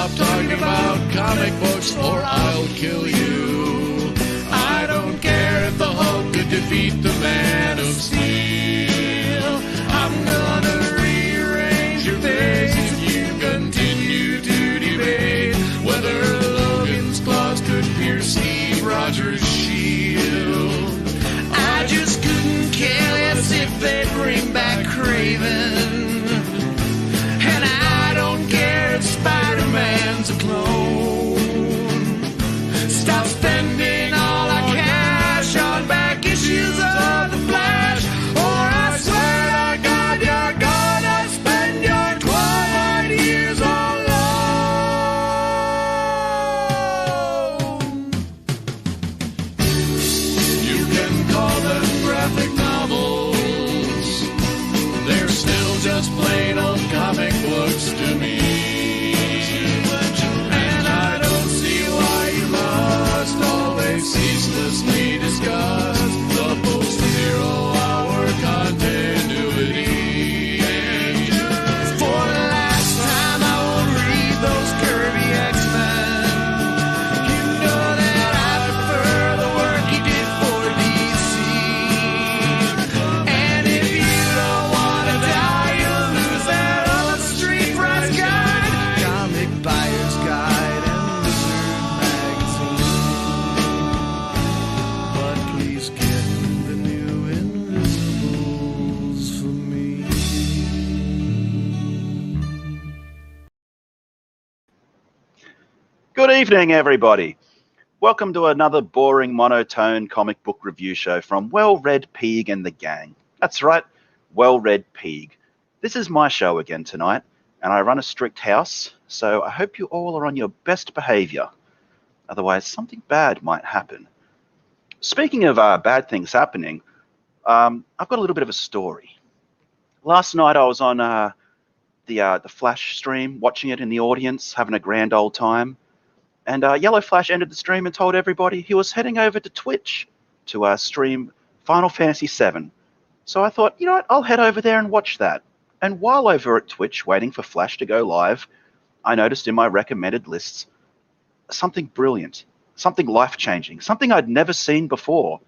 stop talking about comic books or I'll kill you. I don't care if the Hulk could defeat the Man of Steel. I'm gonna rearrange your face if you continue to debate whether Logan's claws could pierce Steve Rogers' shield. I just couldn't care less if they bring back Kraven. And I don't care if Spider-Man's a clone. Stop spending all our cash on back issues of The Flash, or I swear to God you're gonna spend your twilight years alone. You can call them graphic novels. They're still just plain old comic books to me. And I don't see why you must always ceaselessly discuss the post-zero-hour continuity. For the last time, I will read those curvy X-Men. You know that I prefer the work he did for DC. And if you don't want to die, you'll lose that old Street Price Guide, Comic Buyer's Guide, and Wizard Magazine. But please get the new Invisibles for me. Good evening, everybody. Welcome to another boring, monotone comic book review show from Well-Read Peeg and the gang. That's right, Well-Read Peeg. This is my show again tonight, and I run a strict house, so I hope you all are on your best behavior. Otherwise, something bad might happen. Speaking of bad things happening, I've got a little bit of a story. Last night I was on the Flash stream, watching it in the audience, having a grand old time. And Yellow Flash ended the stream and told everybody he was heading over to Twitch to stream Final Fantasy VII. So I thought, you know what, I'll head over there and watch that. And while over at Twitch, waiting for Flash to go live, I noticed in my recommended lists something brilliant, something life-changing, something I'd never seen before.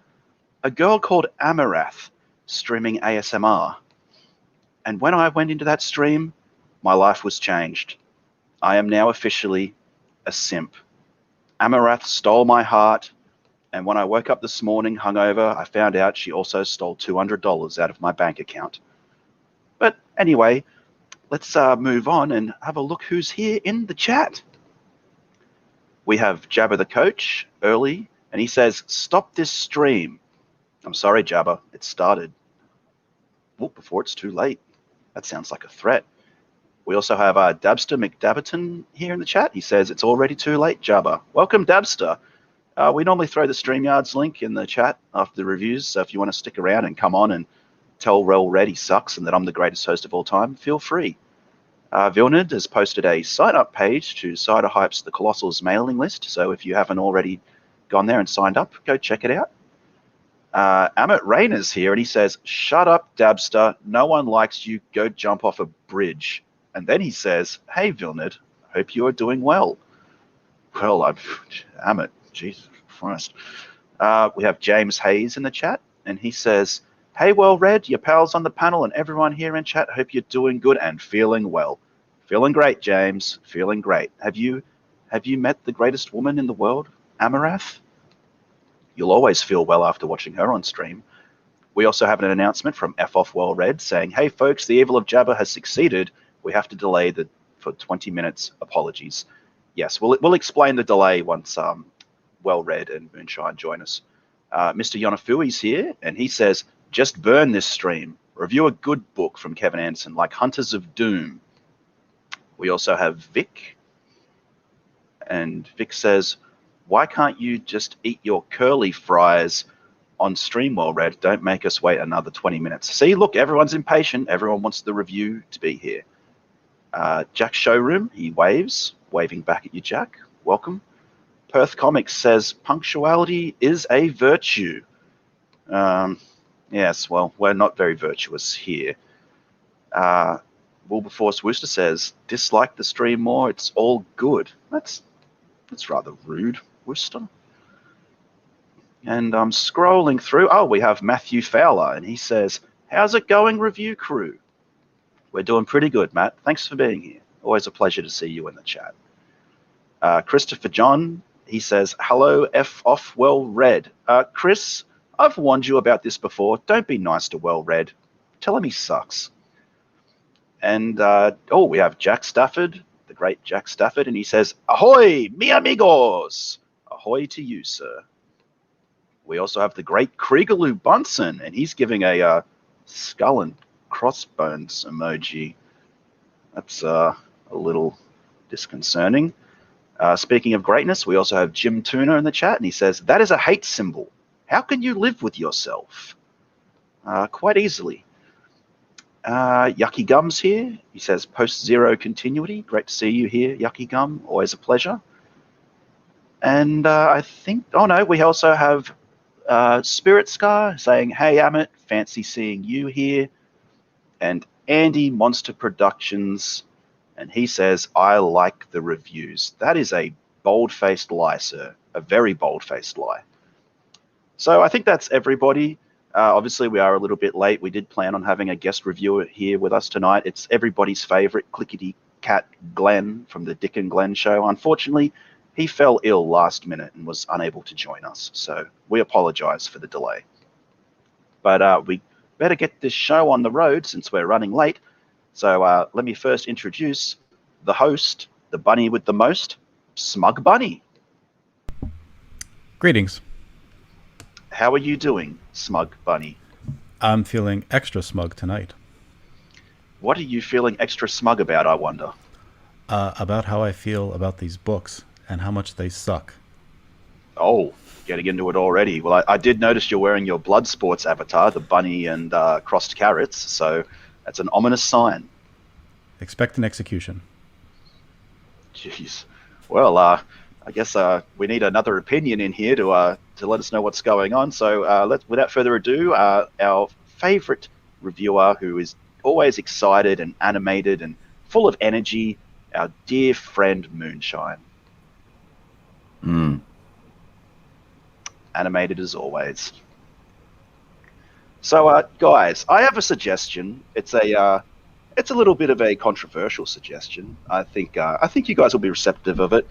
A girl called Amarath streaming ASMR. And when I went into that stream, my life was changed. I am now officially a simp. Amarath stole my heart, and when I woke up this morning hungover, I found out she also stole $200 out of my bank account. But anyway, let's move on and have a look who's here in the chat. We have Jabba the Coach early, and he says, "Stop this stream." I'm sorry, Jabba, it started. Oh, before it's too late. That sounds like a threat. We also have Dabster McDabberton here in the chat. He says, "It's already too late, Jabba." Welcome, Dabster. We normally throw the StreamYards link in the chat after the reviews, so if you want to stick around and come on and tell Well-Read he sucks and that I'm the greatest host of all time, feel free. Vilnid has posted a sign-up page to Cider Hype's The Colossal's mailing list, so if you haven't already gone there and signed up, go check it out. Amit Rayner's here, and he says, "Shut up, Dabster. No one likes you. Go jump off a bridge." And then he says, "Hey, Vilnid, hope you are doing well." Well, Amit, Jesus Christ. We have James Hayes in the chat, and he says, "Hey, Well-Read, your pals on the panel and everyone here in chat, hope you're doing good and feeling well." Feeling great, James. Feeling great. Have you met the greatest woman in the world, Amarath? You'll always feel well after watching her on stream. We also have an announcement from F off Well-Read saying, "Hey, folks, the evil of Jabba has succeeded. We have to delay for 20 minutes. Apologies." Yes, we'll explain the delay once Well-Read and Moonshine join us. Mr. Yonafui's here, and he says, "Just burn this stream. Review a good book from Kevin Anderson, like Hunters of Doom." We also have Vic, and Vic says, "Why can't you just eat your curly fries on stream, Well-Read? Don't make us wait another 20 minutes. See, look, everyone's impatient. Everyone wants the review to be here. Jack Showroom, he waves, waving back at you, Jack. Welcome. Perth Comics says, "Punctuality is a virtue." Yes, well, we're not very virtuous here. Wilberforce Wooster says, dislike the stream more, it's all good. That's rather rude, Wooster. And I'm scrolling through. Oh, we have Matthew Fowler, and he says, how's it going, review crew? We're doing pretty good, Matt. Thanks for being here. Always a pleasure to see you in the chat. Christopher John, he says, hello, F off well read. Chris, I've warned you about this before. Don't be nice to well read. Tell him he sucks. And, we have Jack Stafford, the great Jack Stafford, and he says, ahoy, mi amigos. Ahoy to you, sir. We also have the great Kriegaloo Bunsen, and he's giving a skull and crossbones emoji. That's a little disconcerting. Speaking of greatness, we also have Jim Tuna in the chat, and he says, that is a hate symbol. How can you live with yourself? Quite easily. Yucky Gum's here. He says, post-zero continuity. Great to see you here, Yucky Gum. Always a pleasure. And I think, we also have Spirit Scar saying, hey, Amit, fancy seeing you here. And Andy Monster Productions, and he says, I like the reviews. That is a bold-faced lie, sir. A very bold-faced lie. So I think that's everybody. Obviously, we are a little bit late. We did plan on having a guest reviewer here with us tonight. It's everybody's favorite clickety cat Glenn from the Dick and Glenn show. Unfortunately, he fell ill last minute and was unable to join us. So we apologize for the delay. But we better get this show on the road since we're running late. So let me first introduce the host, the bunny with the most, Smug Bunny. Greetings. How are you doing, Smug Bunny? I'm feeling extra smug tonight. What are you feeling extra smug about, I wonder? About how I feel about these books and how much they suck. Oh, getting into it already. Well, I did notice you're wearing your blood sports avatar, the bunny and crossed carrots, so that's an ominous sign. Expect an execution. Jeez. Well, I guess we need another opinion in here to let us know what's going on. So without further ado, our favorite reviewer, who is always excited and animated and full of energy, our dear friend Moonshine. Animated as always. So, guys, I have a suggestion. It's a little bit of a controversial suggestion. I think you guys will be receptive of it.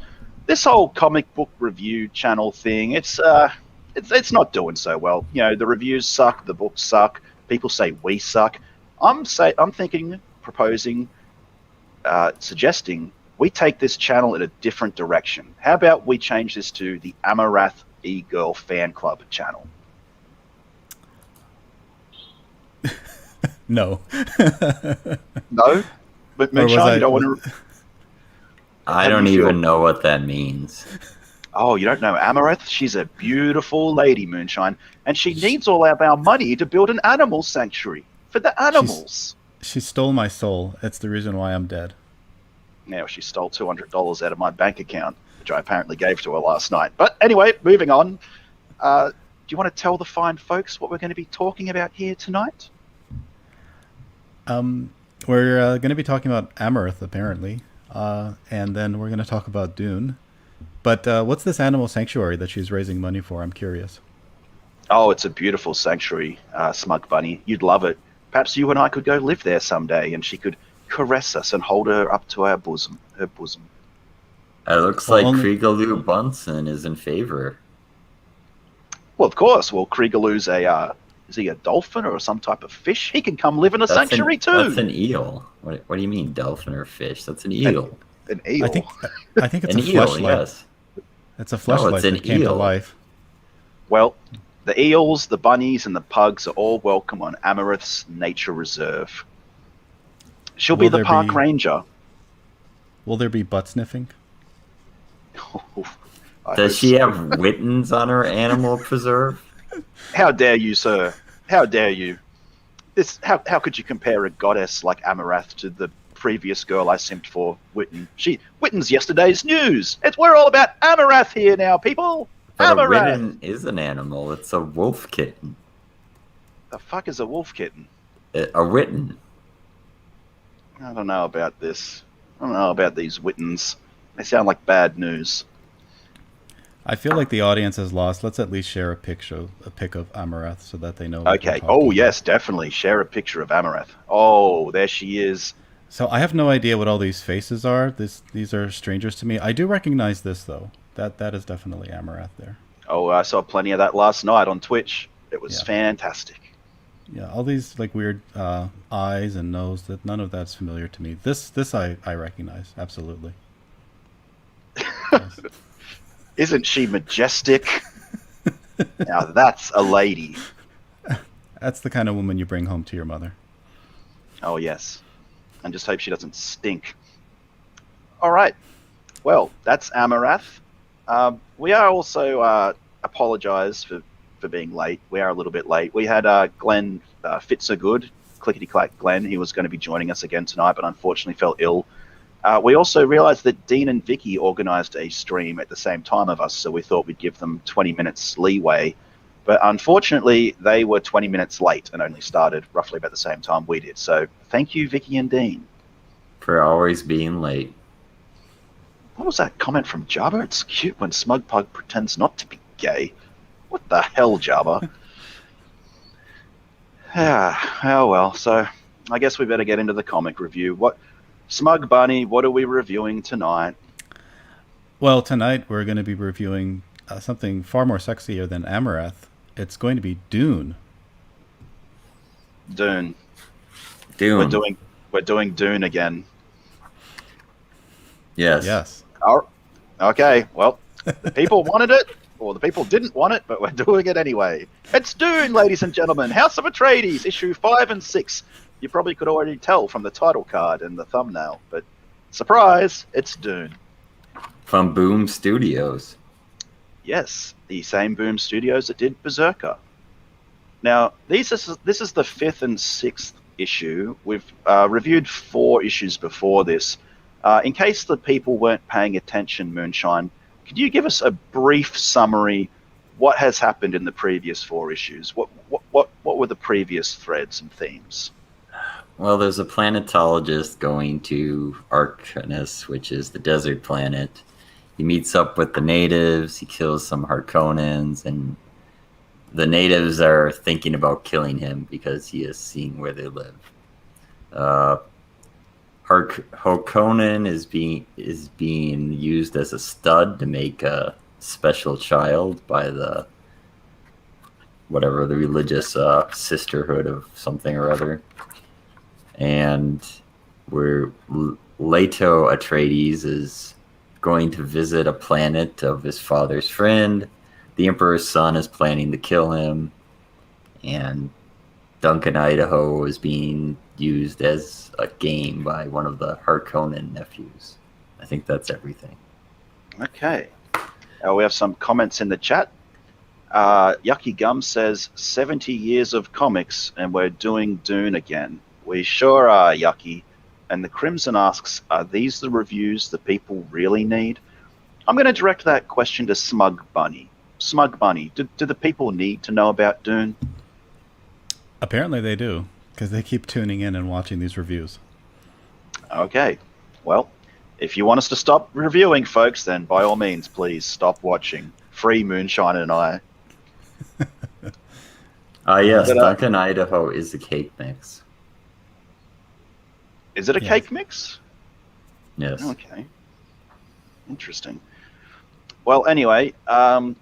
This whole comic book review channel thing, it's not doing so well. You know, the reviews suck, the books suck. People say we suck. I'm proposing, suggesting we take this channel in a different direction. How about we change this to the Amarath E-Girl Fan Club channel? No. No? But Moonshine, you don't want to... I don't even know what that means. Oh, you don't know Amarath? She's a beautiful lady, Moonshine, and she needs all of our money to build an animal sanctuary for the animals. She stole my soul. It's the reason why I'm dead. Now, she stole $200 out of my bank account, which I apparently gave to her last night. But anyway, moving on. Do you want to tell the fine folks what we're going to be talking about here tonight? We're going to be talking about Amaranth, apparently, and then we're going to talk about Dune. But what's this animal sanctuary that she's raising money for? I'm curious. Oh, it's a beautiful sanctuary, Smug Bunny. You'd love it. Perhaps you and I could go live there someday, and she could caress us and hold her up to her bosom. It looks like Kriegaloo Bunsen is in favor. Well, of course. Well, Kriegaloo's is he a dolphin or some type of fish? He can come live in a sanctuary too. That's an eel. What do you mean, dolphin or fish? That's an eel. An eel. I think it's an a eel. fleshlight. Yes. It's a fleshlight that came to life. Well, the eels, the bunnies, and the pugs are all welcome on Amarath's Nature Reserve. She'll be the park ranger. Will there be butt sniffing? Does she have Wittens on her animal preserve? How dare you, sir? How dare you? How could you compare a goddess like Amarath to the previous girl I simped for, Witten? Witten's yesterday's news. We're all about Amarath here now, people. But Amarath. a Witten is an animal. It's a wolf kitten. The fuck is a wolf kitten? A Witten. I don't know about this. I don't know about these Wittens. They sound like bad news. I feel like the audience has lost. Let's at least share a pic of Amareth so that they know what we're Okay. talking Oh, about. yes, definitely. Share a picture of Amareth. Oh, there she is. So I have no idea what all these faces are. These are strangers to me. I do recognize this though. That is definitely Amareth there. Oh, I saw plenty of that last night on Twitch. It was Yeah. fantastic. Yeah, all these like weird eyes and nose. That none of that's familiar to me. This I recognize absolutely. Yes. Isn't she majestic? Now that's a lady. That's the kind of woman you bring home to your mother. Oh, yes. And just hope she doesn't stink. All right. Well, that's Amarath. We are also apologise for being late. We are a little bit late. We had Glenn Fitzagood, clickety-clack Glenn. He was going to be joining us again tonight, but unfortunately fell ill. We also realised that Dean and Vicky organised a stream at the same time of us, so we thought we'd give them 20 minutes leeway. But unfortunately, they were 20 minutes late and only started roughly about the same time we did. So thank you, Vicky and Dean. For always being late. What was that comment from Jabba? It's cute when Smug Pug pretends not to be gay. What the hell, Jabba? Oh well, so I guess we better get into the comic review. Smug Bunny, what are we reviewing tonight? Well, tonight we're going to be reviewing something far more sexier than Amareth. It's going to be Dune. Dune. Dune. We're doing Dune again. Yes. Yes. Oh, okay, well, the people wanted it, or the people didn't want it, but we're doing it anyway. It's Dune, ladies and gentlemen. House of Atreides, issue 5 and 6. You probably could already tell from the title card and the thumbnail, but surprise, it's Dune. From Boom Studios. Yes, the same Boom Studios that did Berserker. Now, this is the 5th and 6th issue. We've reviewed 4 issues before this. In case the people weren't paying attention, Moonshine, could you give us a brief summary? What has happened in the previous 4 issues? What were the previous threads and themes? Well, there's a planetologist going to Arcanus, which is the desert planet. He meets up with the natives. He kills some Harkonnens, and the natives are thinking about killing him because he has seen where they live. Harkonnen is being used as a stud to make a special child by the religious sisterhood of something or other. And where Leto Atreides is going to visit a planet of his father's friend. The Emperor's son is planning to kill him, and Duncan, Idaho is being used as a game by one of the Harkonnen nephews. I think that's everything. Okay. We have some comments in the chat. Yucky Gum says, 70 years of comics and we're doing Dune again. We sure are, Yucky. And the Crimson asks, are these the reviews the people really need? I'm going to direct that question to Smug Bunny. Smug Bunny, do the people need to know about Dune? Apparently they do, because they keep tuning in and watching these reviews. Okay. Well, if you want us to stop reviewing, folks, then by all means, please stop watching. Free Moonshine and I. Yes, Duncan, Idaho is the cake mix. Is it a cake mix? Yes. Okay. Interesting. Well, anyway, I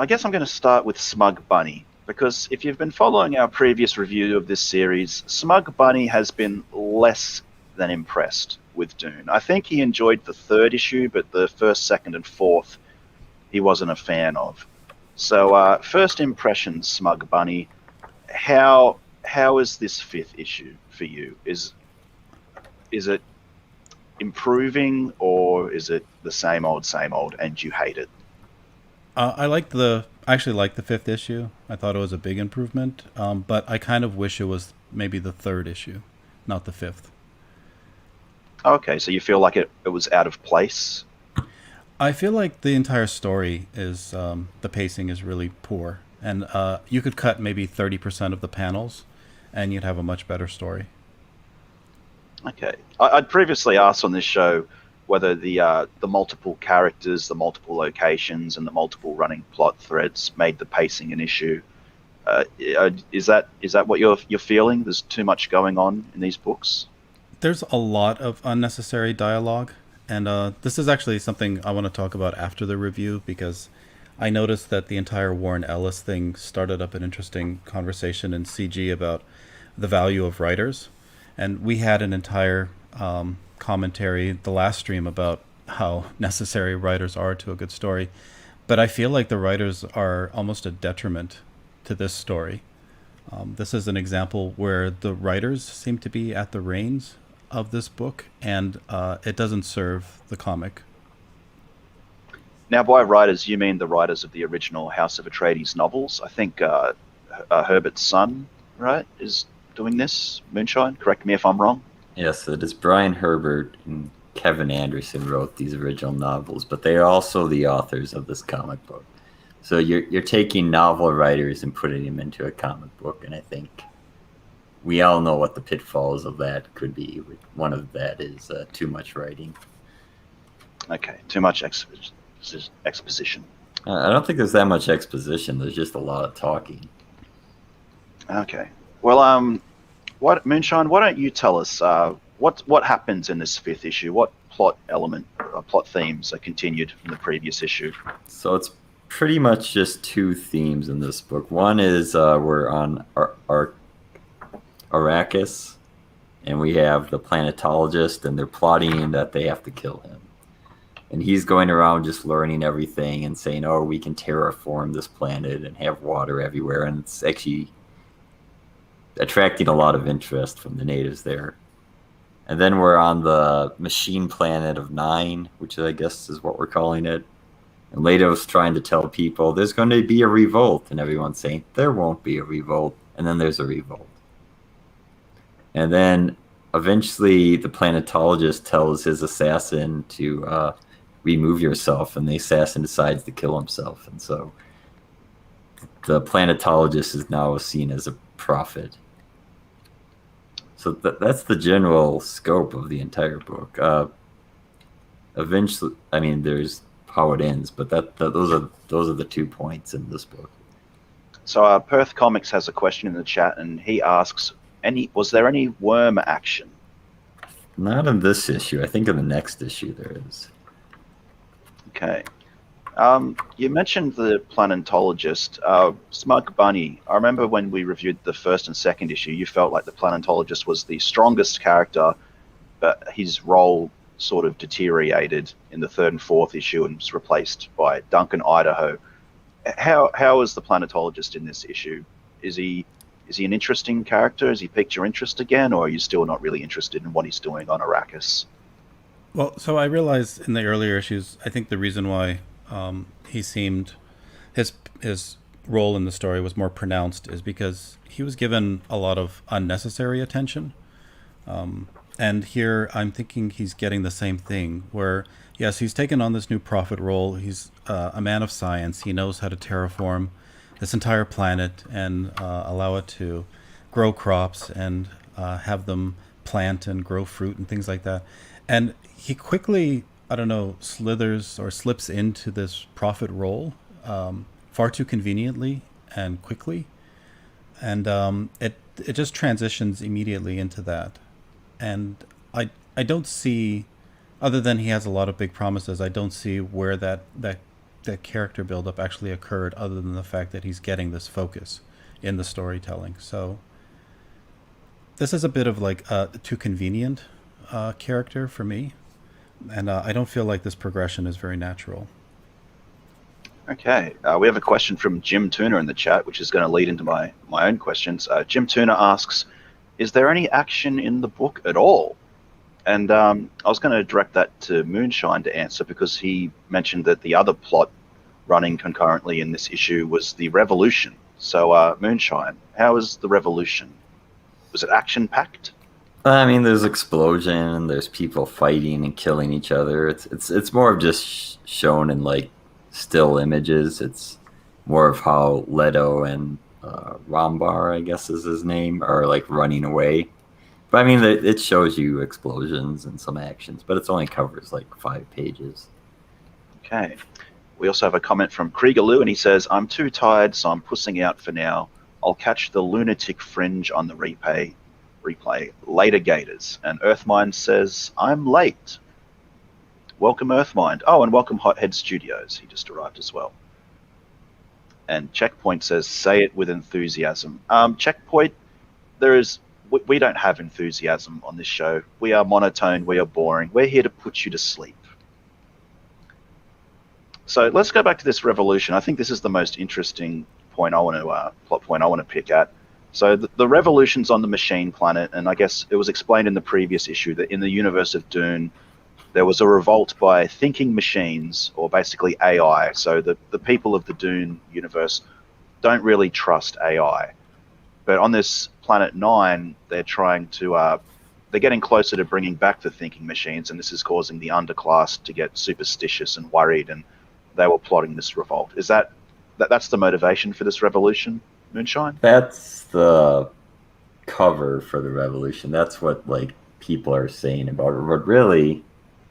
guess I'm going to start with Smug Bunny, because if you've been following our previous review of this series, Smug Bunny has been less than impressed with Dune. I think he enjoyed the 3rd issue, but the 1st, 2nd, and 4th he wasn't a fan of. So, first impressions, Smug Bunny, how is this 5th issue for you? Is it improving, or is it the same old, and you hate it? I actually liked the 5th issue. I thought it was a big improvement, but I kind of wish it was maybe the 3rd issue, not the 5th. Okay, so you feel like it was out of place? I feel like the entire story is, the pacing is really poor, and you could cut maybe 30% of the panels, and you'd have a much better story. Okay. I'd previously asked on this show whether the multiple characters, the multiple locations, and the multiple running plot threads made the pacing an issue. Is that what you're feeling? There's too much going on in these books. There's a lot of unnecessary dialogue, and this is actually something I want to talk about after the review because I noticed that the entire Warren Ellis thing started up an interesting conversation in CG about the value of writers, and we had an entire commentary the last stream about how necessary writers are to a good story. But I feel like the writers are almost a detriment to this story. This is an example where the writers seem to be at the reins of this book, and it doesn't serve the comic. Now, by writers, you mean the writers of the original House of Atreides novels. I think Herbert's son, right, is doing this. Moonshine. Correct me if I'm wrong. Yes, it is Brian Herbert and Kevin Anderson wrote these original novels, but they are also the authors of this comic book. So you're taking novel writers and putting them into a comic book, and I think we all know what the pitfalls of that could be. One of that is too much writing. Okay, too much exposition. I don't think there's that much exposition. There's just a lot of talking. Okay. Well, what Moonshine? Why don't you tell us what happens in this 5th issue? What plot themes are continued from the previous issue? So it's pretty much just 2 themes in this book. One is we're on Arrakis, and we have the planetologist, and they're plotting that they have to kill him. And he's going around just learning everything and saying, oh, we can terraform this planet and have water everywhere. And it's actually attracting a lot of interest from the natives there. And then we're on the machine planet of 9, which I guess is what we're calling it. And Leto's trying to tell people there's going to be a revolt. And everyone's saying there won't be a revolt. And then there's a revolt. And then eventually the planetologist tells his assassin to remove yourself, and the assassin decides to kill himself. And so the planetologist is now seen as a prophet. So that's the general scope of the entire book. Eventually, I mean, there's how it ends, but those are the 2 points in this book. So Perth Comics has a question in the chat, and he asks, was there any worm action? Not in this issue. I think in the next issue there is. Okay. You mentioned the planetologist, Smug Bunny. I remember when we reviewed the 1st and 2nd issue, you felt like the planetologist was the strongest character, but his role sort of deteriorated in the 3rd and 4th issue and was replaced by Duncan Idaho. How is the planetologist in this issue? Is he an interesting character? Has he piqued your interest again, or are you still not really interested in what he's doing on Arrakis? Well, so I realized in the earlier issues, I think the reason why he seemed his role in the story was more pronounced is because he was given a lot of unnecessary attention. And here I'm thinking he's getting the same thing where, yes, he's taken on this new prophet role. He's a man of science. He knows how to terraform this entire planet and allow it to grow crops and have them plant and grow fruit and things like that. And he quickly, I don't know, slithers or slips into this prophet role far too conveniently and quickly. And it just transitions immediately into that. And I don't see, other than he has a lot of big promises, I don't see where that character buildup actually occurred, other than the fact that he's getting this focus in the storytelling. So this is a bit of like a too convenient character for me, and I don't feel like this progression is very natural. Okay, we have a question from Jim Tuna in the chat, which is going to lead into my own questions. Jim Tuna asks, is there any action in the book at all? And I was going to direct that to Moonshine to answer, because he mentioned that the other plot running concurrently in this issue was the Revolution. So Moonshine, how is the Revolution? Was it action-packed? I mean, there's explosion, there's people fighting and killing each other. It's more of just shown in like still images. It's more of how Leto and Rambar, I guess is his name, are like running away. But I mean, it shows you explosions and some actions, but it only covers like 5 pages. Okay. We also have a comment from Kriegerloo, and he says, I'm too tired, so I'm pussing out for now. I'll catch the lunatic fringe on the replay. Later, Gators. And Earthmind says, I'm late. Welcome, Earthmind. Oh, and welcome, Hothead Studios. He just arrived as well. And Checkpoint says, say it with enthusiasm. Checkpoint, we don't have enthusiasm on this show. We are monotone. We are boring. We're here to put you to sleep. So let's go back to this revolution. I think this is the most interesting point plot point I want to pick at. So the revolution's on the machine planet, and I guess it was explained in the previous issue that in the universe of Dune, there was a revolt by thinking machines, or basically AI. So the people of the Dune universe don't really trust AI. But on this planet 9, they're getting closer to bringing back the thinking machines, and this is causing the underclass to get superstitious and worried, and they were plotting this revolt. Is that's the motivation for this revolution, Moonshine? That's the cover for the revolution. That's what like people are saying about it. But really,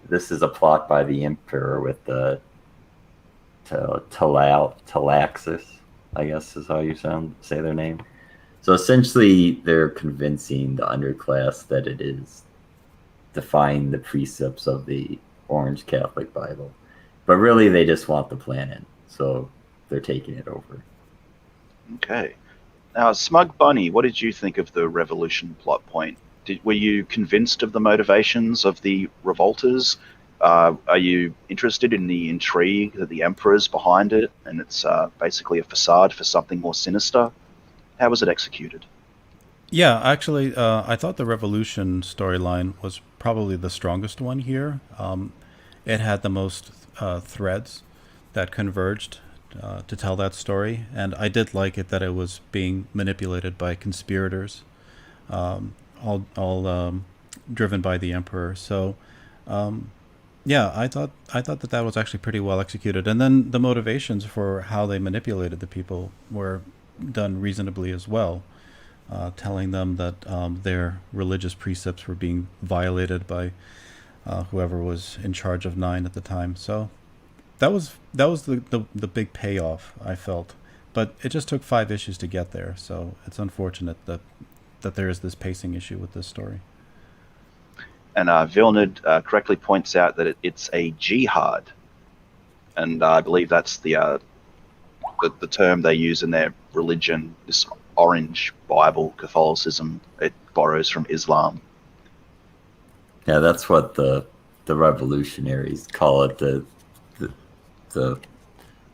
this is a plot by the Emperor with the Talaxis, I guess is how you say their name. So essentially, they're convincing the underclass that it is defying the precepts of the Orange Catholic Bible. But really, they just want the planet, so they're taking it over. Okay. Now, Smug Bunny, what did you think of the revolution plot point? Were you convinced of the motivations of the revolters? Are you interested in the intrigue that the Emperor's behind it, and it's basically a facade for something more sinister? How was it executed? Yeah, actually, I thought the revolution storyline was probably the strongest one here. It had the most threads that converged to tell that story, and I did like it that it was being manipulated by conspirators, all driven by the Emperor. So, yeah, I thought that was actually pretty well executed, and then the motivations for how they manipulated the people were done reasonably as well, telling them that their religious precepts were being violated by whoever was in charge of 9 at the time. So that was the big payoff, I felt. But it just took 5 issues to get there, so it's unfortunate that there is this pacing issue with this story. And Vilnid correctly points out that it's a jihad, and I believe that's the term they use in their religion, this Orange Bible, Catholicism. It borrows from Islam. Yeah, that's what the revolutionaries call it. The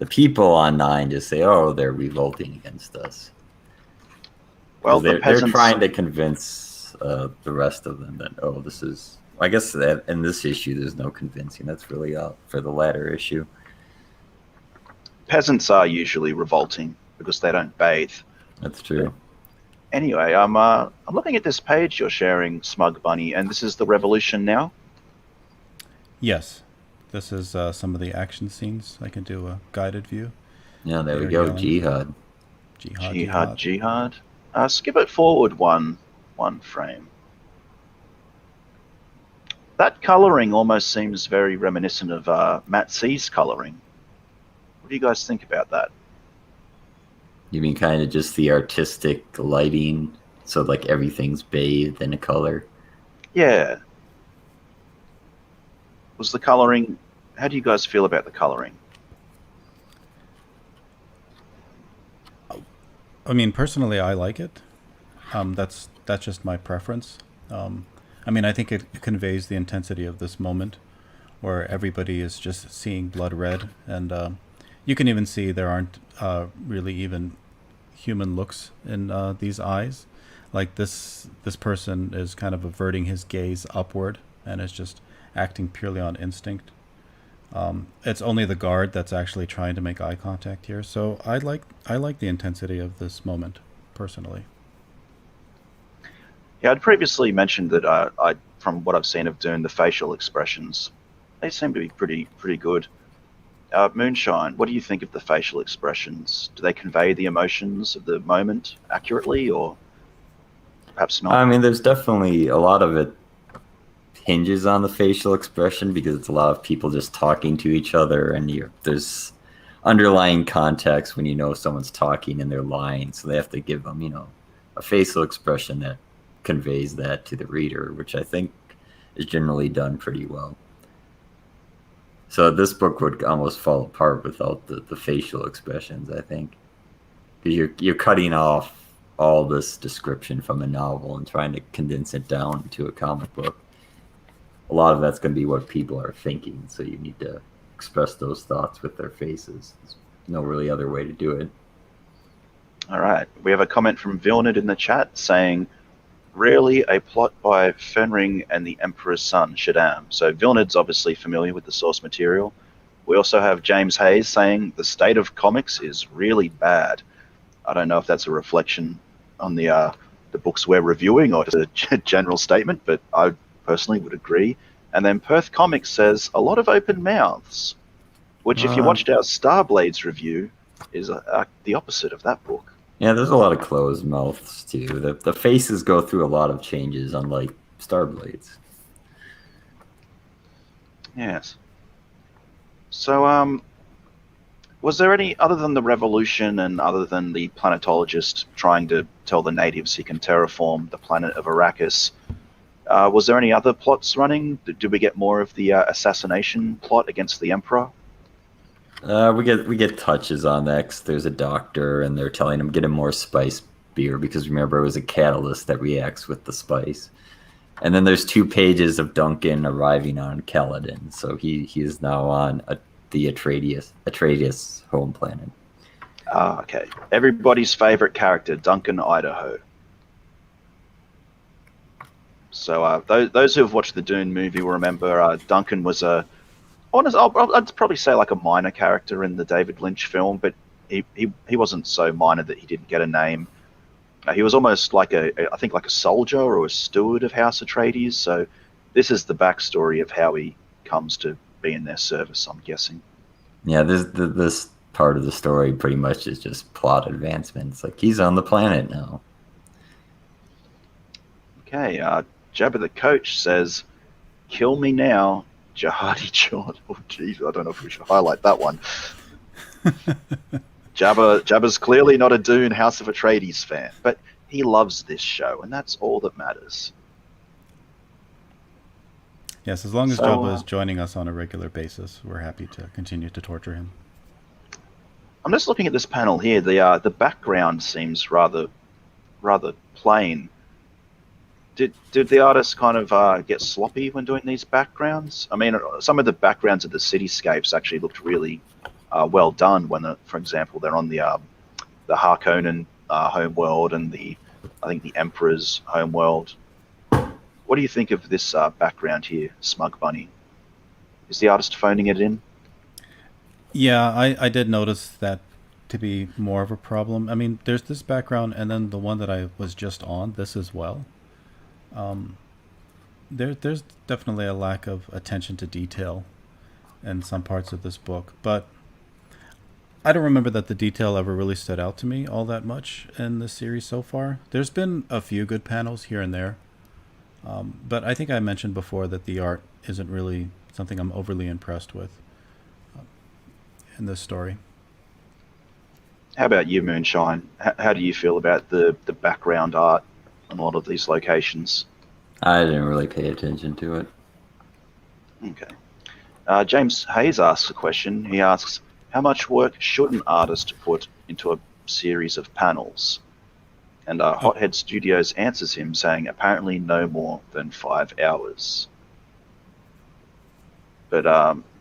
people on 9 just say, "Oh, they're revolting against us." Well, they're peasants, trying to convince the rest of them that, oh, this is. I guess that in this issue, there's no convincing. That's really for the latter issue. Peasants are usually revolting because they don't bathe. That's true. Anyway, I'm looking at this page you're sharing, Smug Bunny, and this is the revolution now? Yes. This is some of the action scenes. I can do a guided view. Yeah, there we go. Yelling. Jihad. Skip it forward one frame. That colouring almost seems very reminiscent of Matt C's colouring. What do you guys think about that? You mean kind of just the artistic lighting, so like everything's bathed in a color? Yeah. Was the colouring... How do you guys feel about the colouring? I mean, personally, I like it. That's just my preference. I mean, I think it conveys the intensity of this moment, where everybody is just seeing blood red, and you can even see there aren't really even human looks in these eyes. Like this person is kind of averting his gaze upward and is just acting purely on instinct. It's only the guard that's actually trying to make eye contact here. So I like the intensity of this moment, personally. Yeah, I'd previously mentioned that from what I've seen of Dune, the facial expressions, they seem to be pretty good. Moonshine, what do you think of the facial expressions? Do they convey the emotions of the moment accurately, or? perhaps not? I mean, there's definitely a lot of it hinges on the facial expression because it's a lot of people just talking to each other, and there's underlying context when you know someone's talking and they're lying, so they have to give them, a facial expression that conveys that to the reader, which I think is generally done pretty well. So this book would almost fall apart without the facial expressions, I think, because you're cutting off all this description from a novel and trying to condense it down to a comic book. A lot of that's going to be what people are thinking, so you need to express those thoughts with their faces. There's no really other way to do it. All right. We have a comment from Vilnid in the chat saying, rarely a plot by Fenring and the Emperor's son, Shaddam. So Vilnid's obviously familiar with the source material. We also have James Hayes saying the state of comics is really bad. I don't know if that's a reflection on the books we're reviewing or just a general statement, but I personally would agree. And then Perth Comics says a lot of open mouths, which if you watched our Starblades review is the opposite of that book. Yeah, there's a lot of closed mouths too. The faces go through a lot of changes, unlike Starblades. Yes. So, was there any, other than the revolution and other than the planetologist trying to tell the natives he can terraform the planet of Arrakis, was there any other plots running? Did we get more of the assassination plot against the Emperor? We get touches on that 'cause there's a doctor and they're telling him get him more spice beer because remember it was a catalyst that reacts with the spice. And then there's 2 pages of Duncan arriving on Caladan, so he is now on the Atreides home planet. Okay. Everybody's favorite character, Duncan Idaho. So those who have watched the Dune movie will remember Duncan was I'd probably say like a minor character in the David Lynch film, but he wasn't so minor that he didn't get a name. He was almost like I think like a soldier or a steward of House Atreides. So this is the backstory of how he comes to be in their service, I'm guessing. Yeah, this part of the story pretty much is just plot advancement. It's like he's on the planet now. Okay, Jabba the Coach says, "Kill me now, Jihadi John." Oh, geez, I don't know if we should highlight that one. Jabba's clearly not a Dune House of Atreides fan, but he loves this show, and that's all that matters. Yes, as long as Jabba is joining us on a regular basis, we're happy to continue to torture him. I'm just looking at this panel here. The background seems rather plain. Did the artist kind of get sloppy when doing these backgrounds? I mean, some of the backgrounds of the cityscapes actually looked really well done when, for example, they're on the Harkonnen homeworld and I think the Emperor's homeworld. What do you think of this background here, Smug Bunny? Is the artist phoning it in? Yeah, I did notice that to be more of a problem. I mean, there's this background, and then the one that I was just on, this as well. There's definitely a lack of attention to detail in some parts of this book, but I don't remember that the detail ever really stood out to me all that much in this series so far. There's been a few good panels here and there, but I think I mentioned before that the art isn't really something I'm overly impressed with in this story. How about you, Moonshine? How do you feel about the background art on a lot of these locations? I didn't really pay attention to it. Okay. James Hayes asks a question. He asks, how much work should an artist put into a series of panels? And Hothead Studios answers him saying, apparently no more than 5 hours. But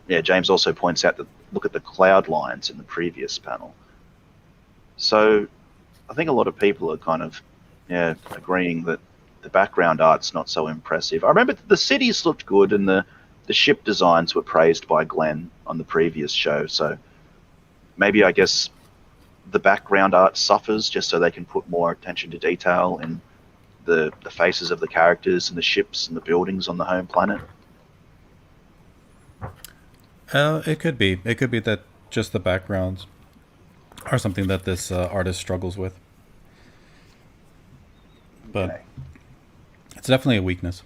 yeah, James also points out that look at the cloud lines in the previous panel. So I think a lot of people are kind of agreeing that the background art's not so impressive. I remember the cities looked good and the ship designs were praised by Glenn on the previous show. So maybe I guess the background art suffers just so they can put more attention to detail in the faces of the characters and the ships and the buildings on the home planet. It could be. It could be that just the backgrounds are something that this artist struggles with. but Okay. it's definitely a weakness.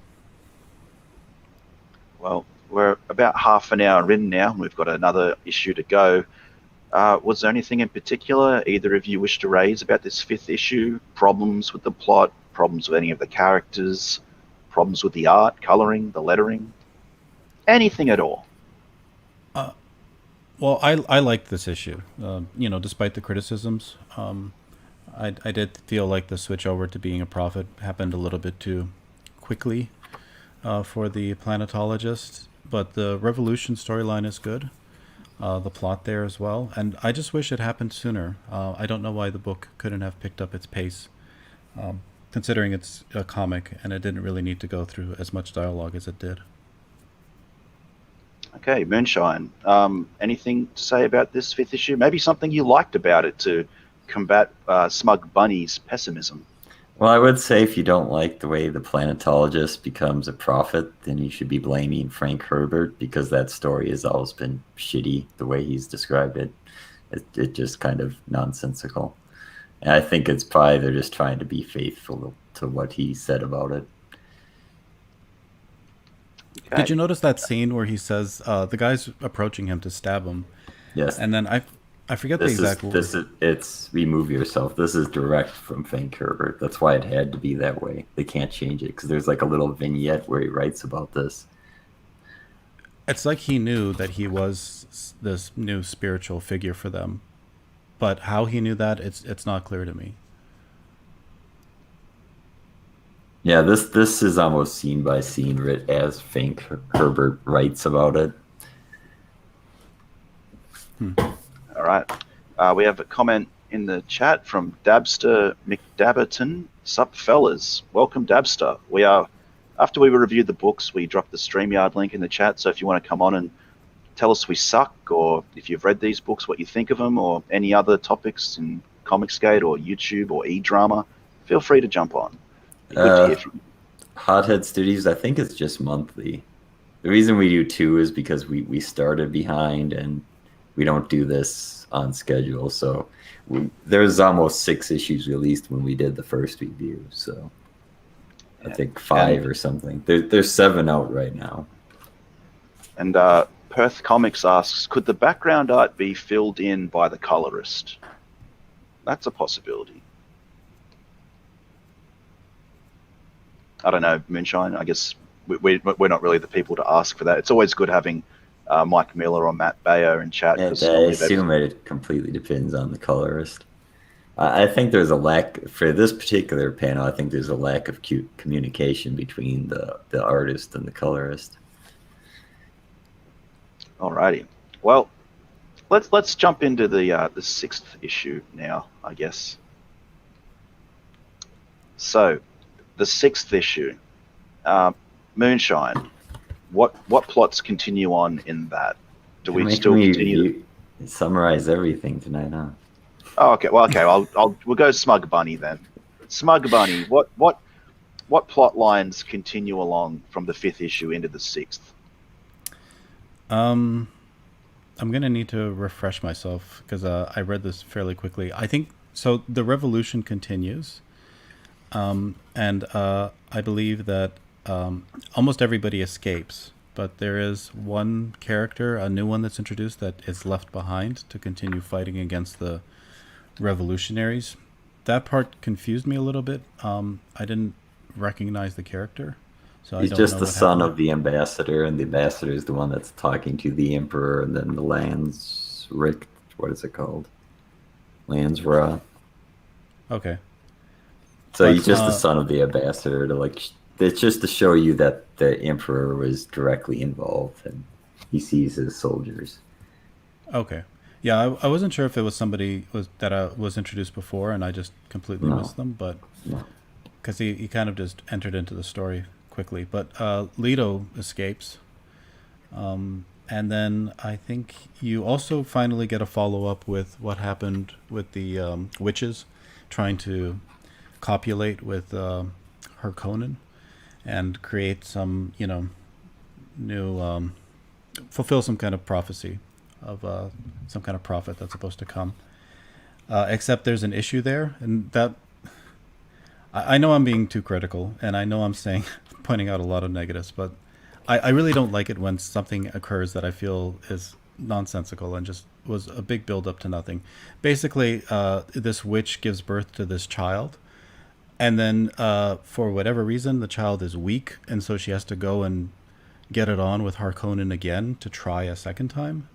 Well, we're about half an hour in now. We've got another issue to go. Was there anything in particular either of you wish to raise about this fifth issue? Problems with the plot? Problems with any of the characters? Problems with the art, coloring, the lettering? Anything at all? Well, I liked this issue. Despite the criticisms, I did feel like the switch over to being a prophet happened a little bit too quickly for the planetologist. But the Revolution storyline is good. The plot there as well, and I just wish it happened sooner. I don't know why the book couldn't have picked up its pace, considering it's a comic and it didn't really need to go through as much dialogue as it did. Okay, Moonshine. Anything to say about this fifth issue? Maybe something you liked about it to combat Smug Bunny's pessimism. Well, I would say if you don't like the way the planetologist becomes a prophet, then you should be blaming Frank Herbert, because that story has always been shitty the way he's described it. It just kind of nonsensical. And I think it's probably they're just trying to be faithful to what he said about it. Okay. Did you notice that scene where he says the guy's approaching him to stab him, Yes. and then I forget the exact word. It's remove yourself. This is direct from Frank Herbert. That's why it had to be that way. They can't change it because there's like a little vignette where he writes about this. It's like he knew that he was this new spiritual figure for them, but how he knew that, it's not clear to me. Yeah, this is almost scene by scene writ as Frank Herbert writes about it. All right. We have a comment in the chat from Dabster McDabberton. Sup, fellas. Welcome, Dabster. After we reviewed the books, we dropped the StreamYard link in the chat, so if you want to come on and tell us we suck, or if you've read these books, what you think of them, or any other topics in Comicsgate or YouTube or e-drama, feel free to jump on. Be good to hear from you. Hothead Studios, I think it's just monthly. The reason we do 2 is because we started behind and we don't do this on schedule. So there's almost 6 issues released when we did the first review. So I think 5 or something. There's 7 out right now. And Perth Comics asks, could the background art be filled in by the colorist? That's a possibility. I don't know, Moonshine. I guess we're not really the people to ask for that. It's always good having Mike Miller or Matt Bayer in chat. I assume it completely depends on the colorist. I think there's a lack, for this particular panel, I think there's a lack of communication between the artist and the colorist. Alrighty. Well, let's jump into the 6th issue now, I guess. So, the 6th issue, Moonshine. What plots continue on in that? Do we still continue? You summarize everything tonight, huh? Oh, okay. Well, okay. We'll go Smug Bunny then. Smug Bunny. What plot lines continue along from the 5th issue into the 6th? I'm gonna need to refresh myself because I read this fairly quickly. I think so. The revolution continues, and I believe that almost everybody escapes, but there is one character, a new one that's introduced, that is left behind to continue fighting against the revolutionaries. That part confused me a little bit. I didn't recognize the character. So he's just the son of the ambassador, and the ambassador is the one that's talking to the emperor, and then the Landsrick, what is it called? Landsra. Okay. So he's just the son of the ambassador it's just to show you that the emperor was directly involved, and he sees his soldiers. Okay. Yeah, I wasn't sure if it was somebody that was introduced before, and I just completely missed them, but because he kind of just entered into the story quickly. But Leto escapes, and then I think you also finally get a follow-up with what happened with the witches trying to copulate with Harkonnen and create some, new, fulfill some kind of prophecy of some kind of prophet that's supposed to come. Except there's an issue there, and that I know I'm being too critical, and I know I'm saying pointing out a lot of negatives, but I really don't like it when something occurs that I feel is nonsensical and just was a big build up to nothing. Basically, this witch gives birth to this child, and then for whatever reason, the child is weak, and so she has to go and get it on with Harkonnen again to try a second time.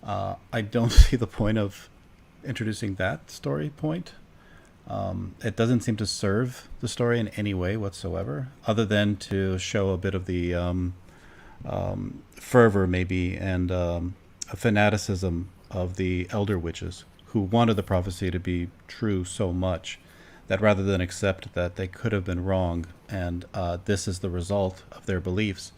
I don't see the point of introducing that story point. It doesn't seem to serve the story in any way whatsoever, other than to show a bit of the fervor, maybe, and a fanaticism of the elder witches who wanted the prophecy to be true so much that rather than accept that they could have been wrong and this is the result of their beliefs,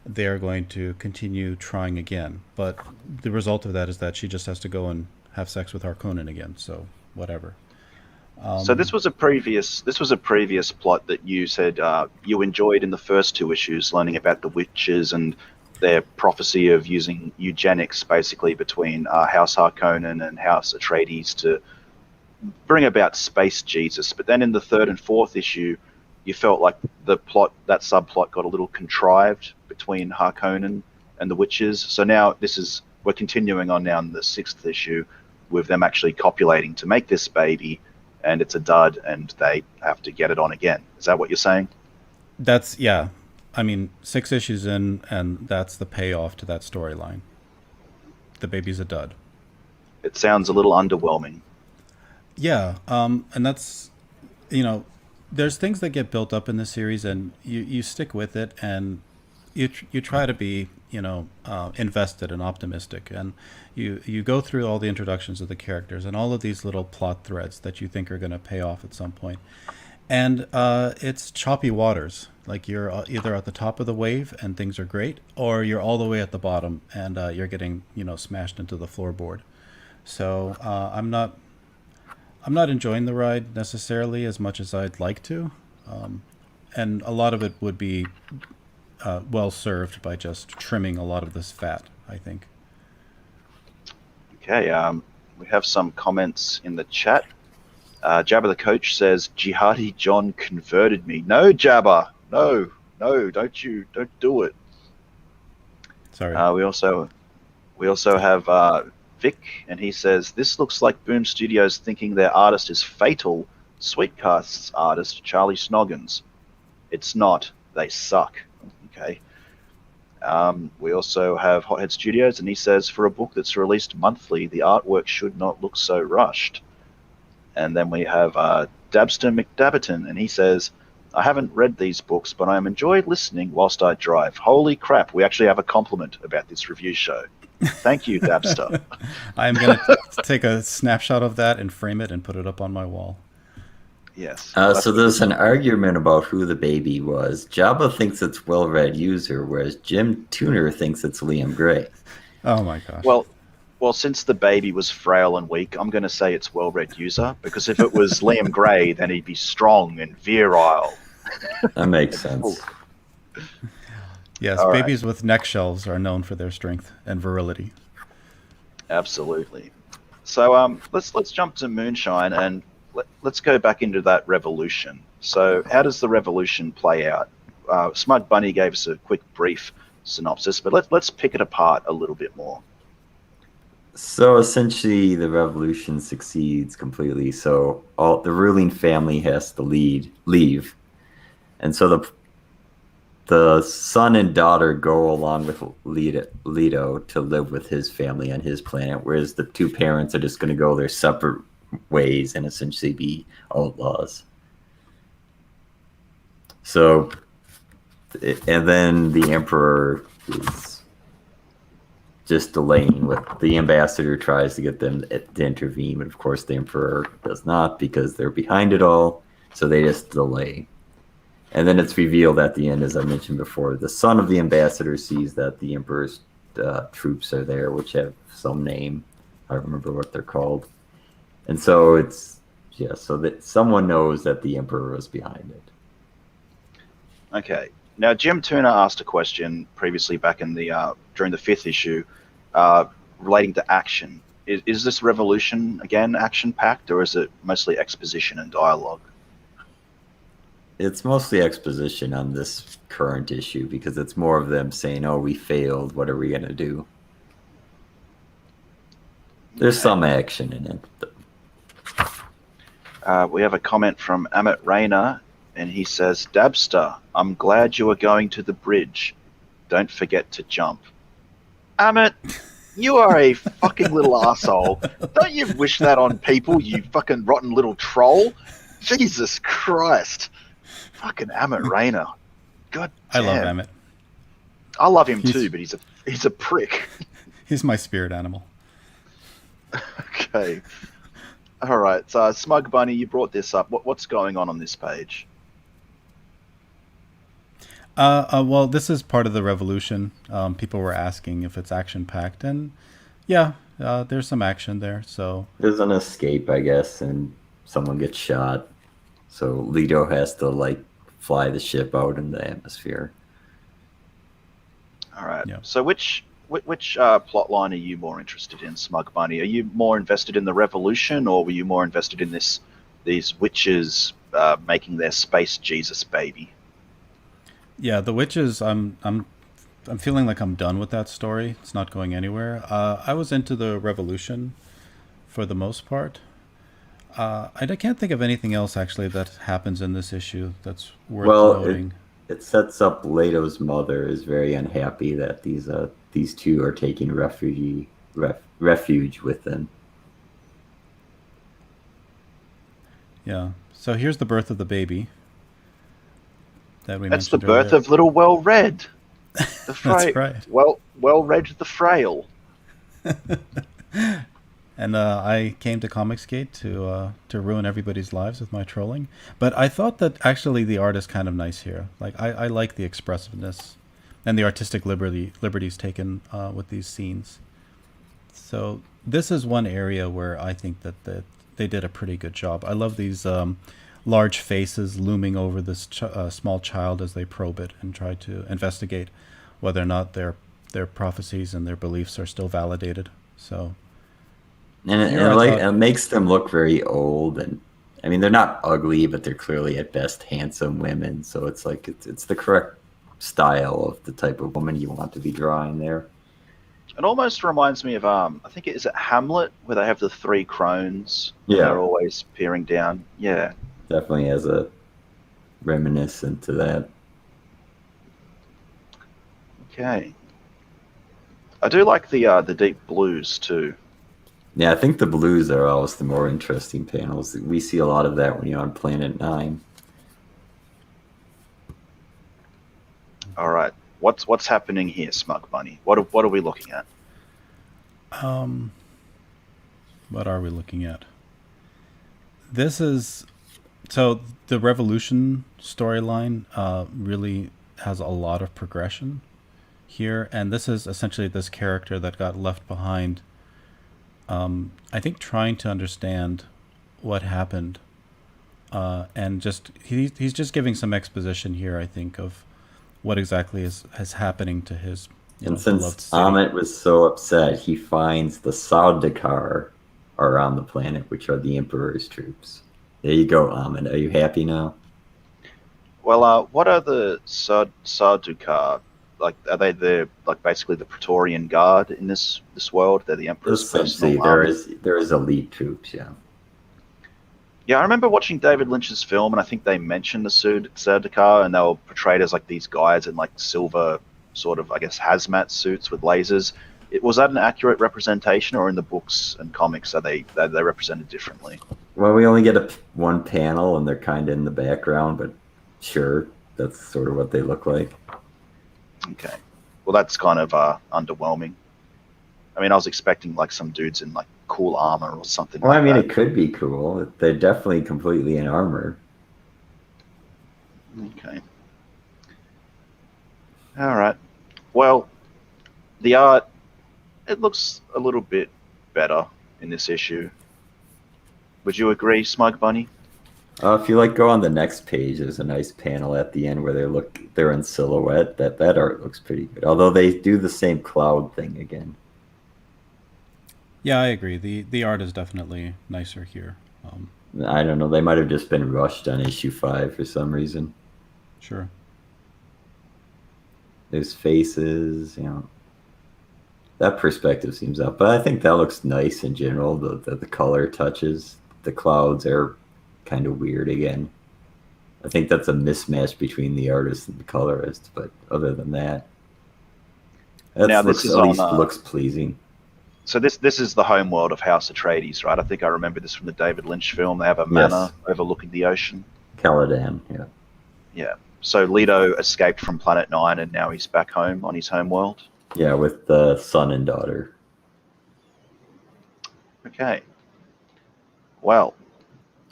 they're going to continue trying again. But the result of that is that she just has to go and have sex with Harkonnen again. So whatever. So this was a previous plot that you said you enjoyed in the first two issues, learning about the witches and their prophecy of using eugenics, basically between House Harkonnen and House Atreides to bring about space Jesus. But then in the third and fourth issue, you felt like the plot, that subplot, got a little contrived between Harkonnen and the witches. So now we're continuing on now in the sixth issue with them actually copulating to make this baby. And it's a dud, and they have to get it on again. Is that what you're saying? That's, yeah. I mean, 6 issues in, and that's the payoff to that storyline. The baby's a dud. It sounds a little underwhelming. Yeah, and that's, there's things that get built up in the series, and you stick with it, and you try to be, invested and optimistic, and you go through all the introductions of the characters and all of these little plot threads that you think are going to pay off at some point. And it's choppy waters. Like you're either at the top of the wave and things are great, or you're all the way at the bottom and you're getting smashed into the floorboard. So I'm not enjoying the ride necessarily as much as I'd like to, and a lot of it would be well served by just trimming a lot of this fat, I think. Okay, we have some comments in the chat. Jabba the Coach says, Jihadi John converted me. No, Jabba, no, don't do it. Sorry. We also have Vic, and he says, this looks like Boom Studios thinking their artist is Fatal, Sweetcast's artist, Charlie Snoggins. It's not. They suck. Okay. We also have Hothead Studios, and he says, for a book that's released monthly, the artwork should not look so rushed. And then we have Dabster McDabberton, and he says, I haven't read these books, but I am enjoyed listening whilst I drive. Holy crap, we actually have a compliment about this review show. Thank you, Dabster. I'm going to take a snapshot of that and frame it and put it up on my wall. Yes. So there's an argument about who the baby was. Jabba thinks it's Well-Read User, whereas Jim Tuner thinks it's Liam Gray. Oh my gosh. Well, since the baby was frail and weak, I'm going to say it's Well-Read User, because if it was Liam Gray, then he'd be strong and virile. That makes sense. Yes, All babies with neck shelves are known for their strength and virility. Absolutely. So let's jump to Moonshine, and let's go back into that revolution. So how does the revolution play out? Smug Bunny gave us a quick brief synopsis, but let's pick it apart a little bit more. So essentially, the revolution succeeds completely. So all the ruling family has to leave, and so the son and daughter go along with Leto to live with his family on his planet, whereas the two parents are just going to go their separate ways and essentially be outlaws. So, and then the Emperor is just delaying. With the ambassador tries to get them to intervene, but of course the Emperor does not, because they're behind it all, so they just delay. And then it's revealed at the end, as I mentioned before, the son of the ambassador sees that the Emperor's troops are there, which have some name. I don't remember what they're called. And so so that someone knows that the Emperor was behind it. Okay. Now, Jim Turner asked a question previously back in the during the 5th issue relating to action. Is this revolution, again, action-packed, or is it mostly exposition and dialogue? it's mostly exposition on this current issue because it's more of them saying, "Oh, we failed. What are we gonna do?" There's some action in it. We have a comment from Amit Rayner, and he says, "Dabster, I'm glad you are going to the bridge. Don't forget to jump." Amit, you are a fucking little asshole. Don't you wish that on people, you fucking rotten little troll? Jesus Christ. Fucking Amit Rayner. God damn. I love Emmett. I love him too, but he's a prick. He's my spirit animal. Okay. All right. So, Smug Bunny, you brought this up. What's going on this page? Well, this is part of the revolution. People were asking if it's action-packed, and yeah, there's some action there. So There's an escape, I guess, and someone gets shot. So Leto has to like fly the ship out in the atmosphere. All right. Yeah. So, which plot line are you more interested in, Smug Bunny? Are you more invested in the revolution, or were you more invested in these witches making their space Jesus baby? yeah, the witches. I'm feeling like I'm done with that story. It's not going anywhere. I was into the revolution for the most part. I can't think of anything else actually that happens in this issue that's worth Well, noting. it sets up Leto's mother is very unhappy that these two are taking refuge with them. Yeah. So here's the birth of the baby that we That's the mentioned birth earlier. of little Well-Read. The That's right. Well-Read the Frail. And I came to Comicsgate to ruin everybody's lives with my trolling. But I thought that actually the art is kind of nice here. Like I like the expressiveness and the artistic liberties taken with these scenes. So this is one area where I think that they did a pretty good job. I love these large faces looming over this small child as they probe it and try to investigate whether or not their prophecies and their beliefs are still validated. So. And Here I thought- it makes them look very old, and I mean they're not ugly, but they're clearly at best handsome women. So it's like it's the correct style of the type of woman you want to be drawing there. It almost reminds me of I think is it Hamlet, where they have the three crones. And Yeah. they're always peering down. Yeah. Definitely has a reminiscent to that. Okay. I do like the deep blues too. Yeah, I think the blues are always the more interesting panels. We see a lot of that when you're on Planet 9. All right. What's happening here, Smug Bunny? What are we looking at? What are we looking at? This is so the revolution storyline really has a lot of progression here, and this is essentially this character that got left behind. I think trying to understand what happened, and just he's just giving some exposition here. I think of what exactly is happening to his And beloved since city. Amit was so upset, he finds the Sardaukar around the planet, which are the Emperor's troops. There you go, Amit. Are you happy now? Well, what are the Sardaukar? Like, are they basically the Praetorian Guard in this world? They're the Emperor's Essentially, personal there army. is elite troops, yeah. Yeah, I remember watching David Lynch's film, and I think they mentioned the Sardaukar, and they were portrayed as like these guys in like silver, sort of, I guess, hazmat suits with lasers. Was that an accurate representation, or in the books and comics are they represented differently? Well, we only get one panel, and they're kind of in the background, but sure, that's sort of what they look like. Okay, well that's kind of underwhelming. I mean, I was expecting like some dudes in like cool armor or something. Well, like I mean, that. it could be cool. They're definitely completely in armor. Okay. All right. Well, the art, it looks a little bit better in this issue. Would you agree, Smug Bunny? If you go on the next page, there's a nice panel at the end where they're in silhouette. That art looks pretty good. Although they do the same cloud thing again. Yeah, I agree. The art is definitely nicer here. I don't know. They might have just been rushed on issue 5 for some reason. Sure. There's faces, That perspective seems up, but I think that looks nice in general. The color touches. The clouds are kind of weird again. I think that's a mismatch between the artist and the colorist, but other than that, Now, this looks is at on, least looks pleasing. So this is the home world of House Atreides, right? I think I remember this from the David Lynch film. They have a manor overlooking the ocean. Caladan, yeah. Yeah. So Leto escaped from Planet Nine, and now he's back home on his home world. Yeah, with the son and daughter. Okay. Well.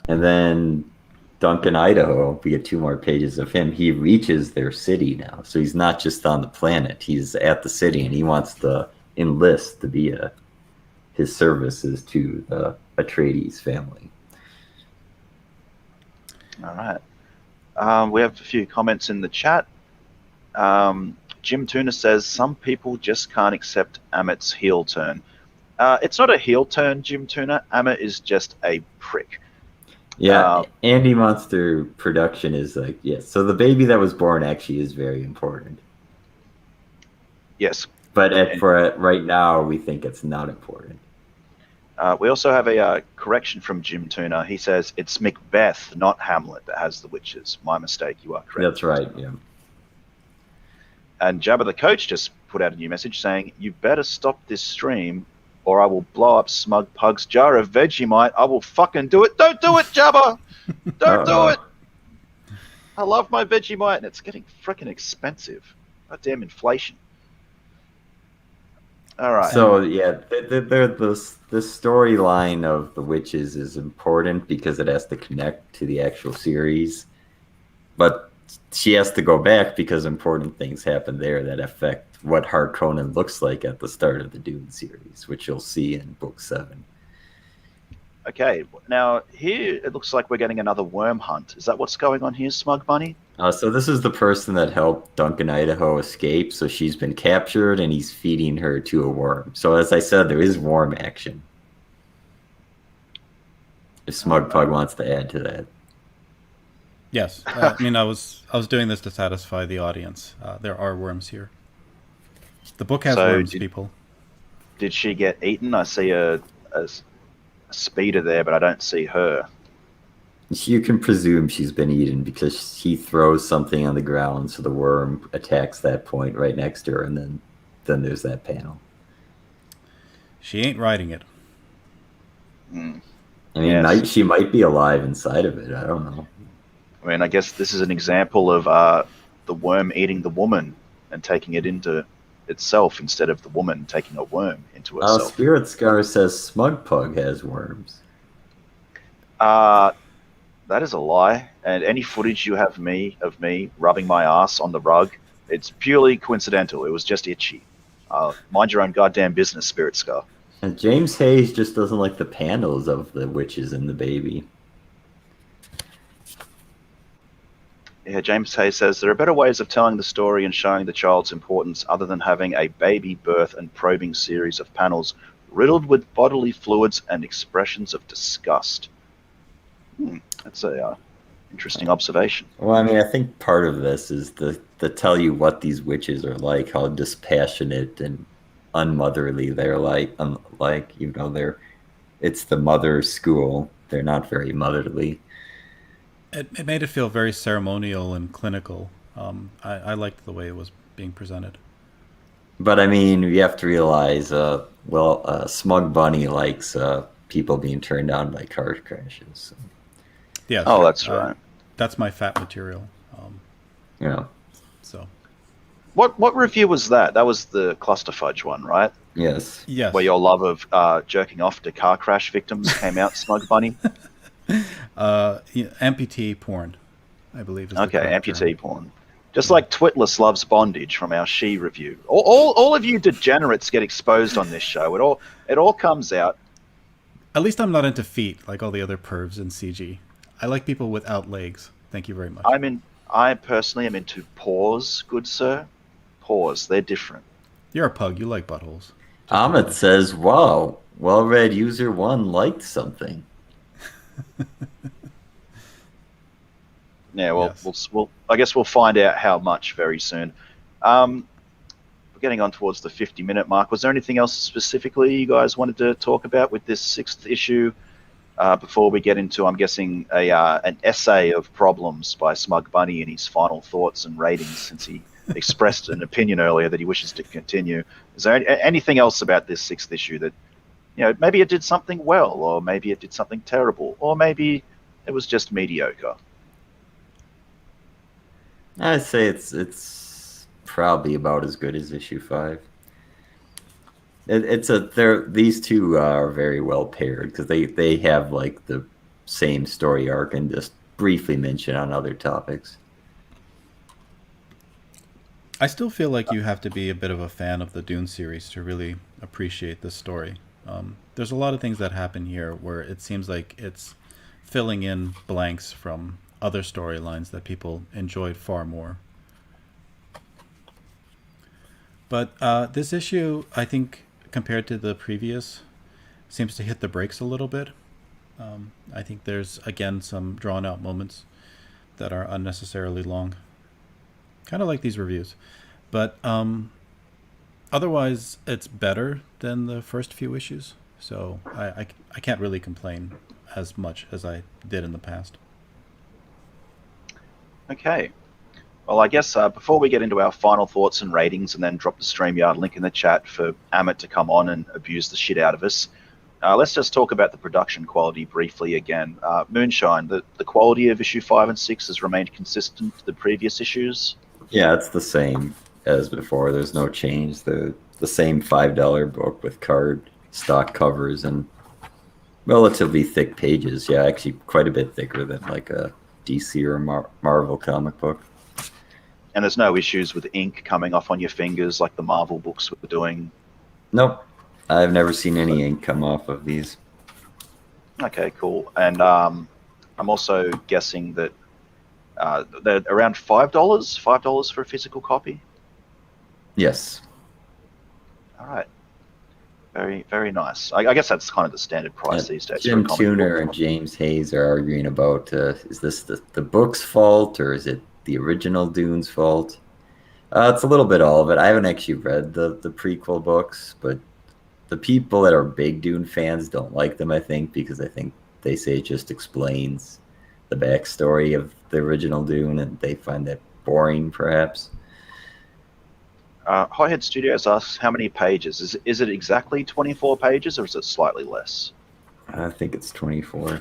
And then Duncan, Idaho, we get 2 more pages of him. He reaches their city now. So he's not just on the planet. He's at the city, and he wants to enlist to be his services to the Atreides family. All right. We have a few comments in the chat. Jim Tuna says, some people just can't accept Ammit's heel turn. It's not a heel turn, Jim Tuna. Amit is just a prick. Yeah, Andy Monster production is like, yes. So the baby that was born actually is very important. Yes. But right now, we think it's not important. We also have a correction from Jim Tuna. He says, it's Macbeth, not Hamlet, that has the witches. My mistake, you are correct. That's right, yeah. And Jabba the Coach just put out a new message saying, you better stop this stream or I will blow up Smug Pug's jar of Vegemite. I will fucking do it. Don't do it, Jabba! Don't do it! I love my Vegemite, and it's getting freaking expensive. Goddamn inflation. All right. So, yeah, the storyline of the witches is important because it has to connect to the actual series. But she has to go back because important things happen there that affect what Harkonnen looks like at the start of the Dune series, which you'll see in Book 7. Okay, now here it looks like we're getting another worm hunt. Is that what's going on here, Smug Bunny? So this is the person that helped Duncan, Idaho escape. So she's been captured and he's feeding her to a worm. So as I said, there is worm action. If Smug Pug wants to add to that. Yes. I mean, I was doing this to satisfy the audience. There are worms here. The book has worms, people. Did she get eaten? I see a speeder there, but I don't see her. You can presume she's been eaten because he throws something on the ground, so the worm attacks that point right next to her, and then there's that panel. She ain't riding it. Mm. I mean, she might be alive inside of it. I don't know. I mean, I guess this is an example of the worm eating the woman and taking it into itself instead of the woman taking a worm into herself. Spirit Scar says Smug Pug has worms. That is a lie. And any footage you have of me rubbing my ass on the rug, it's purely coincidental. It was just itchy. Mind your own goddamn business, Spirit Scar. And James Hayes just doesn't like the panels of the witches and the baby. Yeah, James Hayes says, there are better ways of telling the story and showing the child's importance other than having a baby birth and probing series of panels riddled with bodily fluids and expressions of disgust. That's a interesting observation. Well, I mean, I think part of this is to tell you what these witches are like, how dispassionate and unmotherly they're like. It's the mother school. They're not very motherly. It made it feel very ceremonial and clinical. I liked the way it was being presented. But I mean, you have to realize, Smug Bunny likes people being turned down by car crashes. So. Yeah. Oh, that's right. That's my fat material. Yeah. So. What review was that? That was the Cluster Fudge one, right? Yes. Yes. Where your love of jerking off to car crash victims came out, Smug Bunny. Amputee porn, I believe. Is okay, amputee porn. Just like Twitless loves bondage from our She review. All of you degenerates get exposed on this show. It all comes out. At least I'm not into feet like all the other pervs in CG. I like people without legs. Thank you very much. I personally am into paws, good sir. Paws, they're different. You're a pug. You like buttholes. Amit says, wow, well-read user 1 liked something. Yeah, well, Yes. I guess we'll find out how much very soon. Um, we're getting on towards the 50-minute mark. Was there anything else specifically you guys wanted to talk about with this sixth issue before we get into, I'm guessing, an essay of problems by Smug Bunny and his final thoughts and ratings, since he expressed an opinion earlier that he wishes to continue? Is there anything else about this sixth issue that, maybe it did something well, or maybe it did something terrible, or maybe it was just mediocre? I'd say it's probably about as good as issue 5. These two are very well paired because they have like the same story arc and just briefly mention on other topics. I still feel like you have to be a bit of a fan of the Dune series to really appreciate this story. There's a lot of things that happen here where it seems like it's filling in blanks from other storylines that people enjoyed far more. But this issue, I think, compared to the previous, seems to hit the brakes a little bit. I think there's, again, some drawn out moments that are unnecessarily long. Kind of like these reviews. But otherwise, it's better than the first few issues. So I can't really complain as much as I did in the past. Okay. Well, I guess before we get into our final thoughts and ratings and then drop the StreamYard link in the chat for Amit to come on and abuse the shit out of us, let's just talk about the production quality briefly again. Moonshine, the quality of issue 5 and 6 has remained consistent to the previous issues? Yeah, it's the same as before. There's no change. The same $5 book with card stock covers and relatively thick pages. Yeah, actually quite a bit thicker than like a DC or Marvel comic book. And there's no issues with ink coming off on your fingers like the Marvel books were doing? Nope. I've never seen any ink come off of these. Okay, cool. And I'm also guessing that they're around $5 for a physical copy? Yes. All right. Very, very nice. I guess that's kind of the standard price these days. Jim for a comic Tuner book. and James Hayes are arguing about is this the book's fault or is it the original Dune's fault? It's a little bit all of it. I haven't actually read the prequel books, but the people that are big Dune fans don't like them, I think, because I think they say it just explains the backstory of the original Dune, and they find that boring, perhaps. Hothead Studios asks how many pages. Is it exactly 24 pages or is it slightly less? I think it's 24.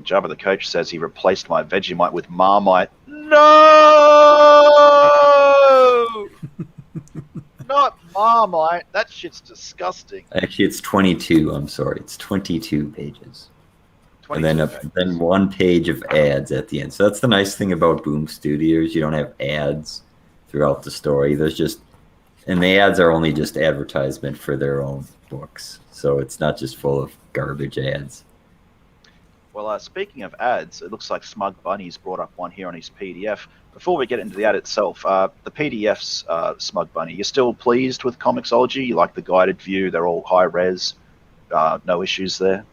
Jabba the Coach says he replaced my Vegemite with Marmite. No! Not Marmite. That shit's disgusting. Actually, it's 22. I'm sorry. It's 22 pages. 22 And then pages. then one page of ads at the end. So that's the nice thing about Boom Studios. You don't have ads throughout the story. And the ads are only just advertisement for their own books. So it's not just full of garbage ads. Well, speaking of ads, it looks like Smug Bunny's brought up one here on his PDF. Before we get into the ad itself, the PDFs, Smug Bunny, you're still pleased with Comixology? You like the guided view? They're all high res, no issues there?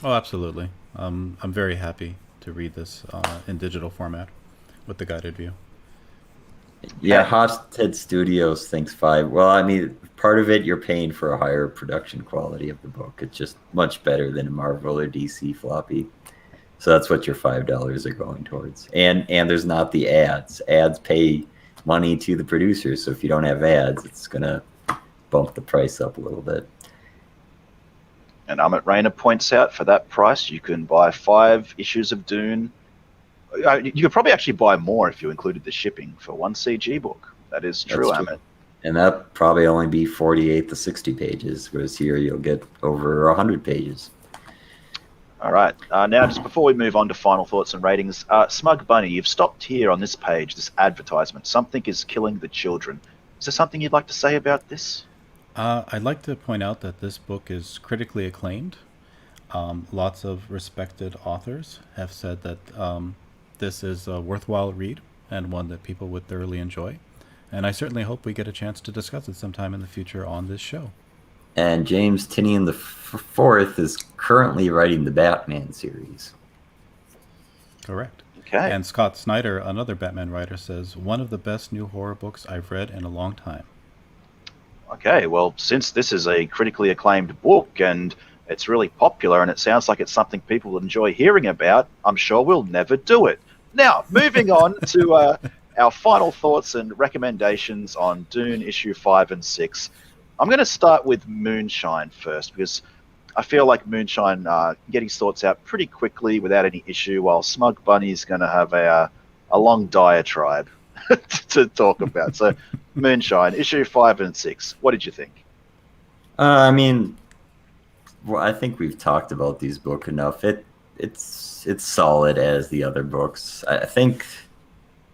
Oh, absolutely. I'm very happy to read this in digital format with the guided view. Yeah, Hothead Studios thinks 5. Well, I mean, part of it you're paying for a higher production quality of the book. It's just much better than a Marvel or DC floppy. So that's what your $5 are going towards. And there's not the ads. Ads pay money to the producers. So if you don't have ads, it's going to bump the price up a little bit. And Amit Rayner points out for that price, you can buy 5 issues of Dune. You could probably actually buy more if you included the shipping for one CG book. That is true, Amit. And that probably only be 48 to 60 pages, whereas here you'll get over 100 pages. All right. Now, just before we move on to final thoughts and ratings, Smug Bunny, you've stopped here on this page, this advertisement. Something is killing the children. Is there something you'd like to say about this? I'd like to point out that this book is critically acclaimed. Lots of respected authors have said that this is a worthwhile read and one that people would thoroughly enjoy. And I certainly hope we get a chance to discuss it sometime in the future on this show. And James Tynion the Fourth is currently writing the Batman series. Correct. Okay. And Scott Snyder, another Batman writer, says, one of the best new horror books I've read in a long time. Okay, well, since this is a critically acclaimed book and it's really popular and it sounds like it's something people enjoy hearing about, I'm sure we'll never do it. Now, moving on to our final thoughts and recommendations on Dune issue 5 and 6. I'm going to start with Moonshine first because I feel like Moonshine get his thoughts out pretty quickly without any issue, while Smug Bunny's going to have a long diatribe to talk about. So, Moonshine, issue 5 and 6. What did you think? I mean, well, I think we've talked about these books enough. It's solid as the other books. I think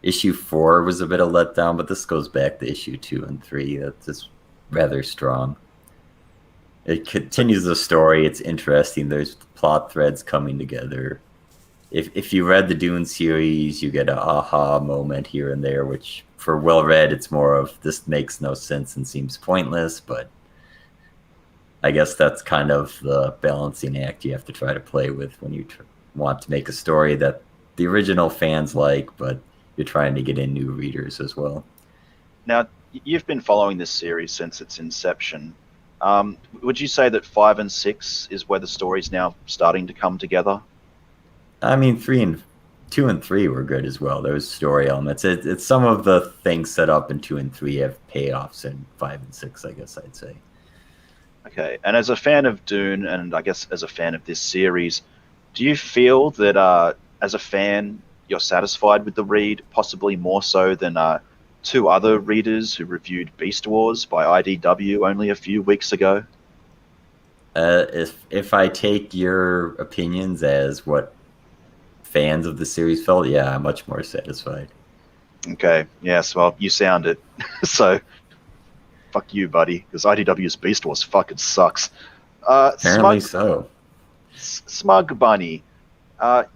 issue 4 was a bit of letdown, but this goes back to issue 2 and 3. That's just rather strong. It continues the story. It's interesting. There's plot threads coming together. If you read the Dune series, you get an aha moment here and there, which for well-read, it's more of this makes no sense and seems pointless, but I guess that's kind of the balancing act you have to try to play with when you want to make a story that the original fans like, but you're trying to get in new readers as well. Now, you've been following this series since its inception. Would you say that 5 and 6 is where the story's now starting to come together? I mean, 2 and 3 were good as well. Those story elements. It's some of the things set up in 2 and 3 have payoffs in 5 and 6, I guess I'd say. Okay, and as a fan of Dune, and I guess as a fan of this series, do you feel that as a fan you're satisfied with the read, possibly more so than two other readers who reviewed Beast Wars by IDW only a few weeks ago? If I take your opinions as what fans of the series felt, yeah, I'm much more satisfied. Okay, yes, well, you sound it. So, fuck you, buddy, because IDW's Beast Wars fucking sucks. Apparently so. Smug Bunny,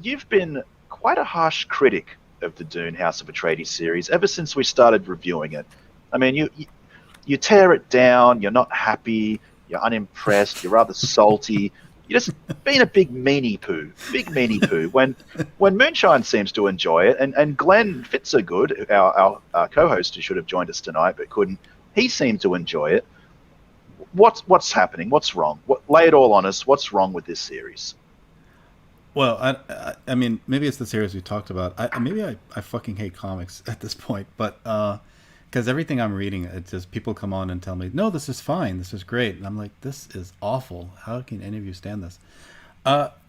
you've been quite a harsh critic of the Dune House of Atreides series ever since we started reviewing it. I mean, you tear it down, you're not happy, you're unimpressed, you're rather salty. You're just being a big meanie poo. When Moonshine seems to enjoy it, and Glenn Fitzgerald, our co-host who should have joined us tonight but couldn't, he seemed to enjoy it. What's happening? What's wrong? Lay it all on us. What's wrong with this series? Well, I mean, maybe it's the series we talked about. I fucking hate comics at this point, but because everything I'm reading, it's just people come on and tell me, no, this is fine, this is great, and I'm like, this is awful. How can any of you stand this?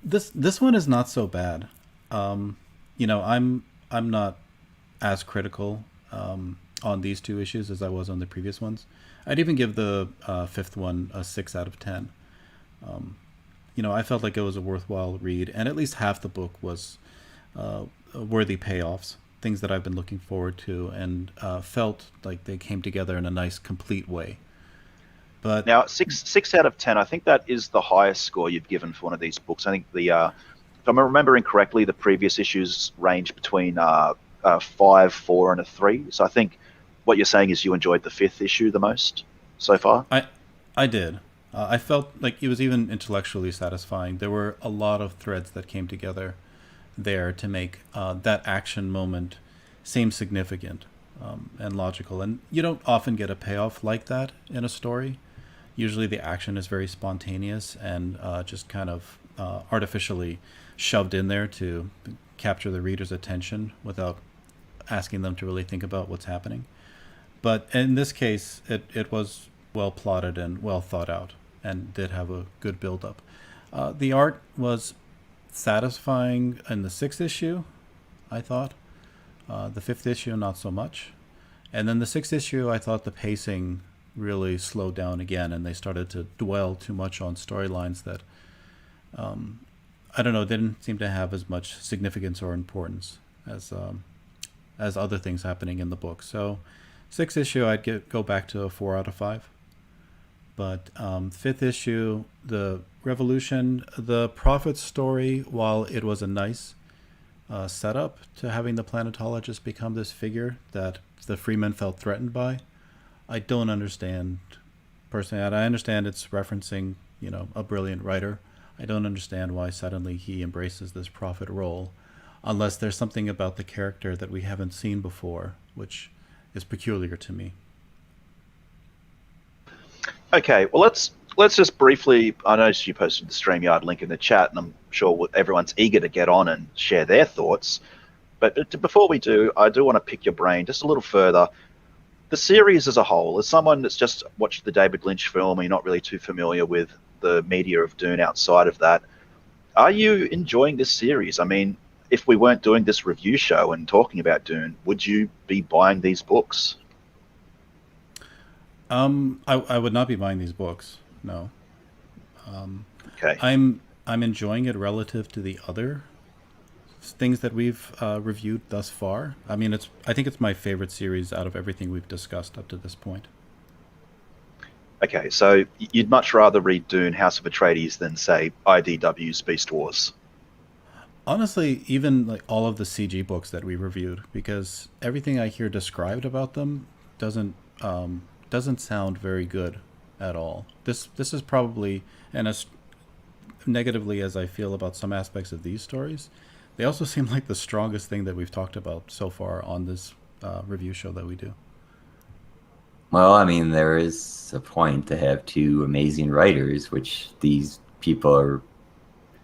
This one is not so bad. You know, I'm not as critical on these two issues as I was on the previous ones. I'd even give the fifth one a 6 out of 10. You know, I felt like it was a worthwhile read, and at least half the book was worthy payoffs, things that I've been looking forward to, and felt like they came together in a nice, complete way. But now, 6 out of 10, I think that is the highest score you've given for one of these books. I think if I'm remembering correctly, the previous issues range between 5, 4, and a 3. So I think what you're saying is you enjoyed the 5th issue the most so far. I did. I felt like it was even intellectually satisfying. There were a lot of threads that came together there to make that action moment seem significant and logical. And you don't often get a payoff like that in a story. Usually the action is very spontaneous and just kind of artificially shoved in there to capture the reader's attention without asking them to really think about what's happening. But in this case, it was well plotted and well thought out, and did have a good build-up. The art was satisfying in the 6th issue, I thought. The 5th issue, not so much. And then the 6th issue, I thought the pacing really slowed down again, and they started to dwell too much on storylines that, I don't know, didn't seem to have as much significance or importance as other things happening in the book. So 6th issue, I'd go back to a 4 out of 5. But 5th issue, the Revolution, the Prophet story, while it was a nice setup to having the planetologist become this figure that the Freeman felt threatened by, I don't understand personally. And I understand it's referencing, a brilliant writer. I don't understand why suddenly he embraces this prophet role, unless there's something about the character that we haven't seen before, which is peculiar to me. Okay, well let's just briefly. I noticed you posted the StreamYard link in the chat, and I'm sure everyone's eager to get on and share their thoughts. But before we do, I do want to pick your brain just a little further. The series as a whole, as someone that's just watched the David Lynch film and you're not really too familiar with the media of Dune outside of that, are you enjoying this series? I mean, if we weren't doing this review show and talking about Dune, would you be buying these books? I would not be buying these books. No. Okay. I'm enjoying it relative to the other things that we've reviewed thus far. I mean, I think it's my favorite series out of everything we've discussed up to this point. Okay, so you'd much rather read Dune, House of Atreides than, say, IDW's Beast Wars? Honestly, even like all of the CG books that we reviewed, because everything I hear described about them doesn't sound very good at all. This is probably, and as negatively as I feel about some aspects of these stories, they also seem like the strongest thing that we've talked about so far on this review show that we do. Well, I mean, there is a point to have two amazing writers, which these people are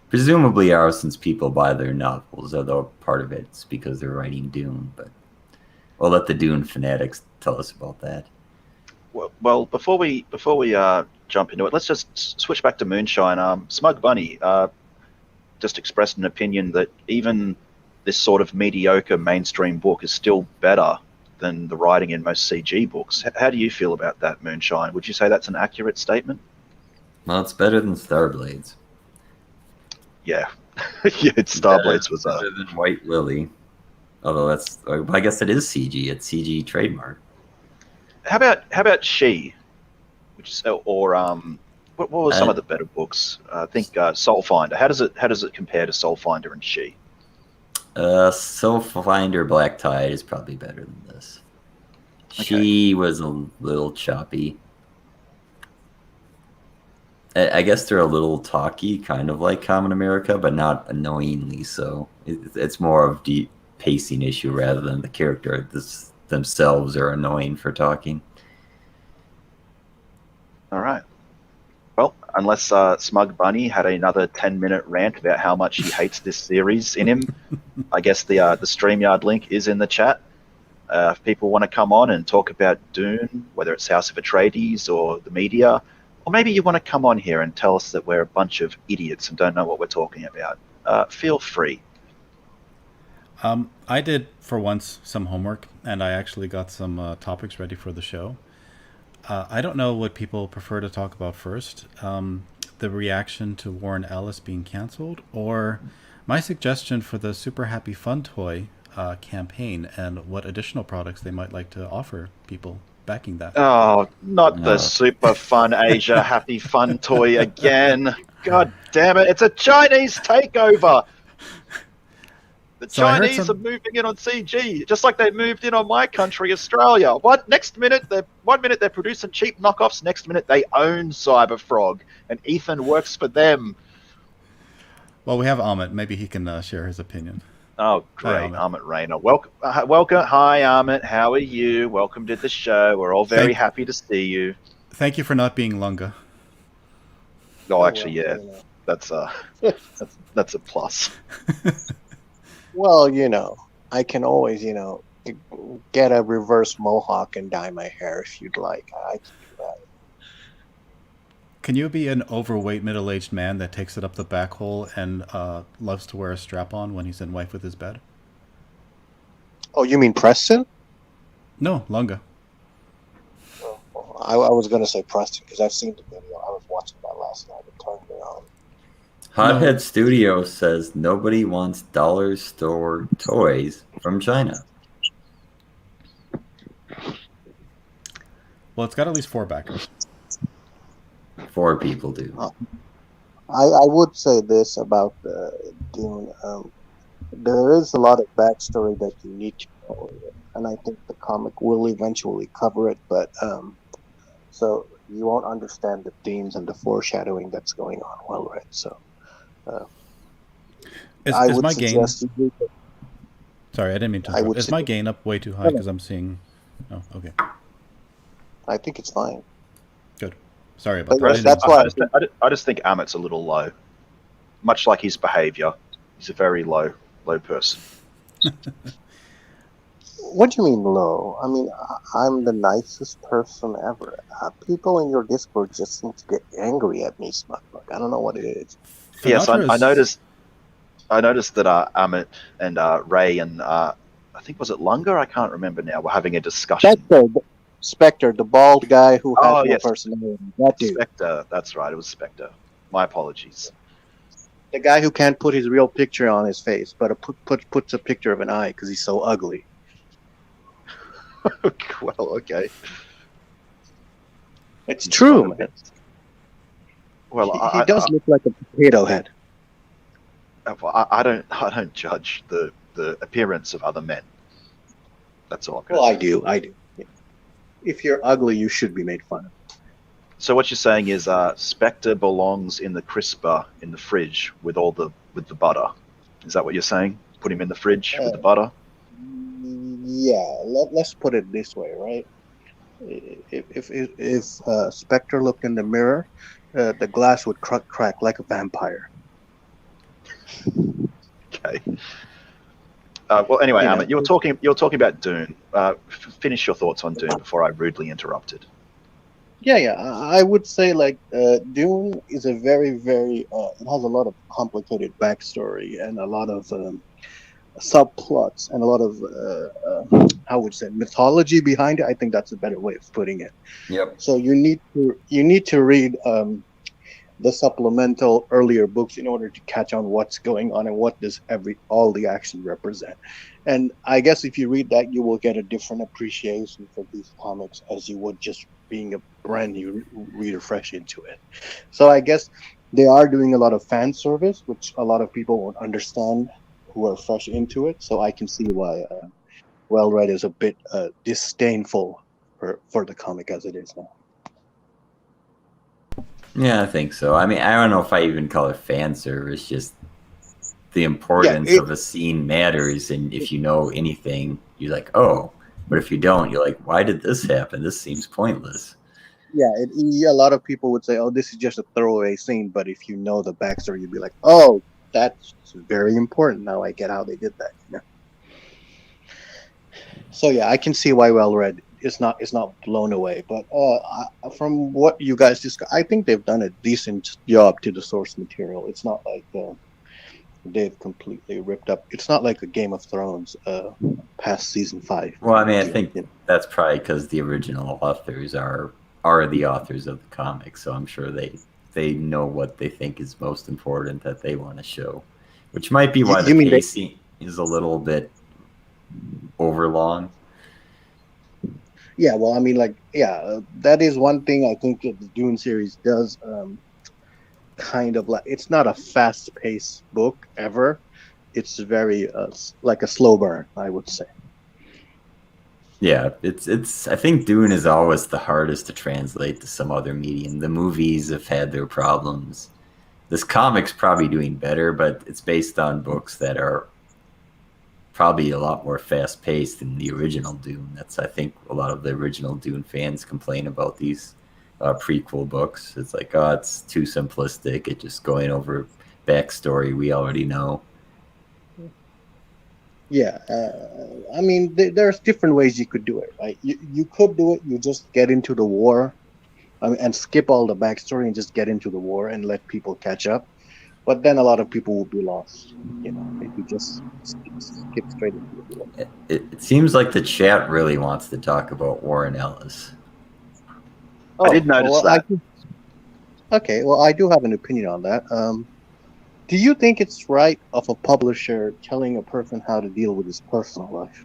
presumably are, since people buy their novels, although part of it's because they're writing Dune. But we'll let the Dune fanatics tell us about that. Well, before we jump into it, let's just switch back to Moonshine. Smug Bunny just expressed an opinion that even this sort of mediocre mainstream book is still better than the writing in most CG books. How do you feel about that, Moonshine? Would you say that's an accurate statement? Well, it's better than Starblades. Yeah, yeah. Starblades was better than White Lily. Although I guess it is CG. It's CG trademark. How about She? Which is, or what were some of the better books? I think Soul Finder. How does it compare to Soul Finder and She? Soul Finder Black Tide is probably better than this. Okay. She was a little choppy. I guess they're a little talky, kind of like Common America, but not annoyingly so. It's more of the pacing issue rather than the character themselves are annoying for talking. All right. Well, unless Smug Bunny had another 10-minute rant about how much he hates this series in him, I guess the StreamYard link is in the chat. If people want to come on and talk about Dune, whether it's House of Atreides or the media, or maybe you want to come on here and tell us that we're a bunch of idiots and don't know what we're talking about, feel free. I did, for once, some homework, and I actually got some topics ready for the show. I don't know what people prefer to talk about first, the reaction to Warren Ellis being canceled, or my suggestion for the Super Happy Fun Toy campaign and what additional products they might like to offer people backing that. Oh, not the Super Fun Asia Happy Fun Toy again. God damn it, it's a Chinese takeover. The Chinese are moving in on CG, just like they moved in on my country, Australia. One minute they're producing cheap knockoffs, next minute they own Cyberfrog, and Ethan works for them. Well, we have Amit. Maybe he can share his opinion. Oh, great, Amit Rayner. Welcome. Hi, Amit. How are you? Welcome to the show. We're all very happy to see you. Thank you for not being Lunga. Oh, actually, yeah, that's a plus. Well, I can always, get a reverse mohawk and dye my hair if you'd like. I can do that. Can you be an overweight middle-aged man that takes it up the back hole and loves to wear a strap-on when he's in Wife with his bed? Oh, you mean Preston? No, Lunga. Oh, I was going to say Preston because I've seen the video. I was watching that last night and turned me on. Hothead Studio says nobody wants dollar store toys from China. Well, it's got at least 4 backers. 4 people do. I would say this about Dune. There is a lot of backstory that you need to know, and I think the comic will eventually cover it. But so you won't understand the themes and the foreshadowing that's going on well read. So I Is would my gain? suggest you read it. Sorry, I didn't mean to I interrupt. would Is my suggest, gain up way too high no, no, because I'm seeing? Oh, okay, I think it's fine. good. Sorry But about that. I I yes, just, didn't mean that's to. why I just think Amit's a little low, much like his behaviour. He's a very low person. What do you mean low? I mean, I'm the nicest person ever. People in your Discord just seem to get angry at me, Smug Pug. I don't know what it is. Yes, Finatra I is. noticed. I noticed that Amit and Ray and I think was it Lunga? I can't remember now. We're having a discussion. Spectre, the bald guy who has Oh no yes, personality. That dude. Spectre. That's right. It was Spectre. My apologies. The guy who can't put his real picture on his face, but puts a picture of an eye because he's so ugly. Well, okay. It's He's true, kind of- man. Well, He does look like a potato head. I don't judge the appearance of other men. That's all. Well, I do. If you're ugly, you should be made fun of. So what you're saying is Spectre belongs in the crisper in the fridge with the butter. Is that what you're saying? Put him in the fridge with the butter? Yeah, let's put it this way, right? If Spectre looked in the mirror, the glass would crack like a vampire. Okay. Well, anyway, You know. Amit, you were talking about Dune. Finish your thoughts on Dune before I rudely interrupted. Yeah. I would say like Dune is a very, very. It has a lot of complicated backstory and a lot of subplots and a lot of I would say mythology behind it. I think that's a better way of putting it. Yep. So you need to read the supplemental earlier books in order to catch on what's going on and what does all the action represent. And I guess if you read that, you will get a different appreciation for these comics as you would just being a brand new reader fresh into it. So I guess they are doing a lot of fan service, which a lot of people won't understand who are fresh into it. So I can see why Well Read is a bit disdainful for the comic as it is now. Yeah, I think so. I mean, I don't know if I even call it fan service. Just the importance of a scene matters, and if you know anything, you're like, oh. But if you don't, you're like, why did this happen? This seems pointless. Yeah, a lot of people would say, oh, this is just a throwaway scene. But if you know the backstory, you'd be like, oh, that's very important. Now I get how they did that. You know? So yeah, I can see why Well Read is not blown away. But from what you guys discussed, I think they've done a decent job to the source material. It's not like they've completely ripped up. It's not like a Game of Thrones past season 5. Well, I mean, I think that's probably because the original authors are the authors of the comics, so I'm sure they know what they think is most important that they want to show, which might be why the pacing is a little bit overlong. Yeah, well, I mean, that is one thing I think that the Dune series does. Kind of like, it's not a fast-paced book ever. It's very like a slow burn, I would say. Yeah, it's. I think Dune is always the hardest to translate to some other medium. The movies have had their problems. This comic's probably doing better, but it's based on books that are probably a lot more fast-paced than the original Dune. That's, I think, a lot of the original Dune fans complain about these prequel books. It's like, oh, it's too simplistic. It's just going over backstory we already know. Yeah, I mean, there's different ways you could do it, right? You could do it. You just get into the war, and skip all the backstory and just get into the war and let people catch up. But then a lot of people will be lost, you know, if you just skip straight into the war. It seems like the chat really wants to talk about Warren Ellis. I did notice that. Okay, well, I do have an opinion on that. Do you think it's right of a publisher telling a person how to deal with his personal life?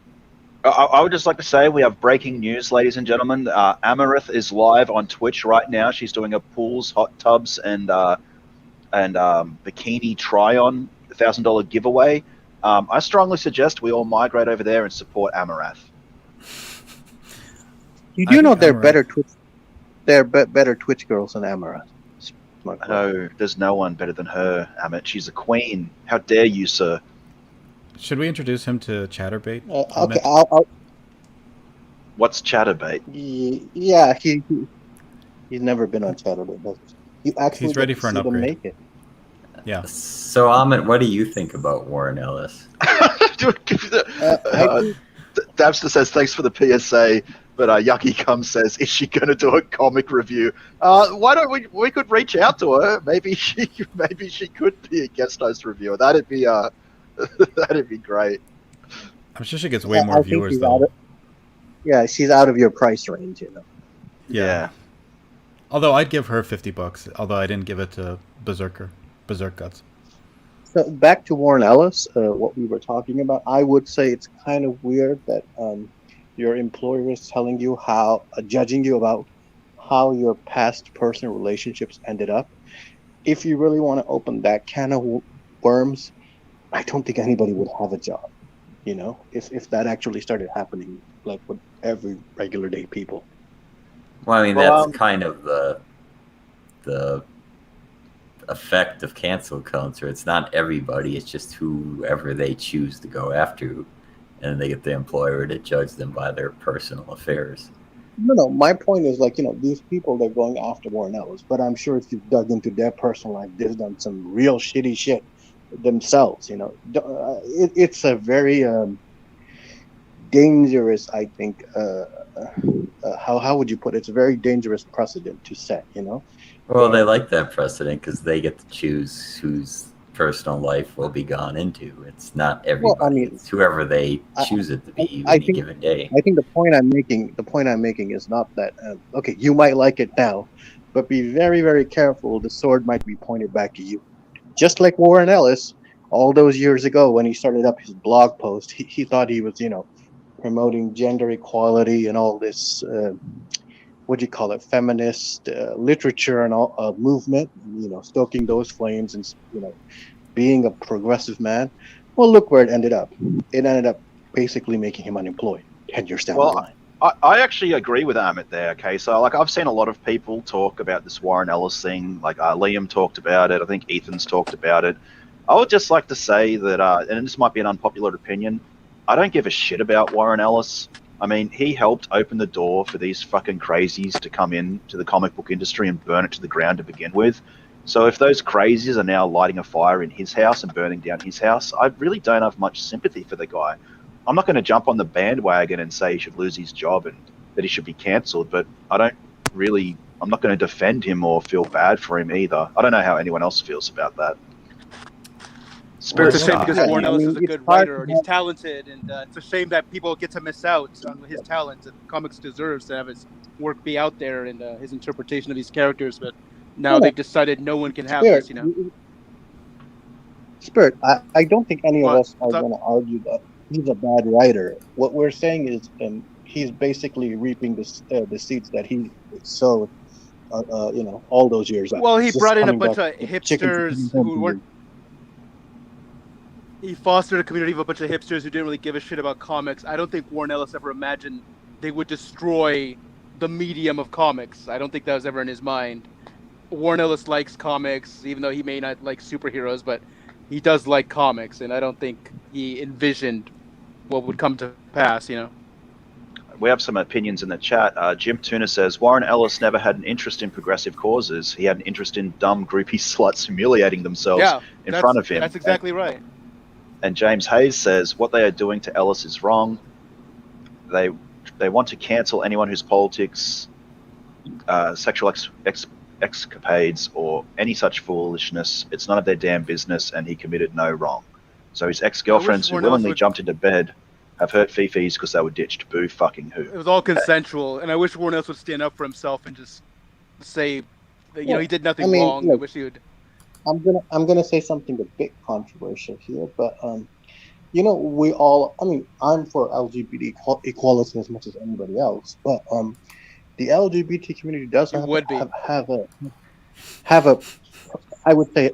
I would just like to say we have breaking news, ladies and gentlemen. Amarith is live on Twitch right now. She's doing a pools, hot tubs, and bikini try-on $1,000 giveaway. I strongly suggest we all migrate over there and support Amarath. You do know they're better Twitch. They're better Twitch girls than Amara. Smug Pug. No, there's no one better than her, Amit. She's a queen. How dare you, sir? Should we introduce him to Chatterbait? Okay, Amit? I'll What's Chatterbait? yeah, he's never been on Chatterbait, does he? You actually He's ready get to for an see them upgrade. make it. Yeah. So, Amit, what do you think about Warren Ellis? I think Dabster says, thanks for the PSA, but Yucky Cum says, is she going to do a comic review? Why don't we could reach out to her. Maybe she could be a guest host reviewer. That'd be great. I'm sure she gets way I more think viewers, she's out though. of- yeah, she's out of your price range, you know. Yeah. Although I'd give her $50, although I didn't give it to Berserk Guts. So back to Warren Ellis, what we were talking about. I would say it's kind of weird that your employer is telling you judging you about how your past personal relationships ended up. If you really want to open that can of worms, I don't think anybody would have a job. You know, if that actually started happening, like with every regular day people. Well, I mean, Well, that's kind of the effect of cancel culture. It's not everybody; it's just whoever they choose to go after, and they get the employer to judge them by their personal affairs. No. My point is, like, you know, these people, they're going after Warren Ellis, but I'm sure if you've dug into their personal life, they've done some real shitty shit themselves. You know, it's a very dangerous, I think. How would you put it? It's a very dangerous precedent to set. You know. Well, they like that precedent because they get to choose whose personal life will be gone into. It's not everybody; Well, I mean, it's whoever they choose it to be I any think- given day. I think the point I'm making is not that okay, you might like it now, but be very, very careful. The sword might be pointed back to you. Just like Warren Ellis, all those years ago when he started up his blog post, he thought he was, you know, promoting gender equality and all this, what do you call it, feminist literature and all movement, you know, stoking those flames and, you know, being a progressive man. Well, look where it ended up. It ended up basically making him unemployed 10 years down the Well, line. I actually agree with Amit there. Okay, so like I've seen a lot of people talk about this Warren Ellis thing. Like Liam talked about it. I think Ethan's talked about it. I would just like to say that, and this might be an unpopular opinion, I don't give a shit about Warren Ellis. I mean, he helped open the door for these fucking crazies to come in to the comic book industry and burn it to the ground to begin with. So if those crazies are now lighting a fire in his house and burning down his house, I really don't have much sympathy for the guy. I'm not going to jump on the bandwagon and say he should lose his job and that he should be cancelled, but I'm not going to defend him or feel bad for him either. I don't know how anyone else feels about that. Spirit It's a shame Star. because Yeah, Warren I Ellis mean, is a it's good hard writer to and he's talented, and it's a shame that people get to miss out on his talent. And comics deserves to have his work be out there and his interpretation of these characters, but now Yeah. they've decided no one can have Spirit, this, you know. Spirit, I don't think any of What? us are What's up? going to argue that he's a bad writer. What we're saying is he's basically reaping the seeds that he sowed, you know, all those years back. Well, he It's just brought in a coming bunch back of to chicken hipsters home who to weren't. He fostered a community of a bunch of hipsters who didn't really give a shit about comics. I don't think Warren Ellis ever imagined they would destroy the medium of comics. I don't think that was ever in his mind. Warren Ellis likes comics, even though he may not like superheroes, but he does like comics, and I don't think he envisioned what would come to pass, you know. We have some opinions in the chat. Jim Tuna says, Warren Ellis never had an interest in progressive causes. He had an interest in dumb, groupie sluts humiliating themselves Yeah, in front of him. That's exactly right. And James Hayes says, what they are doing to Ellis is wrong. They want to cancel anyone whose politics, sexual escapades, or any such foolishness. It's none of their damn business, and he committed no wrong. So his ex-girlfriends who Warren Ellis willingly would- jumped into bed have hurt Fifi's because they were ditched. Boo fucking who. It was all consensual, and I wish Warren Ellis would stand up for himself and just say, that, you know, he did nothing I mean, wrong. I look, wish he would. I'm gonna say something a bit controversial here, but you know, we all. I mean, I'm for LGBT equality as much as anybody else, but the LGBT community does You would be. have a I would say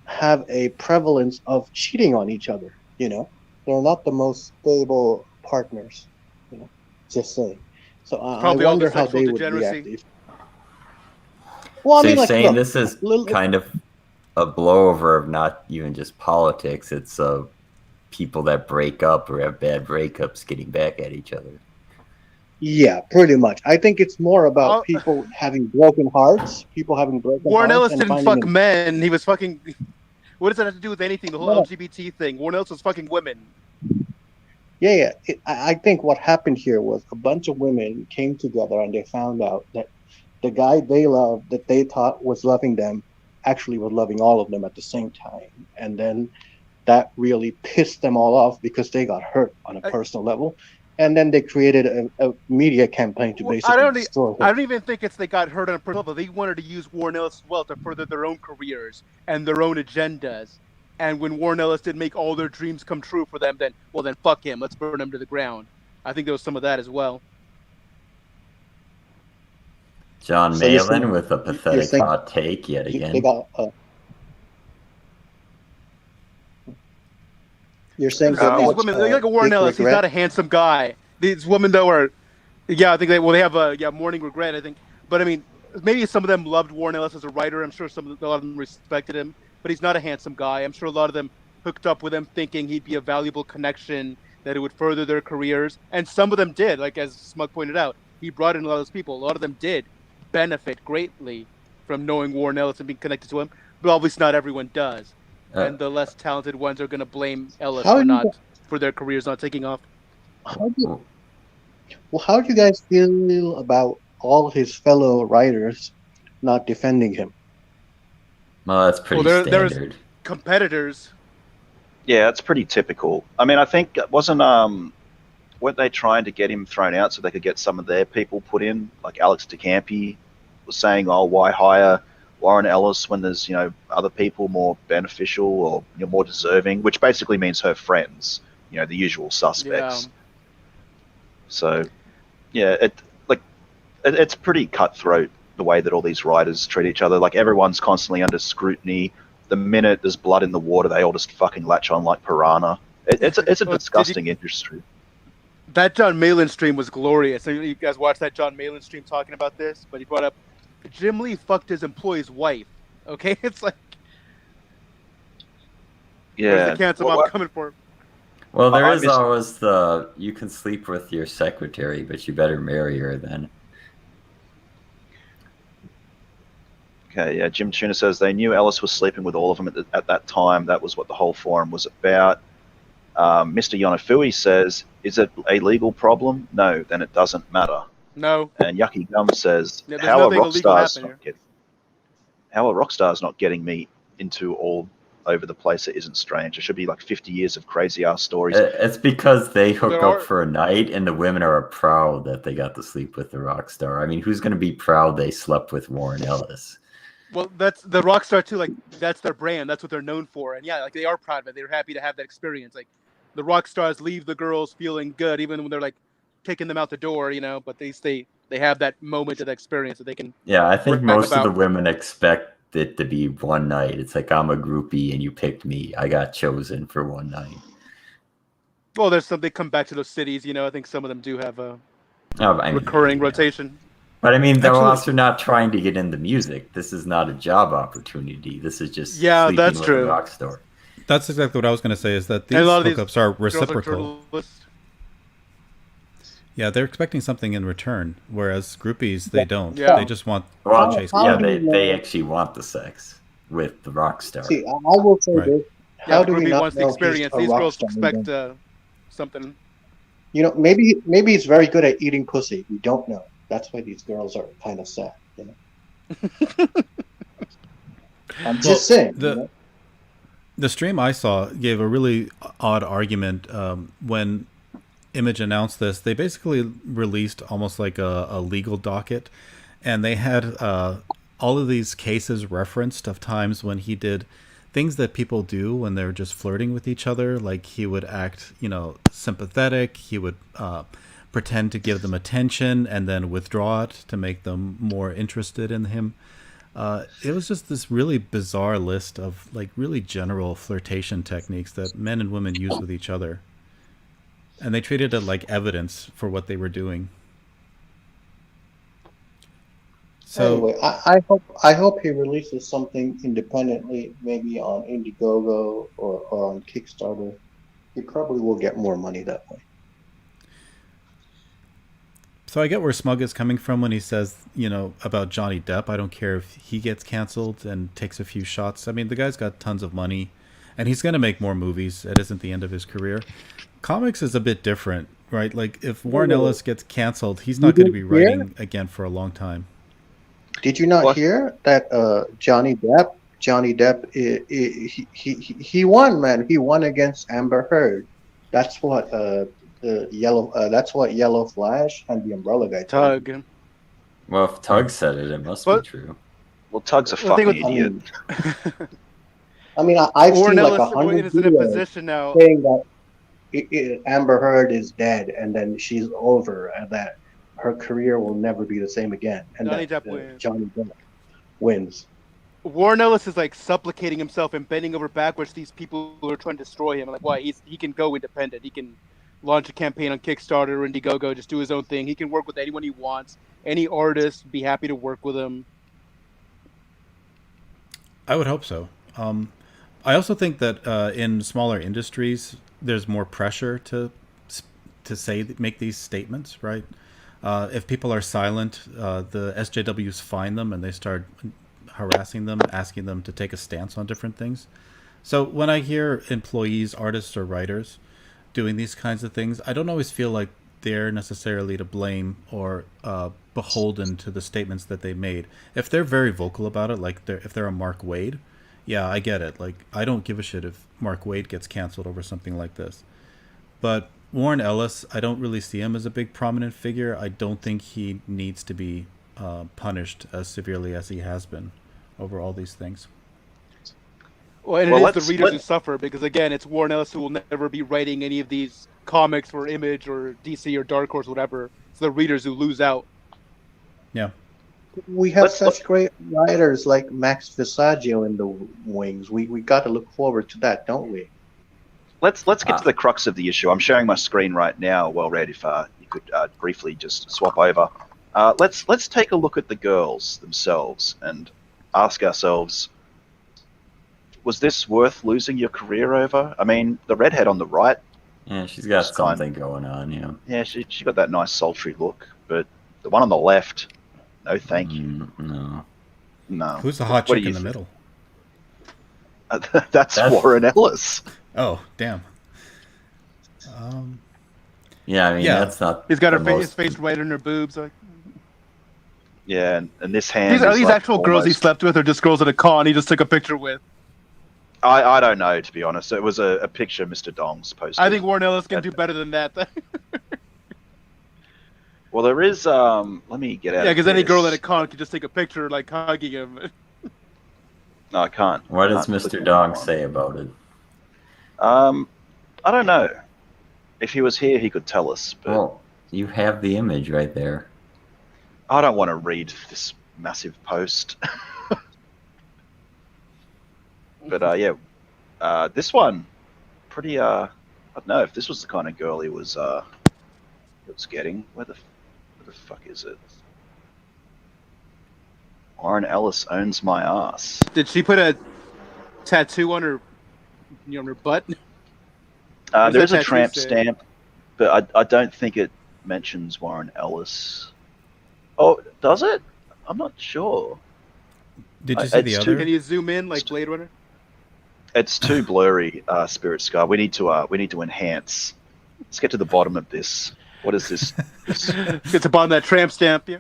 have a prevalence of cheating on each other. You know, they're not the most stable partners. You know, just saying. So I Probably all the wonder how sexual they would degeneracy. react. Well, I So mean, you're like, saying look, this is little- kind of a blowover of not even just politics. It's people that break up or have bad breakups getting back at each other. yeah, pretty much. I think it's more about Oh, people having broken hearts, Warren Ellis and didn't finding fuck them. men. He was fucking. What does that have to do with anything? The whole No, no. LGBT thing. Warren Ellis was fucking women. Yeah. I think what happened here was a bunch of women came together and they found out that the guy they loved, that they thought was loving them, actually was loving all of them at the same time. And then that really pissed them all off because they got hurt on a personal level. And then they created a media campaign to basically destroy I him. don't even think it's they got hurt on a personal level. They wanted to use Warren Ellis as well to further their own careers and their own agendas. And when Warren Ellis didn't make all their dreams come true for them, then fuck him. Let's burn him to the ground. I think there was some of that as well. John So you're Malin saying- with a pathetic saying hot take yet They again. got. You're saying Some of they these got, women, like Warren big Ellis, he's regret? not a handsome guy. These women though are, yeah, I think they have a morning regret. I think, but I mean, maybe some of them loved Warren Ellis as a writer. I'm sure a lot of them respected him, but he's not a handsome guy. I'm sure a lot of them hooked up with him thinking he'd be a valuable connection, that it would further their careers, and some of them did. Like as Smug pointed out, he brought in a lot of those people. A lot of them did benefit greatly from knowing Warren Ellis and being connected to him, but obviously not everyone does. And the less talented ones are going to blame Ellis for their careers not taking off. How do you guys feel about all his fellow writers not defending him? Well, that's pretty there's standard. competitors. Yeah, it's pretty typical. I mean, I think it weren't they trying to get him thrown out so they could get some of their people put in? Like Alex DeCampi was saying, "Oh, why hire Warren Ellis when there's other people more beneficial or more deserving," which basically means her friends, the usual suspects. Yeah. So, yeah, it's pretty cutthroat the way that all these writers treat each other. Like everyone's constantly under scrutiny. The minute there's blood in the water, they all just fucking latch on like piranha. It's a disgusting industry. That John Malin stream was glorious. So you guys watched that John Malin stream talking about this, but he brought up Jim Lee fucked his employee's wife. Okay, it's like, Yeah, the cancel mob coming for him. Well, there I is always you can sleep with your secretary, but you better marry her then. Okay, yeah. Jim Tuna says they knew Ellis was sleeping with all of them at that time. That was what the whole forum was about. Mr. Yonafui says, "Is it a legal problem? No, then it doesn't matter." No. And Yucky Gum says, Yeah, there's "How are nothing illegal happening rock stars not getting me into all over the place? It isn't strange. It should be like 50 years of crazy ass stories." It's because they hook There up are- for a night, and the women are proud that they got to sleep with the rock star. I mean, who's going to be proud they slept with Warren Ellis? Well, that's the rock star too. Like that's their brand. That's what they're known for. And yeah, like they are proud of it. They're happy to have that experience. Like the rock stars leave the girls feeling good, even when they're like taking them out the door. But they have that moment of experience that they can. Yeah, I think brag most of the about. women expect it to be one night. It's like, I'm a groupie and you picked me. I got chosen for one night. Well, there's some. They come back to those cities. I think some of them do have a I mean, recurring yeah. rotation. But I mean, they're Actually- also not trying to get into music. This is not a job opportunity. This is just Yeah, sleeping that's with true. a rock star. That's exactly what I was going to say. Is that these And a lot of these hookups are Girls are reciprocal. journalists. Yeah, they're expecting something in return, whereas groupies they don't. Yeah. They just want Well, to chase. yeah, do you they know- actually want the sex with the rock star. See, I will say Right. this: Yeah, how do we groupie not wants the know he's experience. a These rock girls star? expect something. Maybe he's very good at eating pussy. We don't know. That's why these girls are kind of sad. I'm just saying. The stream I saw gave a really odd argument when Image announced this. They basically released almost like a legal docket, and they had all of these cases referenced of times when he did things that people do when they're just flirting with each other. Like he would act, sympathetic. He would pretend to give them attention and then withdraw it to make them more interested in him. It was just this really bizarre list of like really general flirtation techniques that men and women use with each other. And they treated it like evidence for what they were doing. So Anyway, I hope he releases something independently, maybe on Indiegogo or on Kickstarter. He probably will get more money that way. So I get where Smug is coming from when he says, about Johnny Depp. I don't care if he gets canceled and takes a few shots. I mean, the guy's got tons of money, and he's going to make more movies. It isn't the end of his career. Comics is a bit different, right? Like, if Warren Ellis gets canceled, he's not going to be writing again for a long time. Did you not hear that Johnny Depp, he won, man. He won against Amber Heard. That's what that's what Yellow Flash and the Umbrella guy told me. Tug. Well, if Tug said it, it must But- be true. Well, Tug's a Well, I think fucking with- idiot. I mean, I've seen Warren like Ellis 100 is in a videos position now. saying that Amber Heard is dead and then she's over and that her career will never be the same again. And Johnny that Depp wins. Johnny Depp wins. Warren Ellis is like supplicating himself and bending over backwards. These people who are trying to destroy him. Like, why? He can go independent. He can launch a campaign on Kickstarter or Indiegogo, just do his own thing. He can work with anyone he wants. Any artist, be happy to work with him. I would hope so. I also think that in smaller industries, there's more pressure to make these statements, right? If people are silent, the SJWs find them and they start harassing them, asking them to take a stance on different things. So when I hear employees, artists, or writers doing these kinds of things, I don't always feel like they're necessarily to blame or beholden to the statements that they made. If they're very vocal about it, like if they're a Mark Waid, yeah, I get it. Like, I don't give a shit if Mark Waid gets canceled over something like this. But Warren Ellis, I don't really see him as a big prominent figure. I don't think he needs to be punished as severely as he has been over all these things. Well, and Well, it is the readers who suffer because, again, it's Warren Ellis who will never be writing any of these comics for Image or DC or Dark Horse, whatever. It's the readers who lose out. Yeah. We have such great writers like Max Visaggio in the wings. We got to look forward to that, don't we? Let's get to the crux of the issue. I'm sharing my screen right now. Well, Red, if you could briefly just swap over. Let's take a look at the girls themselves and ask ourselves, was this worth losing your career over? I mean, the redhead on the right. Yeah, she's got something going on, yeah. Yeah, she got that nice sultry look, but the one on the left, no thank you. No. Who's the hot What do chick in you the middle? That's Warren Ellis. Oh, damn. Yeah, I mean, that's not. He's got his his face right in her boobs. Like, Yeah, and this hand. are is these like actual girls he almost- slept with, or just girls at a con he just took a picture with? I don't know, to be honest. It was a picture Mr. Dongs posted. I think Warren Ellis can do better than that. Well, there is. Let me get out. Yeah, of because any this. girl at a con can just take a picture, like hugging him. No, I can't. What does Can't Mr. click Dong on that say about it? one. I don't know. If he was here, he could tell us. But Well, you have the image right there. I don't want to read this massive post. But yeah, this one, pretty. I don't know if this was the kind of girl he was getting. Where the fuck is it? Warren Ellis owns my ass. Did she put a tattoo on her, on her butt? What does There is that a tattoo tramp say? stamp, but I don't think it mentions Warren Ellis. Oh, does it? I'm not sure. Did you see the it's other? Can you zoom in like Blade Runner? It's too blurry, Spirit Sky. We need to enhance. Let's get to the bottom of this. What is this? It's upon that tramp stamp, yeah.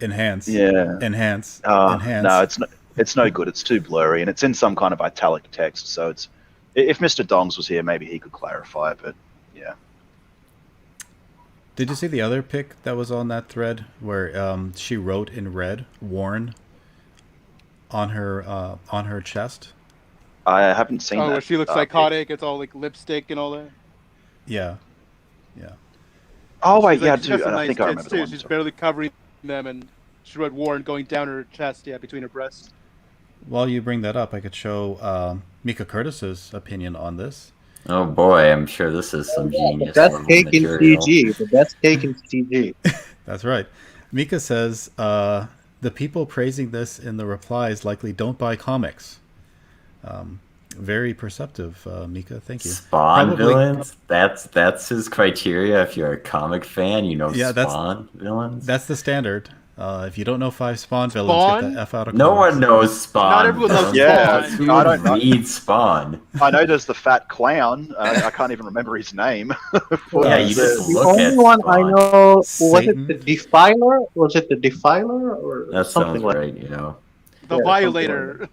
Enhance. Yeah. Enhance. No, Enhance. it's no good. It's too blurry, and it's in some kind of italic text. So it's. If Mr. Dongs was here, maybe he could clarify. But yeah. Did you see the other pic that was on that thread where she wrote in red "Warren" on her chest? I haven't seen that. Oh, where she looks psychotic. It's all like lipstick and all that. Yeah. Yeah. Oh wait, She's yeah, like, she's got dude. some I nice think I tits, remember the too. one. She's barely covering them, and she wrote Warren going down her chest, yeah, between her breasts. While you bring that up, I could show Mika Curtis's opinion on this. Oh boy, I'm sure this is some genius. The best level cake in material. CG. The best cake in CG. That's right. Mika says the people praising this in the replies likely don't buy comics. Very perceptive, Mika. Thank you. Spawn villains? That's his criteria. If you're a comic fan, you know Spawn villains. That's the standard. If you don't know 5 Spawn villains, get Spawn? the F out of No comics. one knows Spawn. Not everyone knows villains. Spawn. Who I don't know. reads Spawn? I know there's the fat clown. I can't even remember his name. Yeah, you just The look only at one I Spawn. know was Satan. it the Defiler? Was it the Defiler or That something sounds like right, you know. The Yeah, Violator.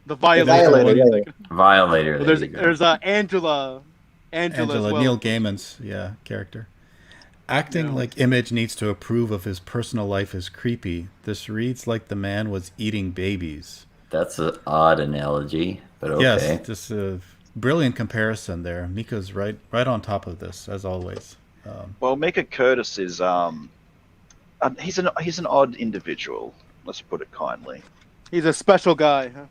The Violator, Violator. yeah, yeah. Violator. Well, there you go. there's Angela. Angela as well. Neil Gaiman's character. Acting like Image needs to approve of his personal life is creepy. This reads like the man was eating babies. That's an odd analogy, but okay. Yes, just a brilliant comparison there. Mika's right on top of this as always. Well, Mika Curtis is he's an odd individual. Let's put it kindly. He's a special guy. Huh?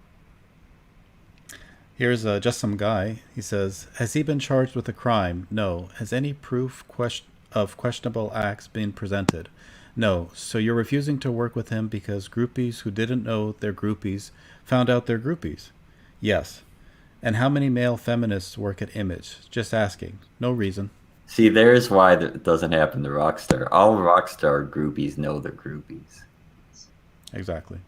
Here's just some guy. He says, "Has he been charged with a crime? No. Has any proof of questionable acts been presented? No. So you're refusing to work with him because groupies who didn't know they're groupies found out they're groupies? Yes. And how many male feminists work at Image? Just asking. No reason." See, there's why that doesn't happen to Rockstar. All Rockstar groupies know they're groupies. Exactly.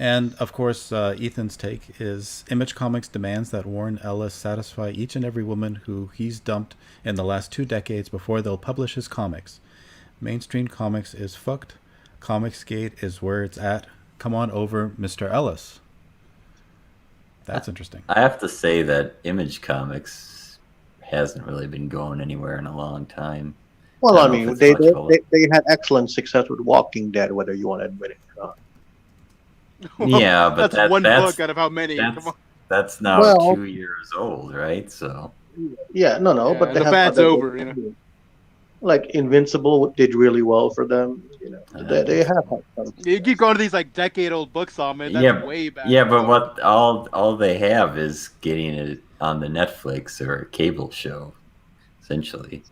And, of course, Ethan's take is Image Comics demands that Warren Ellis satisfy each and every woman who he's dumped in the last 2 decades before they'll publish his comics. Mainstream comics is fucked. Comicsgate is where it's at. Come on over, Mr. Ellis. That's interesting. I have to say that Image Comics hasn't really been going anywhere in a long time. Well, I don't know mean, if they it's much of a- they had excellent success with Walking Dead, whether you want to admit it or not. Yeah, but that's one that's book out of how many? that's, Come on. that's now Well- 2 years old, right? So Yeah, no, Yeah, but they the have fad's other over, books you know. Like Invincible did really well for them. You know, they have had some. You keep going to these like decade-old books on man. That's Yeah, way back. yeah, but what all they have is getting it on the Netflix or a cable show, essentially.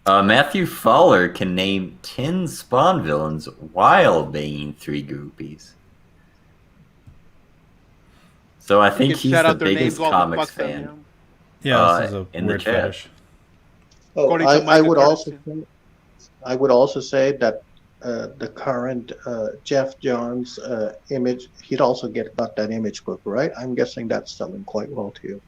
Matthew Fowler can name 10 Spawn villains while banging 3 groupies. So I You think can he's shout the out their names biggest while we comics fuck them, fan. you know? Yeah, this is a in the weird chat. fetish. Oh, According to I Micah would Curtis, also say, I would also say that the current Jeff Johns Image, he'd also got that Image book, right? I'm guessing that's selling quite well too.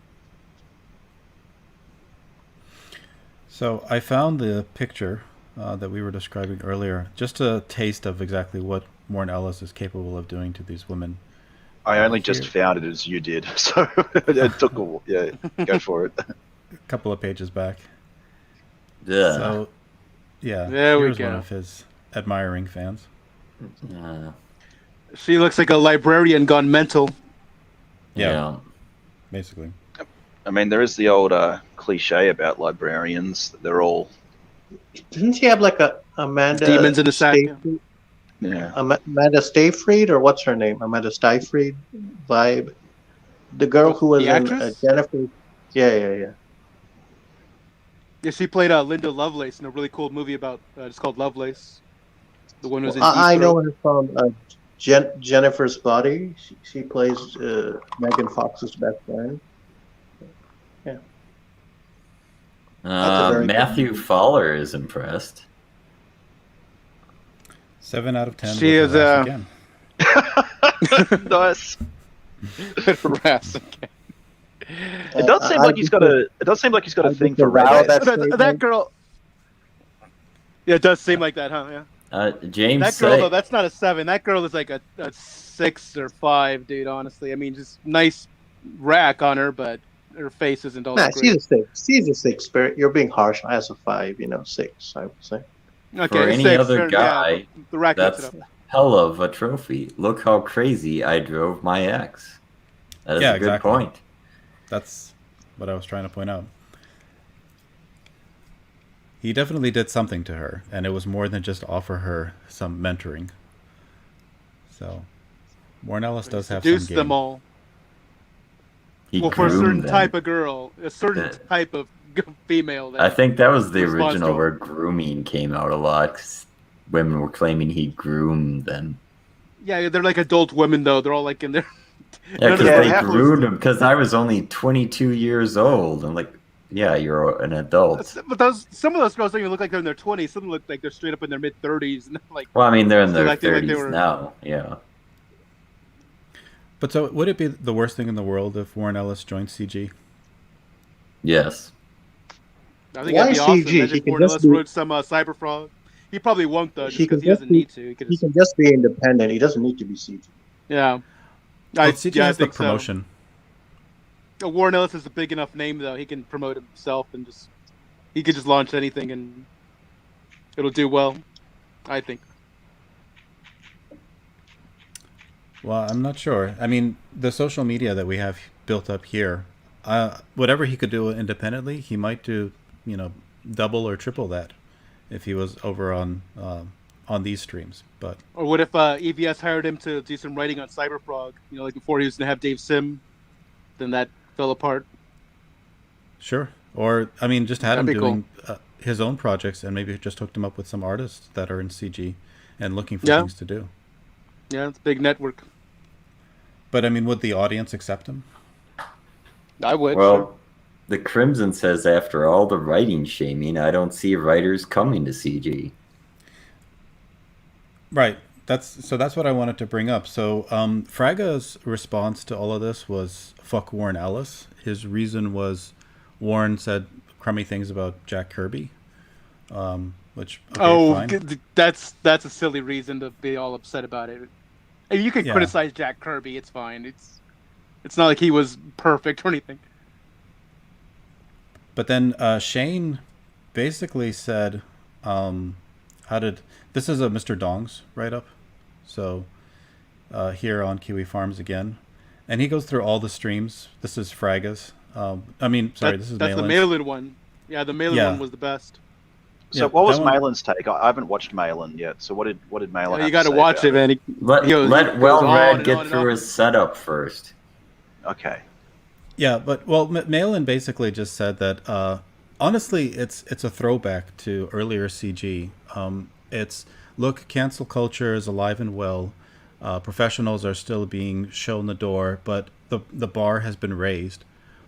So I found the picture that we were describing earlier. Just a taste of exactly what Warren Ellis is capable of doing to these women. I only just found it as you did, so it took a yeah. Go for it. A couple of pages back. Yeah. So, yeah, There we here's one go. of his admiring fans. She looks like a librarian gone mental. Yeah, basically. I mean, there is the old cliche about librarians. They're all Didn't she have like a Amanda Demons in the sack, yeah. Seyfried- yeah. Amanda Seyfried, or what's her name? Amanda Seyfried vibe. The girl who was The in actress? Jennifer. Yeah. Yeah, she played Linda Lovelace in a really cool movie about. It's called Lovelace. The one who's in. I Deep know Throat. her from Jennifer's Body. She plays Megan Fox's best friend. That's a very Matthew good- Fowler is impressed. 7 out of 10. She with is, harass again. Nice. Harass, okay. It does seem like he's got a. It does seem like he's got a thing for disavow redheads. that- That girl. Yeah, it does seem like that, huh? Yeah. James That girl, Say- though, that's not a 7. That girl is like a 6 or 5, dude. Honestly, I mean, just nice rack on her, but her face isn't all Nah, that she's great. a 6. She's a 6. Spirit, you're being harsh. As a 5, 6. I would say. Okay, For any 6, other fair- guy, yeah, the rack makes that's it up. hell of a trophy. Look how crazy I drove my ex. That is Yeah, a good exactly. point. That's what I was trying to point out. He definitely did something to her, and it was more than just offer her some mentoring. So, Warren Ellis does have some Seduce game. them all. He Well, for a groomed certain them. type of girl, a certain Yeah. type of female. Than I think that was the response to original him. where grooming came out a lot. 'Cause women were claiming he groomed them. Yeah, they're like adult women though. They're all like in their. Yeah, none because of them they are groomed inclusive. him. Because I was only 22 years old. I'm like, yeah, you're an adult. But some of those girls don't even look like they're in their 20s. Some look like they're straight up in their mid 30s, and they're like Well, I mean, they're in still their acting 30s like they were. now. Yeah. But so, would it be the worst thing in the world if Warren Ellis joined CG? Yes. I think Why that'd be awesome. CG? He Imagine can Warren just Ellis be- wrote some Cyberfrog. He probably won't though, just He because can he just doesn't be- need to. He can just be independent. He doesn't need to be CG. Yeah. Well, CG I has the think so. promotion. Warren Ellis is a big enough name though. He can promote himself and he could just launch anything and it'll do well. I think. Well, I'm not sure. I mean, the social media that we have built up here, whatever he could do independently, he might do, double or triple that if he was over on these streams. But Or what if EVS hired him to do some writing on Cyberfrog? Like before he was gonna have Dave Sim, then that fell apart. sure. Or, I mean, just had That'd him be doing his own projects and maybe just hooked him up with some artists that are in CG and looking for Yeah. things to do. Yeah, it's a big network. But, I mean, would the audience accept him? I would. Well, sure. the Crimson says after all the writing shaming, I don't see writers coming to CG. Right. That's what I wanted to bring up. So Fraga's response to all of this was fuck Warren Ellis. His reason was Warren said crummy things about Jack Kirby, which fine. That's a silly reason to be all upset about it. I mean, you can Yeah. criticize Jack Kirby. It's fine. It's not like he was perfect or anything. But then Shane basically said, this is a Mr. Dong's write-up, so here on Kiwi Farms again, and he goes through all the streams. This is Fraga's. This is that's the Malin's. Malin one. Yeah, the Malin one was the best. So Yeah, what was that one- Malin's take? I haven't watched Malin yet. So what did Malin? You got to watch it, man. Let He goes on Well-Read and get on and through on. his setup first. Okay. Yeah, but Malin basically just said that honestly, it's a throwback to earlier CG. It's look, cancel culture is alive and well. Professionals are still being shown the door, but the bar has been raised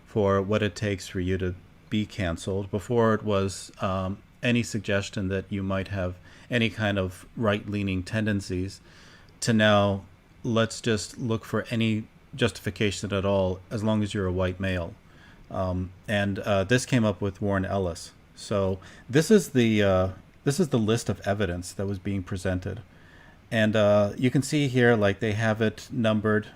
for what it takes for you to be canceled. Before it was any suggestion that you might have any kind of right-leaning tendencies, to now let's just look for any justification at all as long as you're a white male. And this came up with Warren Ellis. So this is the list of evidence that was being presented. And you can see here, like, they have it numbered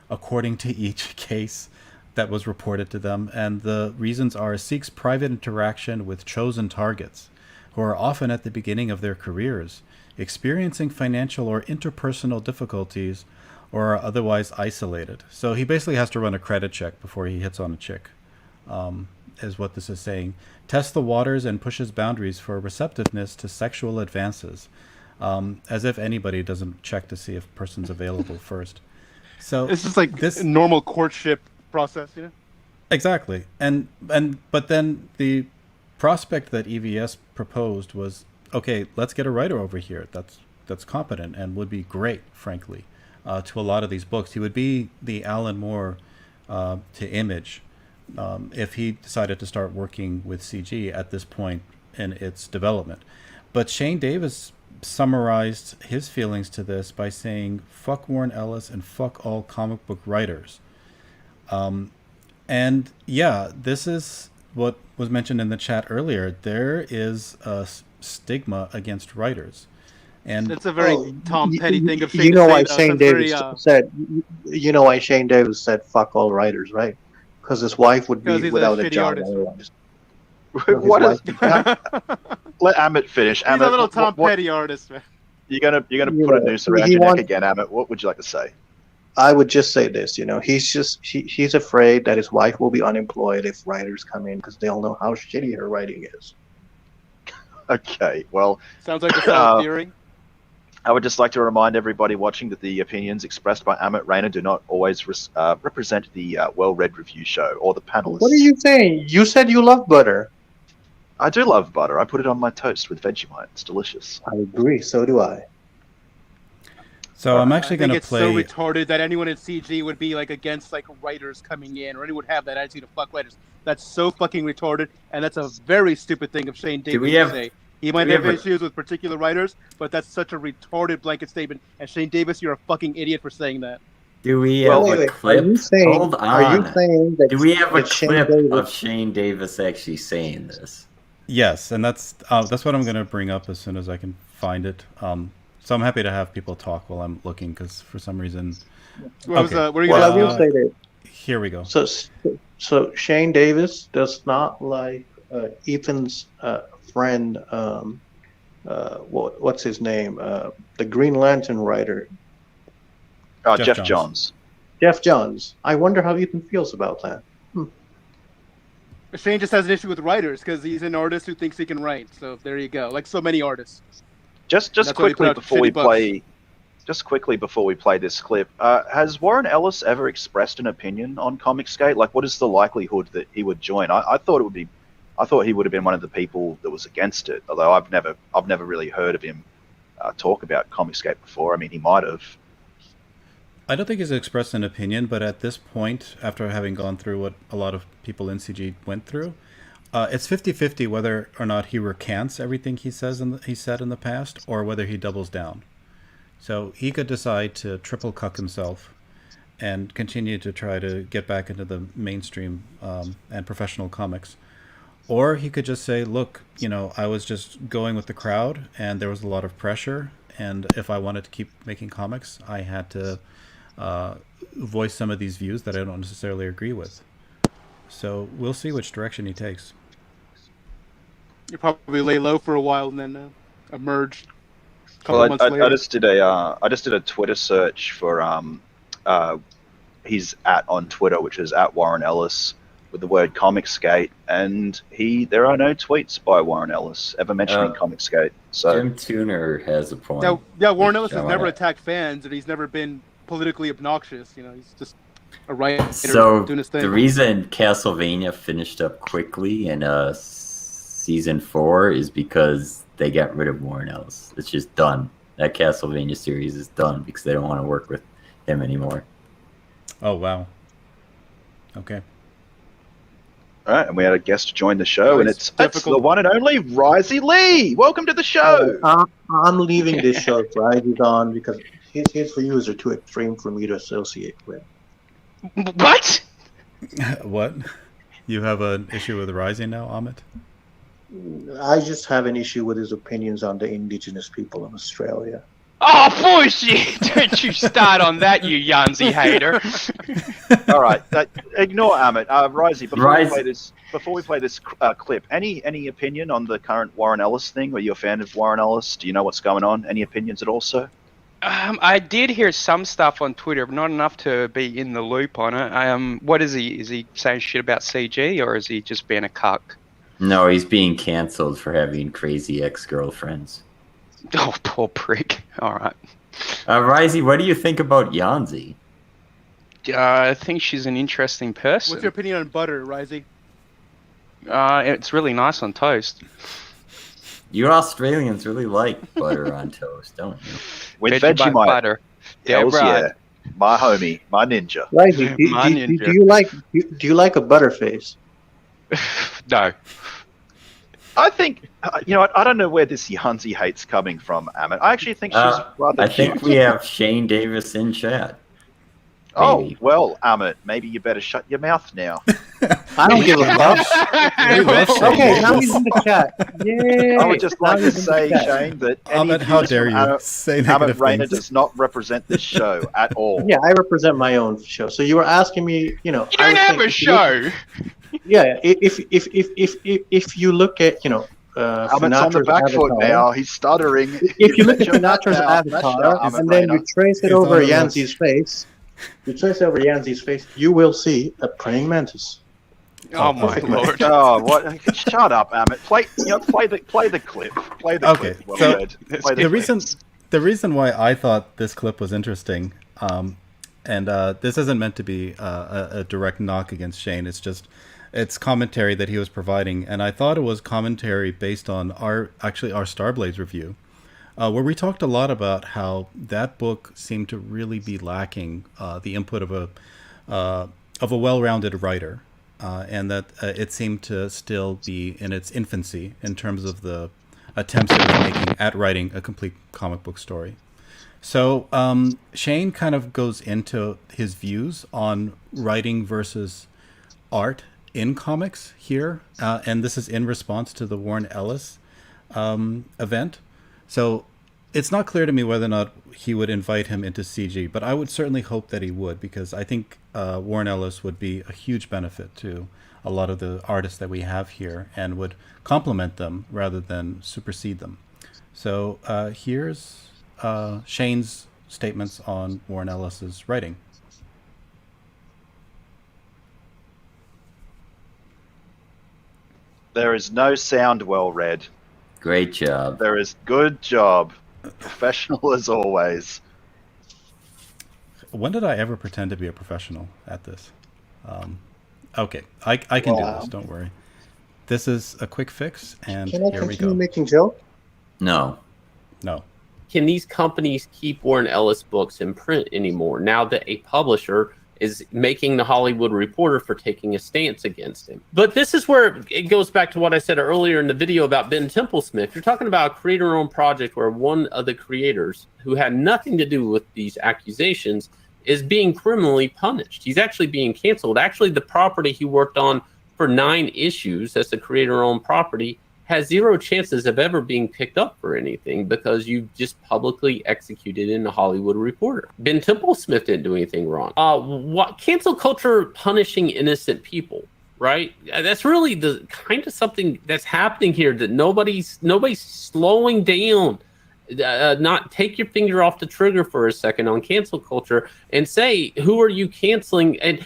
according to each case that was reported to them. And the reasons are: seeks private interaction with chosen targets who are often at the beginning of their careers, experiencing financial or interpersonal difficulties, or are otherwise isolated. So he basically has to run a credit check before he hits on a chick, is what this is saying. Tests the waters and pushes boundaries for receptiveness to sexual advances, as if anybody doesn't check to see if a person's available first. So It's just like this normal courtship process, exactly, but then the prospect that EVS proposed was, okay, let's get a writer over here that's competent and would be great, frankly, to a lot of these books. He would be the Alan Moore to Image if he decided to start working with CG at this point in its development. But Shane Davis summarized his feelings to this by saying, fuck Warren Ellis and fuck all comic book writers. And yeah, this is what was mentioned in the chat earlier. There is a stigma against writers. And It's a very Tom Petty thing of saying. You know why to say, Shane though. It's Davis very, said? You know why Shane Davis said "fuck all writers," right? Because his wife would Because be he's a without a shitty job artist. otherwise. What is? His wife- Let Amit finish. He's Amit, a little Tom what- Petty artist, man. You're gonna put a Yeah, noose around he your neck wants- again, Amit. What would you like to say? I would just say this, he's afraid that his wife will be unemployed if writers come in because they'll know how shitty her writing is. Okay, well, Sounds like a solid theory. I would just like to remind everybody watching that the opinions expressed by Amit Rayner do not always represent the Well-Read Review Show or the panelists. What are you saying? You said you love butter. I do love butter. I put it on my toast with Vegemite. It's delicious. I agree. So do I. So I'm actually going to It's play. so retarded that anyone in CG would be like against like writers coming in, or anyone would have that attitude to fuck writers. That's so fucking retarded, and that's a very stupid thing of Shane Davis to say. He might have issues with particular writers, but that's such a retarded blanket statement. And Shane Davis, you're a fucking idiot for saying that. Do we have a clip? Hold on. Are you saying that? Do we have a clip Davis... of Shane Davis actually saying this? Yes, and that's what I'm going to bring up as soon as I can find it. So I'm happy to have people talk while I'm looking, because for some reason. I will say that. Here we go. So Shane Davis does not like Ethan's friend. What's his name? The Green Lantern writer. Jeff Johns. Jeff Johns. I wonder how Ethan feels about that. Shane just has an issue with writers because he's an artist who thinks he can write. So there you go. Like so many artists. Just quickly before we play this clip, has Warren Ellis ever expressed an opinion on Comicsgate? Like, what is the likelihood that he would join? I thought he would have been one of the people that was against it. Although I've never really heard of him talk about Comicsgate before. I mean, he might have. I don't think he's expressed an opinion, but at this point, after having gone through what a lot of people in CG went through, it's 50-50 whether or not he recants everything he said in the past, or whether he doubles down. So he could decide to triple cuck himself and continue to try to get back into the mainstream and professional comics. Or he could just say, look, I was just going with the crowd and there was a lot of pressure, and if I wanted to keep making comics, I had to voice some of these views that I don't necessarily agree with. So we'll see which direction he takes. You probably lay low for a while and then emerge. Well, I just did a Twitter search for his @ on Twitter, which is @Warren Ellis with the word Comicsgate, and there are no tweets by Warren Ellis ever mentioning Comicsgate. So Jim Tuner has a point. Warren Ellis has never attacked fans, and he's never been politically obnoxious. He's just a writer doing his thing. The reason Castlevania finished up quickly in season 4 is because they got rid of Warren Ellis. It's just done. That Castlevania series is done because they don't want to work with him anymore. Oh, wow. Okay. All right, and we had a guest join the show, and it's the one and only Risey Lee. Welcome to the show. I'm leaving this show if Risey's on because his views are too extreme for me to associate with. What? What? You have an issue with Rising now, Amit? I just have an issue with his opinions on the indigenous people of Australia. Oh, bullshit! Don't you start on that, you Yanzi hater. All right, ignore Amit. Risey, before we play this clip, any opinion on the current Warren Ellis thing? Are you a fan of Warren Ellis? Do you know what's going on? Any opinions at all, sir? I did hear some stuff on Twitter, but not enough to be in the loop on it. What is he? Is he saying shit about CG, or is he just being a cuck? No, he's being cancelled for having crazy ex-girlfriends. Oh, poor prick. All right. Risey, what do you think about Yanzi? I think she's an interesting person. What's your opinion on butter, Risey? It's really nice on toast. You Australians really like butter on toast, don't you? With Vegemite. Butter. Hells yeah. My homie, my ninja. Risey, do you like a butterface? No. I think, I don't know where this Yanzi hate's coming from, Amit. I actually think she's rather cute. I think we have Shane Davis in chat. Oh, well, Amit, maybe you better shut your mouth now. I don't give a fuck. Okay, now he's in the chat. Yay. I would just like to say, Shane, that Amit, how dare you say negative Amit Rayner things. does not represent this show at all. Yeah, I represent my own show. So you were asking me, You don't have a show. Yeah, if you look at, Amit's on the back foot now. He's stuttering. If you look at Sinatra's avatar and then you trace it over Yanzi's face, you will see a praying mantis. Oh my lord! Oh, what? Shut up, Amit. Play the clip. Play the Okay, clip. so the the reason why I thought this clip was interesting, and this isn't meant to be a direct knock against Shane. It's commentary that he was providing, and I thought it was commentary based on our Starblaze review, where we talked a lot about how that book seemed to really be lacking the input of a well-rounded writer, and that it seemed to still be in its infancy in terms of the attempts it was making at writing a complete comic book story. So Shane kind of goes into his views on writing versus art in comics here, and this is in response to the Warren Ellis event. So it's not clear to me whether or not he would invite him into CG, but I would certainly hope that he would, because I think Warren Ellis would be a huge benefit to a lot of the artists that we have here and would complement them rather than supersede them. So here's Shane's statements on Warren Ellis's writing. There is no sound well read. Great job. There is good job. Professional as always. When did I ever pretend to be a professional at this? Okay, I can do this, don't worry. This is a quick fix, and Can I here we continue go. making jokes? No. No. Can these companies keep Warren Ellis books in print anymore now that a publisher is making the Hollywood Reporter for taking a stance against him? But this is where it goes back to what I said earlier in the video about Ben Templesmith. You're talking about a creator-owned project where one of the creators, who had nothing to do with these accusations, is being criminally punished. He's actually being canceled. Actually, the property he worked on for 9 issues as a creator-owned property has 0 chances of ever being picked up for anything because you've just publicly executed in the Hollywood Reporter. Ben Templesmith didn't do anything wrong. What cancel culture punishing innocent people, right? That's really the kind of something that's happening here that nobody's slowing down. Not take your finger off the trigger for a second on cancel culture and say, who are you canceling? And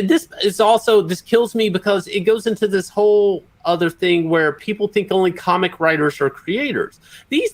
this is also, this kills me because it goes into this whole other thing where people think only comic writers are creators. These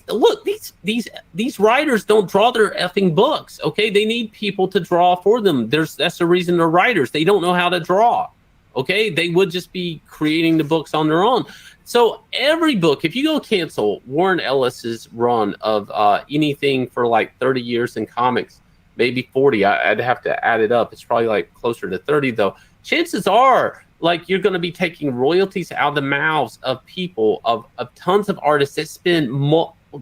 writers don't draw their effing books. Okay, they need people to draw for them. That's the reason they're writers. They don't know how to draw. Okay, they would just be creating the books on their own. So every book, if you go cancel Warren Ellis's run of anything for like 30 years in comics, maybe 40, I'd have to add it up. It's probably like closer to 30 though. Chances are like you're going to be taking royalties out of the mouths of people, of tons of artists that spend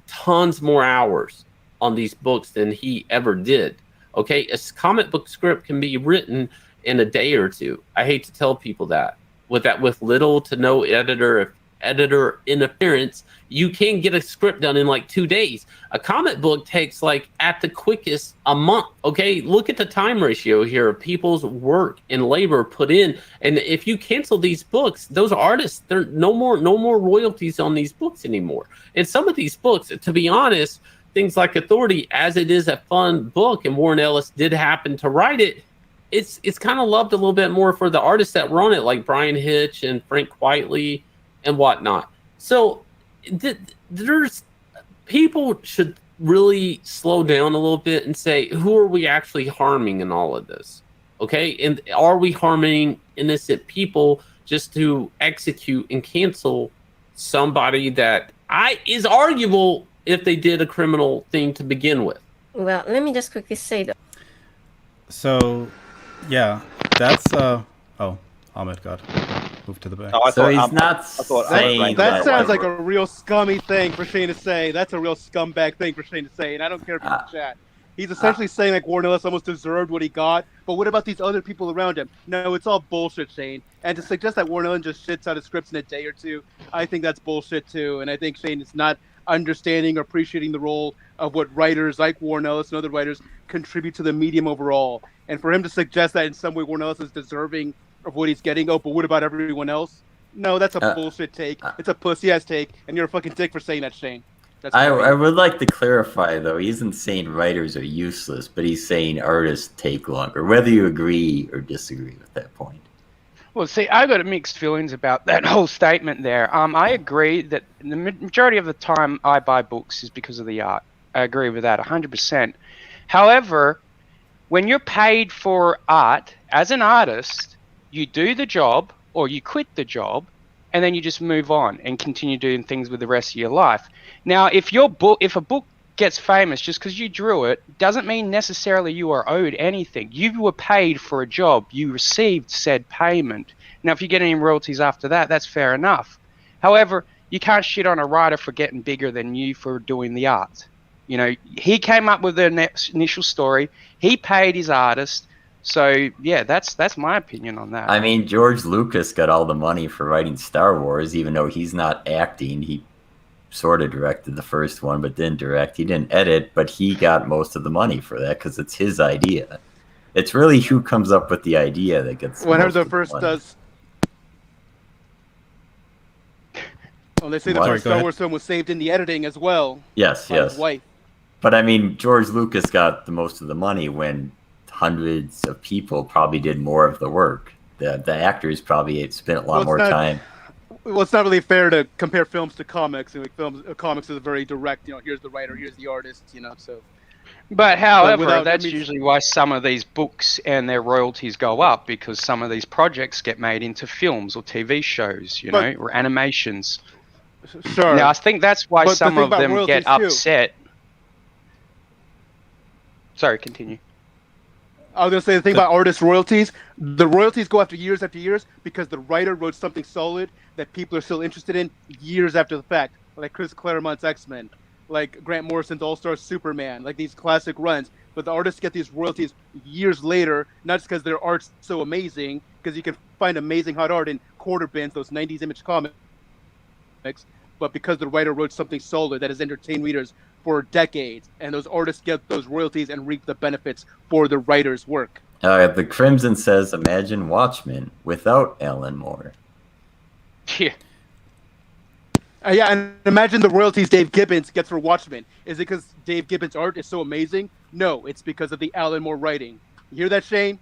tons more hours on these books than he ever did. Okay, a comic book script can be written in a day or two. I hate to tell people that. With little to no editor interference, you can get a script done in like 2 days. A comic book takes like at the quickest a month. Okay, look at the time ratio here of people's work and labor put in. And if you cancel these books, those artists, there no more royalties on these books anymore. And some of these books, to be honest, things like Authority, as it is a fun book, and Warren Ellis did happen to write it, it's kind of loved a little bit more for the artists that were on it, like Brian Hitch and Frank Quitely and whatnot. So there's people should really slow down a little bit and say, who are we actually harming in all of this? Okay, and are we harming innocent people just to execute and cancel somebody that is arguable if they did a criminal thing to begin with? Well, let me just quickly say that. So, yeah, that's Ahmed got moved to the back. Oh, So he's not saying That sounds like like a real scummy thing for Shane to say. That's a real scumbag thing for Shane to say, and I don't care if he's in the chat. He's essentially saying like Warren Ellis almost deserved what he got, but what about these other people around him? No, it's all bullshit, Shane. And to suggest that Warren Ellis just shits out his scripts in a day or two, I think that's bullshit too. And I think Shane is not understanding or appreciating the role of what writers like Warren Ellis and other writers contribute to the medium overall. And for him to suggest that in some way Warren Ellis is deserving of what he's getting, but what about everyone else? No, that's a bullshit take. It's a pussy-ass take, and you're a fucking dick for saying that, Shane. I would like to clarify, though. He isn't saying writers are useless, but he's saying artists take longer, whether you agree or disagree with that point. Well, see, I've got mixed feelings about that whole statement there. I agree that the majority of the time I buy books is because of the art. agree with that 100%. However, when you're paid for art as an artist, you do the job or you quit the job, and then you just move on and continue doing things with the rest of your life. Now, if a book gets famous just because you drew it, doesn't mean necessarily you are owed anything. You were paid for a job. You received said payment. Now, if you get any royalties after that, that's fair enough. However, you can't shit on a writer for getting bigger than you for doing the art. You know, he came up with the initial story. He paid his artist. So, yeah, that's my opinion on that. I mean, George Lucas got all the money for writing Star Wars, even though he's not acting. He sort of directed the first one, but didn't direct. He didn't edit, but he got most of the money for that because it's his idea. It's really who comes up with the idea that gets Whenever most the of first money. does. Well, they say the What? first Go Star ahead. Wars film was saved in the editing as well Yes, by his yes. wife. But I mean, George Lucas got the most of the money when hundreds of people probably did more of the work. The actors probably spent a lot Well, more it's not- time. Well, it's not really fair to compare films to comics. And like comics is very direct. You know, here's the writer, here's the artist. You know, so. But however, without- that's I mean- usually why some of these books and their royalties go up, because some of these projects get made into films or TV shows, you know, or animations. Sure. Now, I think that's why But the some thing of about them get royalties, too- upset. Sorry, continue. I was gonna say the thing about artist royalties. The royalties go after years because the writer wrote something solid that people are still interested in years after the fact. Like Chris Claremont's X-Men, like Grant Morrison's All-Star Superman, like these classic runs. But the artists get these royalties years later, not just because their art's so amazing, because you can find amazing hot art in quarter bins, those 90s Image comics, but because the writer wrote something solid that has entertained readers for decades, and those artists get those royalties and reap the benefits for the writer's work. The Crimson says, imagine Watchmen without Alan Moore. Yeah. Yeah, and imagine the royalties Dave Gibbons gets for Watchmen. Is it because Dave Gibbons' art is so amazing? No, it's because of the Alan Moore writing. You hear that, Shane?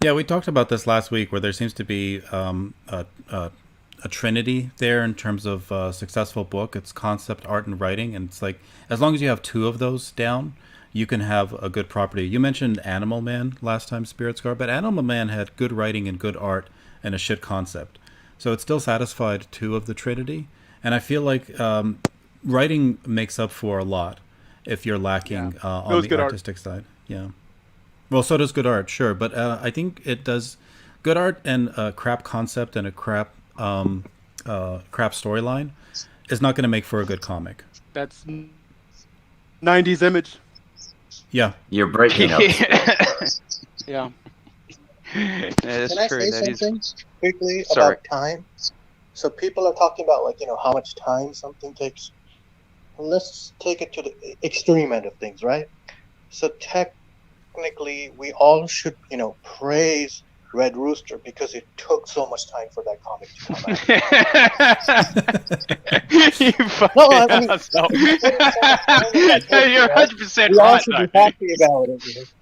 Yeah, we talked about this last week, where there seems to be a trinity there in terms of a successful book. It's concept, art, and writing, and it's like as long as you have two of those down, you can have a good property. You mentioned Animal Man last time, Spirit Scar, but Animal Man had good writing and good art and a shit concept, so it still satisfied two of the trinity. And I feel like writing makes up for a lot if you're lacking on the artistic side. Yeah. Well, so does good art, sure, but I think it does. Good art and a crap concept and a crap storyline is not going to make for a good comic. That's 90s Image. Yeah, You're breaking up. Yeah. That's Can I true. say That is. something quickly Sorry. about time? So people are talking about, like, how much time something takes. Well, let's take it to the extreme end of things, right? So technically, we all should, praise Red Rooster because it took so much time for that comic to come out. You fucking No, I mean- asshole. You're 100% We all right, should though. be happy about it.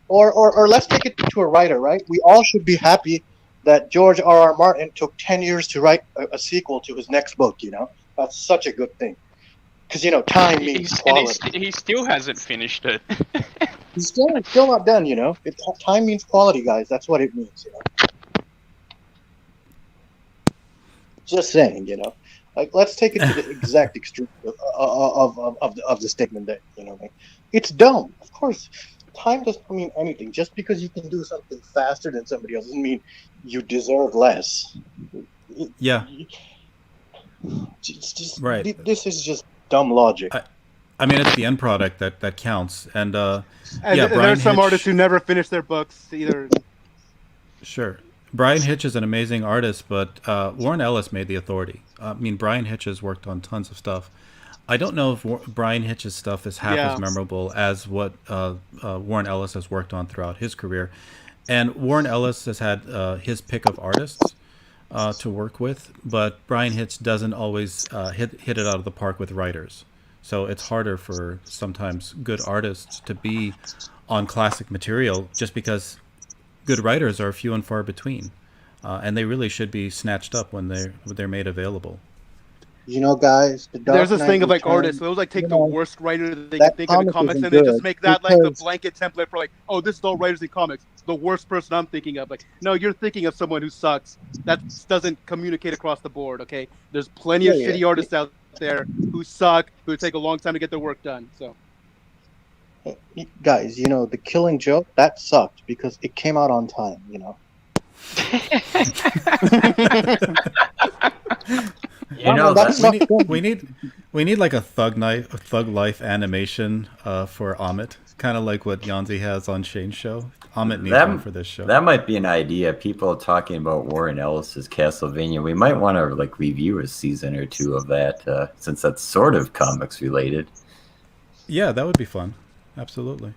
Or let's take it to a writer, right? We all should be happy that George R.R. Martin took 10 years to write a sequel to his next book, That's such a good thing. Because, time means quality. He still hasn't finished it. He's still not done, Time means quality, guys. That's what it means, Just saying, Like, let's take it to the exact extreme of the statement that, like, it's dumb. Of course, time doesn't mean anything. Just because you can do something faster than somebody else doesn't mean you deserve less. yeah. It's just, Right. This is just dumb logic. I mean, it's the end product that counts. And And yeah, Brian there's some Hitch- artists who never finish their books either. Sure. Brian Hitch is an amazing artist, but Warren Ellis made The Authority. I mean, Brian Hitch has worked on tons of stuff. I don't know if Brian Hitch's stuff is half as memorable as what Warren Ellis has worked on throughout his career. And Warren Ellis has had his pick of artists to work with, but Brian Hitch doesn't always hit it out of the park with writers. So it's harder for sometimes good artists to be on classic material just because good writers are few and far between, and they really should be snatched up when they're made available. You know, guys, the Dark There's this Knight thing of like Returns, artists. They'll like take you the know, worst writer that they that can think of in comic comics, isn't and they just good make that like the because blanket template for like, oh, this is all writers in comics. The worst person I'm thinking of. Like, no, you're thinking of someone who sucks. That doesn't communicate across the board. Okay, there's plenty of Yeah, shitty artists out there who suck, who take a long time to get their work done. So guys, you know, the Killing Joke that sucked because it came out on time. You know. You know, that that, sucked. we need like a thug life animation for Amit, kind of like what Yanzi has on Shane's show. Amit needs one for this show. that might be an idea. People talking about Warren Ellis's Castlevania. We might want to like review a season or two of that, since that's sort of comics related. Yeah, that would be fun. Absolutely.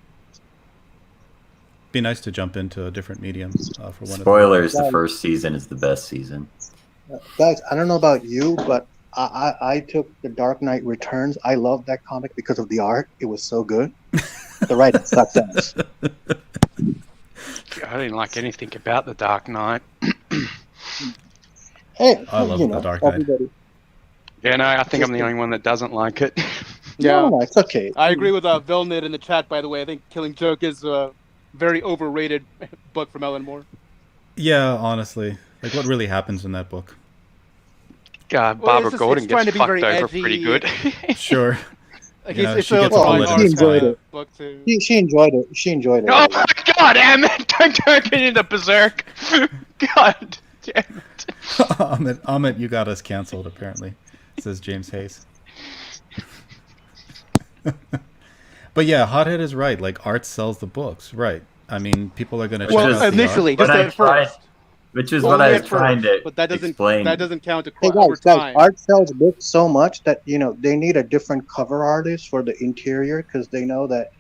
Be nice to jump into a different medium for one. Spoilers: the first season is the best season. Guys, I don't know about you, but I took The Dark Knight Returns. I loved that comic because of the art. It was so good. The writing sucks ass. I didn't like anything about the Dark Knight. Hey, I love The Dark Knight. everybody. Yeah, no, I think I'm the only one that doesn't like it. yeah, No, it's okay. I agree with Vilnit in the chat. By the way, I think Killing Joke is a very overrated book from Alan Moore. Yeah, honestly, like what really happens in that book? God, Well, Barbara it's just- Gordon it's trying gets to be fucked very over edgy. pretty good. Sure. Like You know, it's she a gets a fine bullet in art her enjoyed spine. it. book too. She enjoyed it. She enjoyed it. Oh my God, Emmett! Don't turn me into berserk. God damn it. Amit, you got us canceled, apparently, says James Hayes. But yeah, Hothead is right. Like, art sells the books, right? I mean, people are going to check out Well, the art. initially, just But I at tried- first. Which is Well, what I only was at trying first, to but that doesn't explain. count Hey over guys, time. art sells books so much that you know they need a different cover artist for the interior because they know that,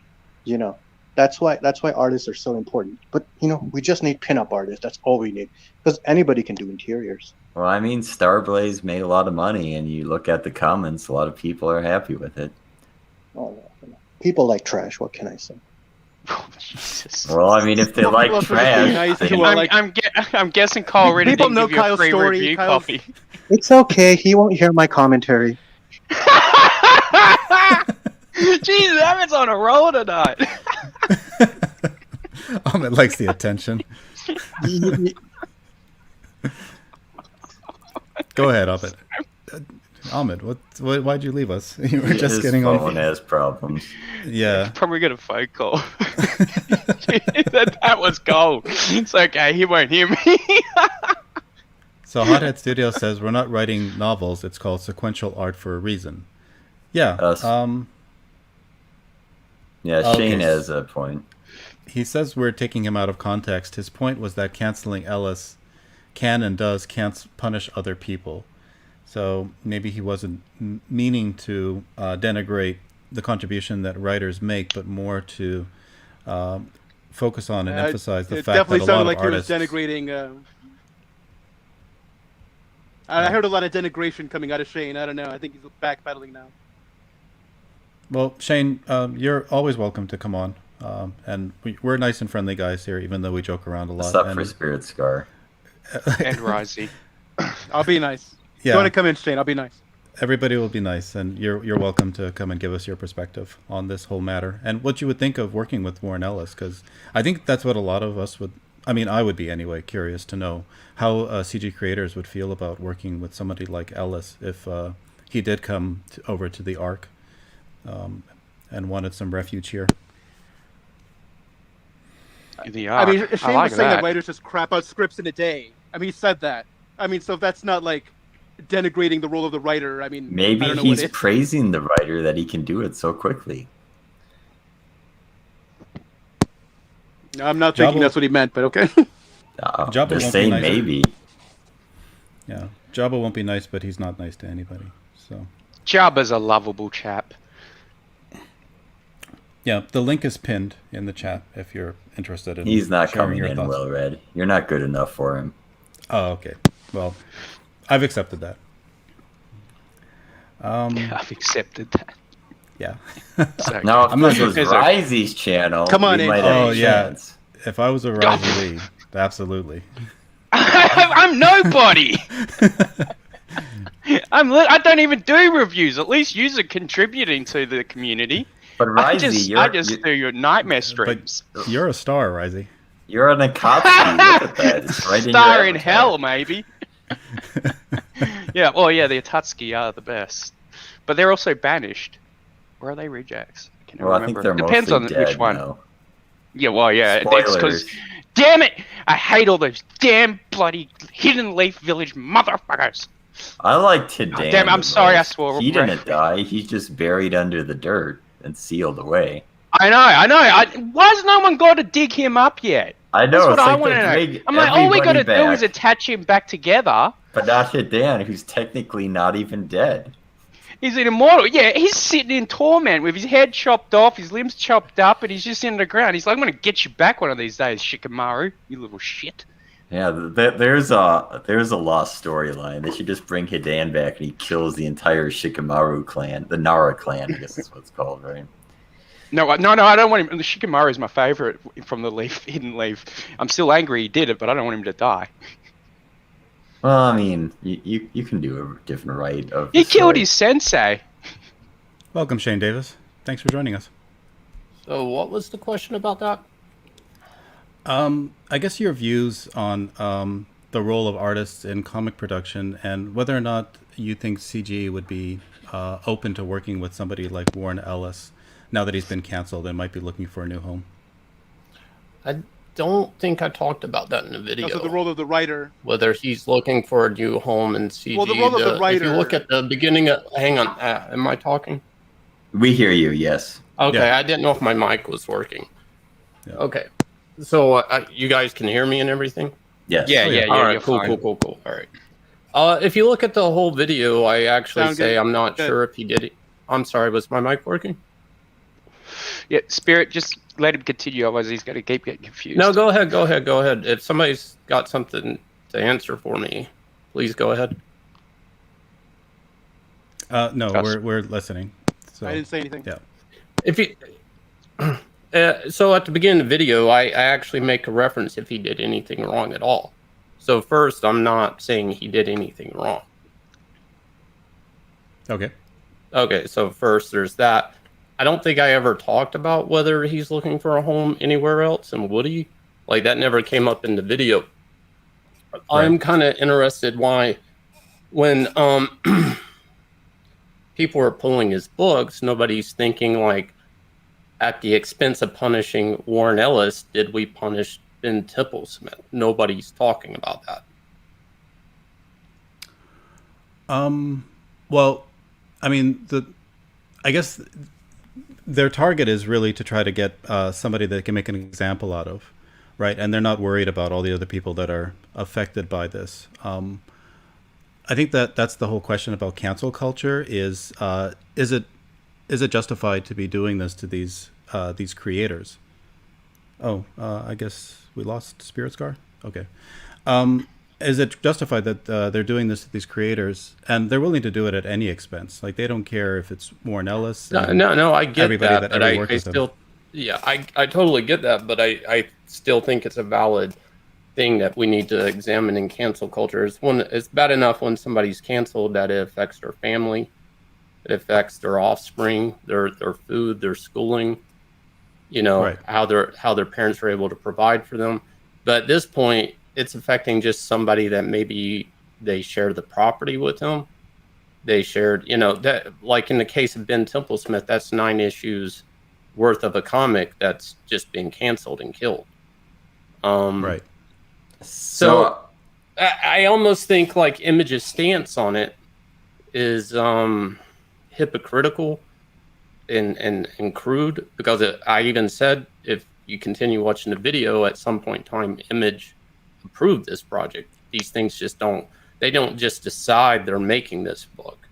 you know, that's why artists are so important. But you know, we just need pinup artists. That's all we need because anybody can do interiors. Well, I mean, Starblaze made a lot of money, and you look at the comments, a lot of people are happy with it. Oh, no. People like trash. What can I say? Oh, Jesus. Well, I mean, if they Well, like people are supposed to be trash, nice then- to, like- I'm guessing Kyle already People didn't know give you a Kyle's free story, review Kyle's- copy. It's okay. He won't hear my commentary. Jesus, Emmett's on a roll tonight. Amit likes the attention. Go ahead, Amit. Amit, why'd you leave us? You were just his getting phone on. has problems. Yeah. Probably got a phone call. that was gold. It's okay, he won't hear me. So Hothead Studio says we're not writing novels. It's called sequential art for a reason. Yeah. Yeah, Okay. Shane has a point. He says we're taking him out of context. His point was that canceling Ellis can and does can't punish other people. So maybe he wasn't meaning to denigrate the contribution that writers make, but more to focus on and emphasize the it fact definitely that a lot sounded of like artists... he was denigrating. I heard a lot of denigration coming out of Shane. I don't know. I think he's backpedaling now. Well, Shane, you're always welcome to come on. And we're nice and friendly guys here, even though we joke around a lot. What's up and, for Spirit Scar? And Risey. I'll be nice. Yeah. You want to come in, Shane? I'll be nice. Everybody will be nice, and you're welcome to come and give us your perspective on this whole matter and what you would think of working with Warren Ellis, because I think that's what a lot of us would. I mean, I would be anyway, curious to know how CG creators would feel about working with somebody like Ellis if he did come over to the Ark and wanted some refuge here. The I mean, Ark. Shane like was saying that that. writers just crap out scripts in a day. I mean, he said that. I mean, so if that's not like denigrating the role of the writer, I mean, Maybe I don't know he's what it is. praising the writer that he can do it so quickly. No, I'm not thinking Jabba- that's what he meant, but okay. Jabba They're won't be saying nice. maybe. Yeah, Jabba won't be nice, but he's not nice to anybody. So Jabba's a lovable chap. yeah, the link is pinned in the chat if you're interested in. He's not sharing coming your in thoughts. well read. You're not good enough for him. Oh, okay. Well, I've accepted that. I've accepted that. Yeah. So, Now, if I'm not this was It's okay. Risey's channel, Come on we in. might have Oh, a yeah. chance. If I was a Risey Lee, absolutely. I'm nobody. I don't even do reviews. At least you're contributing to the community. But I Risey, just do your nightmare streams. But you're a star, Risey. you're an Akatsuki. Look at that. It's right in your Star in avatar. hell, maybe. Yeah, well, yeah, the Atsuki are the best, but they're also banished. Where are they rejects? I can't Well, I remember. think they're Depends mostly on dead which one. now. Yeah, well, yeah, it's Spoilers. because, damn it, I hate all those damn bloody Hidden Leaf Village motherfuckers. I liked Hidan. Damn, I'm the sorry I most. swore. He didn't die. He's just buried under the dirt and sealed away. I know. Why has no one got to dig him up yet? I know. That's what it's I like want they to know. drag I'm like, all we got to everybody do is back, attach him back together. but not Hidan, who's technically not even dead. He's an immortal. Yeah, he's sitting in torment with his head chopped off, his limbs chopped up, and he's just in the ground. He's like, I'm going to get you back one of these days, Shikamaru, you little shit. Yeah, there's a lost storyline. They should just bring Hidan back and he kills the entire Shikamaru clan, the Nara clan, I guess that's what it's called, right? No, I don't want him. The Shikamaru is my favorite from the Hidden Leaf. I'm still angry he did it, but I don't want him to die. Well, I mean, you can do a different right of. He the killed story. his sensei. Welcome, Shane Davis. Thanks for joining us. So what was the question about that? I guess your views on the role of artists in comic production and whether or not you think CG would be open to working with somebody like Warren Ellis now that he's been canceled and might be looking for a new home. I don't think I talked about that in the video. Also, the role of the writer. Whether he's looking for a new home in CG. Well, the role of the writer. If you look at the beginning of... Hang on. Am I talking? We hear you, yes. Okay, Yeah. I didn't know if my mic was working. Yeah. Okay. So you guys can hear me and everything? Yes. Yeah, Oh, yeah. yeah, All right, you're cool, fine. cool. All right. If you look at the whole video, I actually Sound say good? I'm not Good. sure if he did it. I'm sorry, was my mic working? Yeah, Spirit, just let him continue, otherwise he's going to keep getting confused. No, go ahead. If somebody's got something to answer for me, please go ahead. No, Us. we're listening. So, I didn't say anything. Yeah. If you, so at the beginning of the video, I actually make a reference if he did anything wrong at all. So first, I'm not saying he did anything wrong. Okay. Okay, so first there's that. I don't think I ever talked about whether he's looking for a home anywhere else, and would he? Like, that never came up in the video. I'm kind of interested why, when people are pulling his books, nobody's thinking, like, at the expense of punishing Warren Ellis, did we punish Ben Tipplesmith? Nobody's talking about that. Well, I mean, I guess their target is really to try to get somebody that can make an example out of, right? And they're not worried about all the other people that are affected by this. I think that's the whole question about cancel culture is it justified to be doing this to these creators? Oh, I guess we lost Spirit Scar. Okay. Is it justified that they're doing this to these creators and they're willing to do it at any expense? Like, they don't care if it's Warren Ellis. No, I get everybody that, that but ever I worked with still, yeah, I totally get that, but I still think it's a valid thing that we need to examine in cancel culture. It's bad enough when somebody's canceled that it affects their family, it affects their offspring, their food, their schooling, you know, Right. how their parents are able to provide for them. But at this point, it's affecting just somebody that maybe they share the property with them. They shared, you know, that, like in the case of Ben Templesmith, that's 9 issues worth of a comic that's just been canceled and killed. Right. So I almost think like Image's stance on it is hypocritical and crude, because I even said, if you continue watching the video, at some point in time, Image approved this project. These things just don't just decide they're making this book.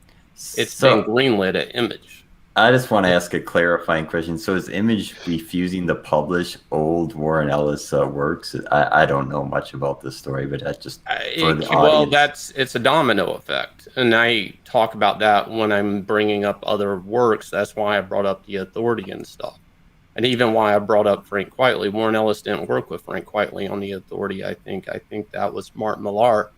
It's been greenlit at Image. I just want to ask a clarifying question. So is Image refusing to publish old Warren Ellis works? I don't know much about this story, but that's just for the audience. It's a domino effect, and I talk about that when I'm bringing up other works. That's why I brought up the Authority and stuff, and even why I brought up Frank Quitely. Warren Ellis didn't work with Frank Quitely on the Authority. I think that was Mark Millar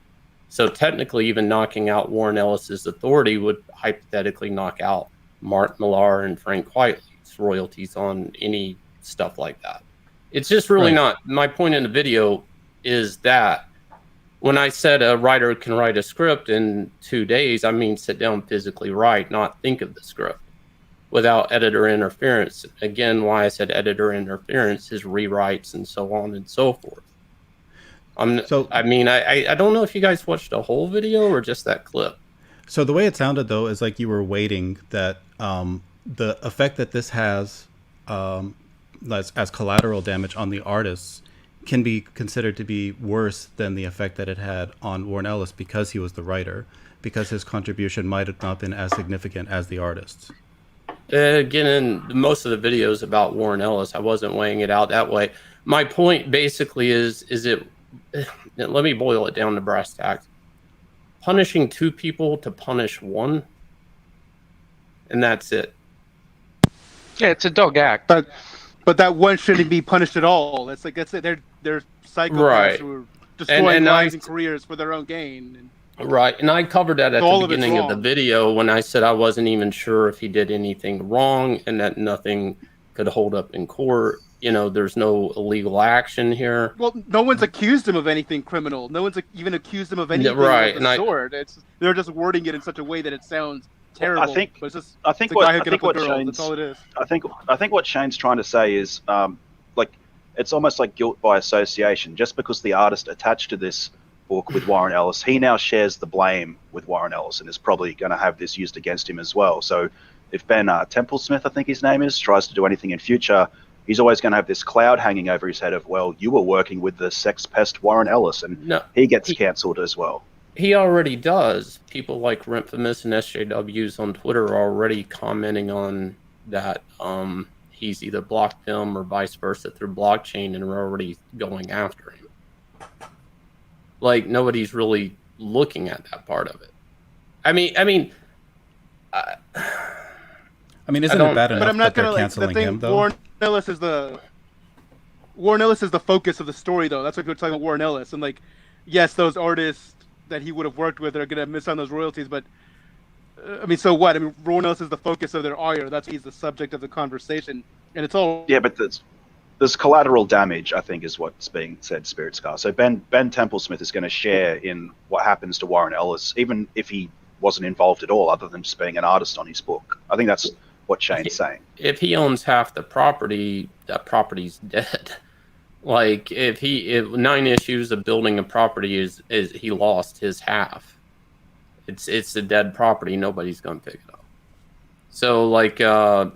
So technically, even knocking out Warren Ellis's authority would hypothetically knock out Mark Millar and Frank Whiteley's royalties on any stuff like that. It's just really not. My point in the video is that when I said a writer can write a script in 2 days, I mean sit down, physically write, not think of the script without editor interference. Again, why I said editor interference is rewrites and so on and so forth. I don't know if you guys watched the whole video or just that clip. So the way it sounded, though, is like you were waiting that the effect that this has as collateral damage on the artists can be considered to be worse than the effect that it had on Warren Ellis because he was the writer, because his contribution might have not been as significant as the artists. Again, in most of the videos about Warren Ellis, I wasn't weighing it out that way. My point basically is it, let me boil it down to brass tacks. Punishing 2 people to punish 1, and that's it. Yeah, it's a dog act. But that one shouldn't be punished at all. That's it. They're psychopaths who are destroying lives and careers for their own gain. Right, and I covered that at the beginning of the video when I said I wasn't even sure if he did anything wrong and that nothing could hold up in court. You know, there's no illegal action here. Well, no one's accused him of anything criminal. No one's even accused him of anything of the sort. They're just wording it in such a way that it sounds terrible. I think what Shane's trying to say is like it's almost like guilt by association. Just because the artist attached to this book with Warren Ellis, he now shares the blame with Warren Ellis and is probably going to have this used against him as well. So if Ben Templesmith, I think his name is, tries to do anything in future, he's always going to have this cloud hanging over his head of, well, you were working with the sex pest Warren Ellis, and he gets cancelled as well. He already does. People like Rentfamous and SJWs on Twitter are already commenting on that. He's either blocked them or vice versa through blockchain, and we're already going after him. Like, nobody's really looking at that part of it. I mean, isn't it bad enough that they're canceling him, though? Warren Ellis is the focus of the story, though. That's what we're talking about, Warren Ellis. And, like, yes, those artists that he would have worked with are going to miss on those royalties, but, so what? Warren Ellis is the focus of their ire. He's the subject of the conversation. And it's all... Yeah, but there's collateral damage, I think, is what's being said, Spirit Scar. So Ben Templesmith is going to share in what happens to Warren Ellis, even if he wasn't involved at all, other than just being an artist on his book. I think that's what Shane's saying. If he owns half the property, that property's dead. Like, if 9 issues of building a property is he lost his half. It's a dead property. Nobody's going to pick it up. So, like, I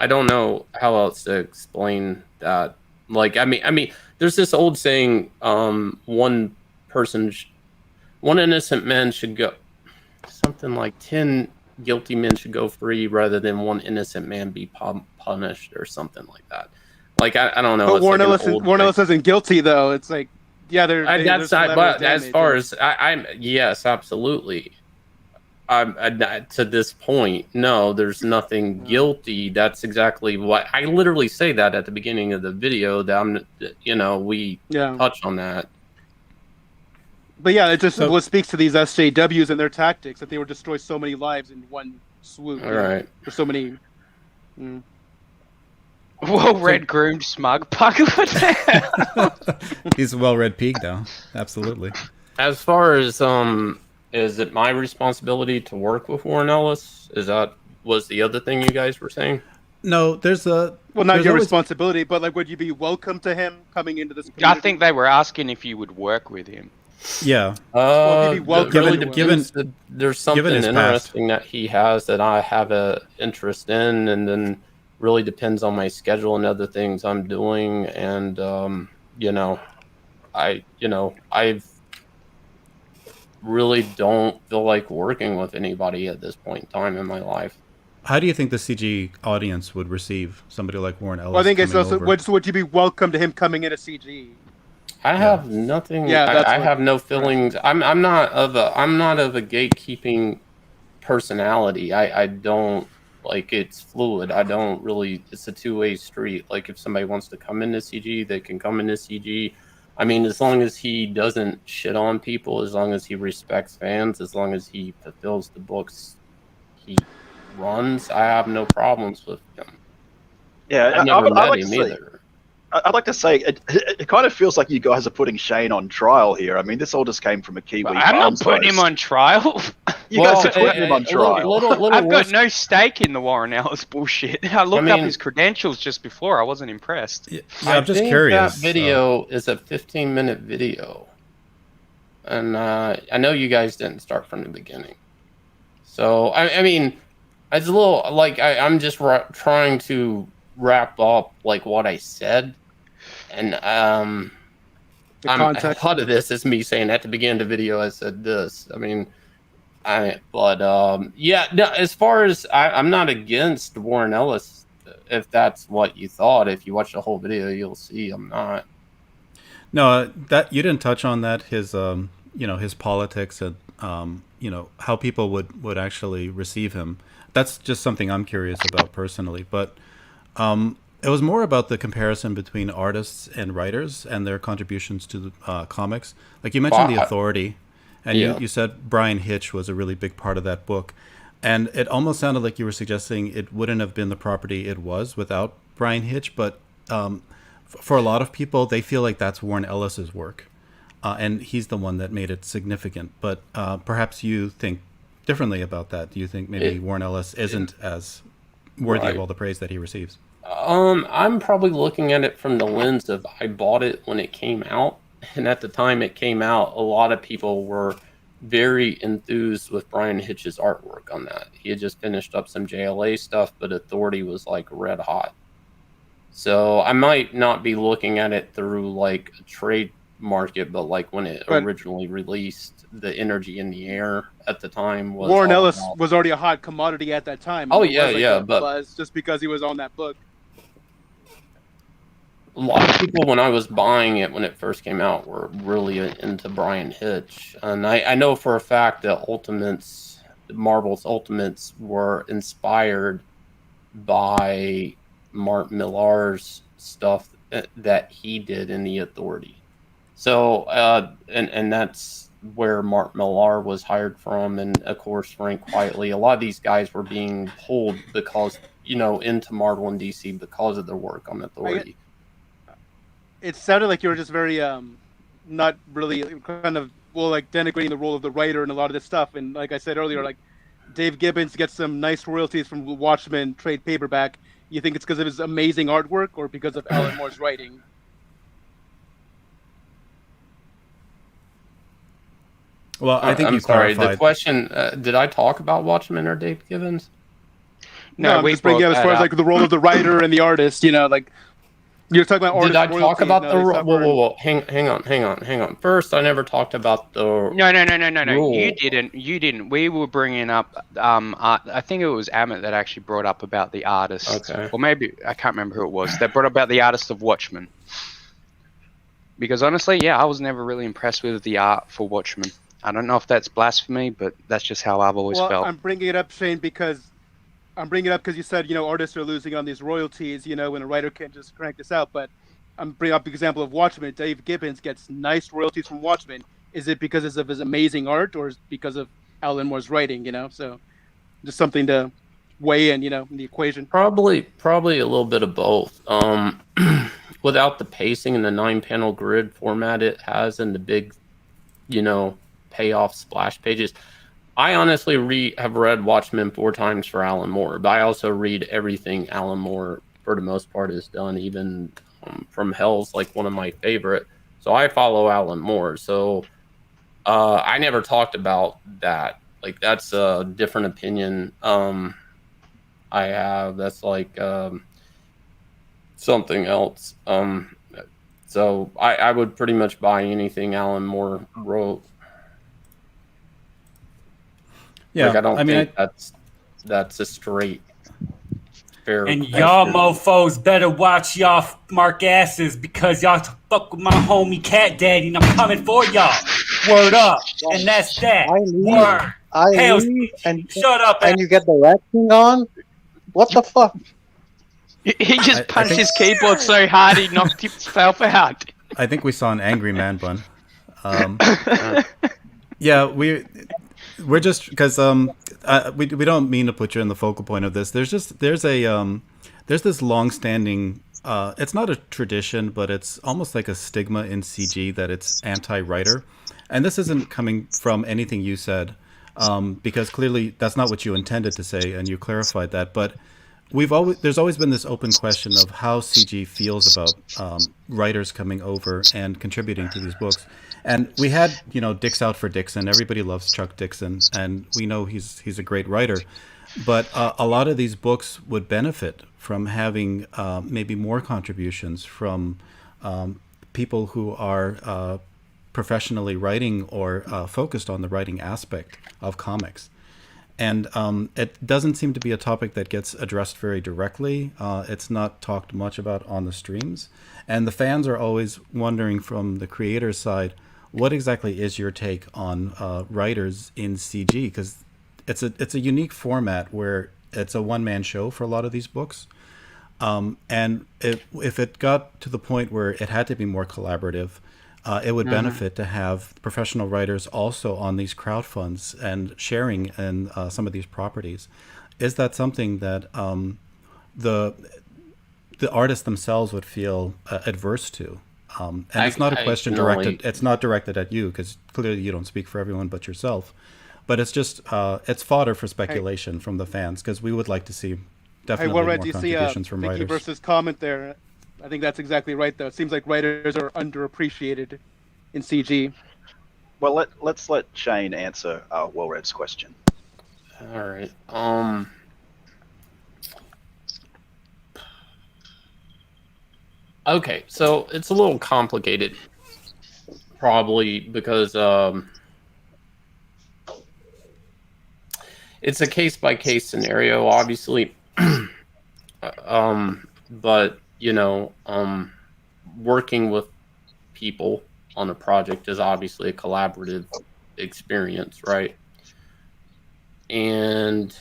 don't know how else to explain that. Like, I mean, there's this old saying, one innocent man should go, something like 10 guilty men should go free rather than 1 innocent man be punished or something like that. Like, I don't know. But Warren Ellis isn't guilty, though. It's like, yeah, but as far as I'm, yes, absolutely. To this point, no, there's nothing guilty. That's exactly what I literally say that at the beginning of the video. That we touch on that. But yeah, it just what speaks to these SJWs and their tactics that they would destroy so many lives in one swoop. All right, for so many. Well-read groomed Smug Pug. He's a well-read pig now. Absolutely. As far as is it my responsibility to work with Warren Ellis? Was the other thing you guys were saying? No, not your responsibility, but like, would you be welcome to him coming into this community? I think they were asking if you would work with him. Yeah. Given there's something interesting that he has that I have a interest in, and then really depends on my schedule and other things I'm doing, and I've really don't feel like working with anybody at this point in time in my life. How do you think the CG audience would receive somebody like Warren Ellis? Well, I think it's also, would you be welcome to him coming into CG? I have nothing. Yeah, I have no feelings. I'm not of a gatekeeping personality. I don't Like, it's fluid. I don't really. It's a two-way street. Like, if somebody wants to come into CG, they can come into CG. I mean, as long as he doesn't shit on people, as long as he respects fans, as long as he fulfills the books he runs, I have no problems with him. Yeah, I've never I'd met like him to say, either. I'd like to say it kind of feels like you guys are putting Shane on trial here. I mean, this all just came from a Kiwi. I'm not Farms putting him post. on trial. You guys are putting him on trial. I've got no stake in the Warren Ellis bullshit. I looked up his credentials just before. I wasn't impressed. Yeah, I'm just curious. That video is a 15-minute video, and I know you guys didn't start from the beginning. So I mean, it's a little like I'm just trying to wrap up like what I said, and a lot of this is me saying at the beginning of the video I said this. I mean, yeah, no, as far as I'm not against Warren Ellis, if that's what you thought. If you watch the whole video, you'll see I'm not. No, that you didn't touch on that. His his politics and how people would actually receive him. That's just something I'm curious about personally. But it was more about the comparison between artists and writers and their contributions to the comics. Like you mentioned, The Authority, and you said Brian Hitch was a really big part of that book. And it almost sounded like you were suggesting it wouldn't have been the property it was without Brian Hitch. But for a lot of people, they feel like that's Warren Ellis's work. And he's the one that made it significant. But perhaps you think differently about that. Do you think maybe Warren Ellis isn't as worthy of all the praise that he receives? I'm probably looking at it from the lens of I bought it when it came out. And at the time it came out, a lot of people were very enthused with Brian Hitch's artwork on that. He had just finished up some JLA stuff, but Authority was like red hot. So I might not be looking at it through like a trade market, but like when it originally released, the energy in the air at the time was Warren Ellis was already a hot commodity at that time. Oh yeah, but just because he was on that book. A lot of people, when I was buying it when it first came out, were really into Brian Hitch, and I know for a fact that Marvel's Ultimates were inspired by Mark Millar's stuff that he did in the Authority. So, and that's where Mark Millar was hired from, and of course Frank Quitely. A lot of these guys were being pulled because into Marvel and DC because of their work on Authority. It sounded like you were just very not really kind of denigrating the role of the writer and a lot of this stuff. And like I said earlier, like Dave Gibbons gets some nice royalties from Watchmen trade paperback. You think it's because of his amazing artwork or because of Alan Moore's writing? Well, I think I'm you sorry. clarified. The question: did I talk about Watchmen or Dave Gibbons? No, I'm just bringing up as far as like the role of the writer and the artist. Like you're talking about artist. Did I talk about the role? Whoa! Hang on. First, I never talked about the. No. Rule. You didn't. We were bringing up. I think it was Amit that actually brought up about the artist, or maybe I can't remember who it was that brought up about the artist of Watchmen. Because honestly, I was never really impressed with the art for Watchmen. I don't know if that's blasphemy, but that's just how I've always felt. I'm bringing it up, Shane, because you said, artists are losing on these royalties, when a writer can just crank this out. But I'm bringing up the example of Watchmen. Dave Gibbons gets nice royalties from Watchmen. Is it because of his amazing art or is it because of Alan Moore's writing, So just something to weigh in, in the equation. Probably a little bit of both. Without the pacing and the 9-panel grid format it has and the big, payoff splash pages. I honestly have read Watchmen 4 times for Alan Moore, but I also read everything Alan Moore, for the most part, has done, even From Hell's like one of my favorite. So I follow Alan Moore. So I never talked about that. Like, that's a different opinion I have. That's like something else. So I would pretty much buy anything Alan Moore wrote. Yeah, I don't think that's a straight fair. And y'all mofos better watch y'all mark asses because y'all fuck with my homie Cat Daddy and I'm coming for y'all. Word up. And that's that. Word. And shut up. And you get the rat king on? What the fuck? He just I punched think- his keyboard so hard he knocked himself out. I think we saw an angry man bun. Yeah, we're just because we don't mean to put you in the focal point of this. There's this long-standing. It's not a tradition, but it's almost like a stigma in CG that it's anti-writer, and this isn't coming from anything you said, because clearly that's not what you intended to say, and you clarified that. But there's always been this open question of how CG feels about writers coming over and contributing to these books. And we had, Dicks Out for Dixon. Everybody loves Chuck Dixon, and we know he's a great writer. But a lot of these books would benefit from having maybe more contributions from people who are professionally writing or focused on the writing aspect of comics. And it doesn't seem to be a topic that gets addressed very directly. It's not talked much about on the streams. And the fans are always wondering from the creator's side, what exactly is your take on writers in CG? Because it's a unique format where it's a one-man show for a lot of these books. And if it got to the point where it had to be more collaborative, it would benefit to have professional writers also on these crowdfunds and sharing in some of these properties. Is that something that the artists themselves would feel adverse to? And it's not a question directed. It's not directed at you because clearly you don't speak for everyone but yourself. But it's just it's fodder for speculation from the fans because we would like to see definitely more contributions from Vicky writers. versus comment there. I think that's exactly right, though. It seems like writers are underappreciated in CG. Well, let's let Shane answer Well-Red's question. All right. Okay, so it's a little complicated, probably because it's a case-by-case scenario, obviously. But working with people on a project is obviously a collaborative experience, right? And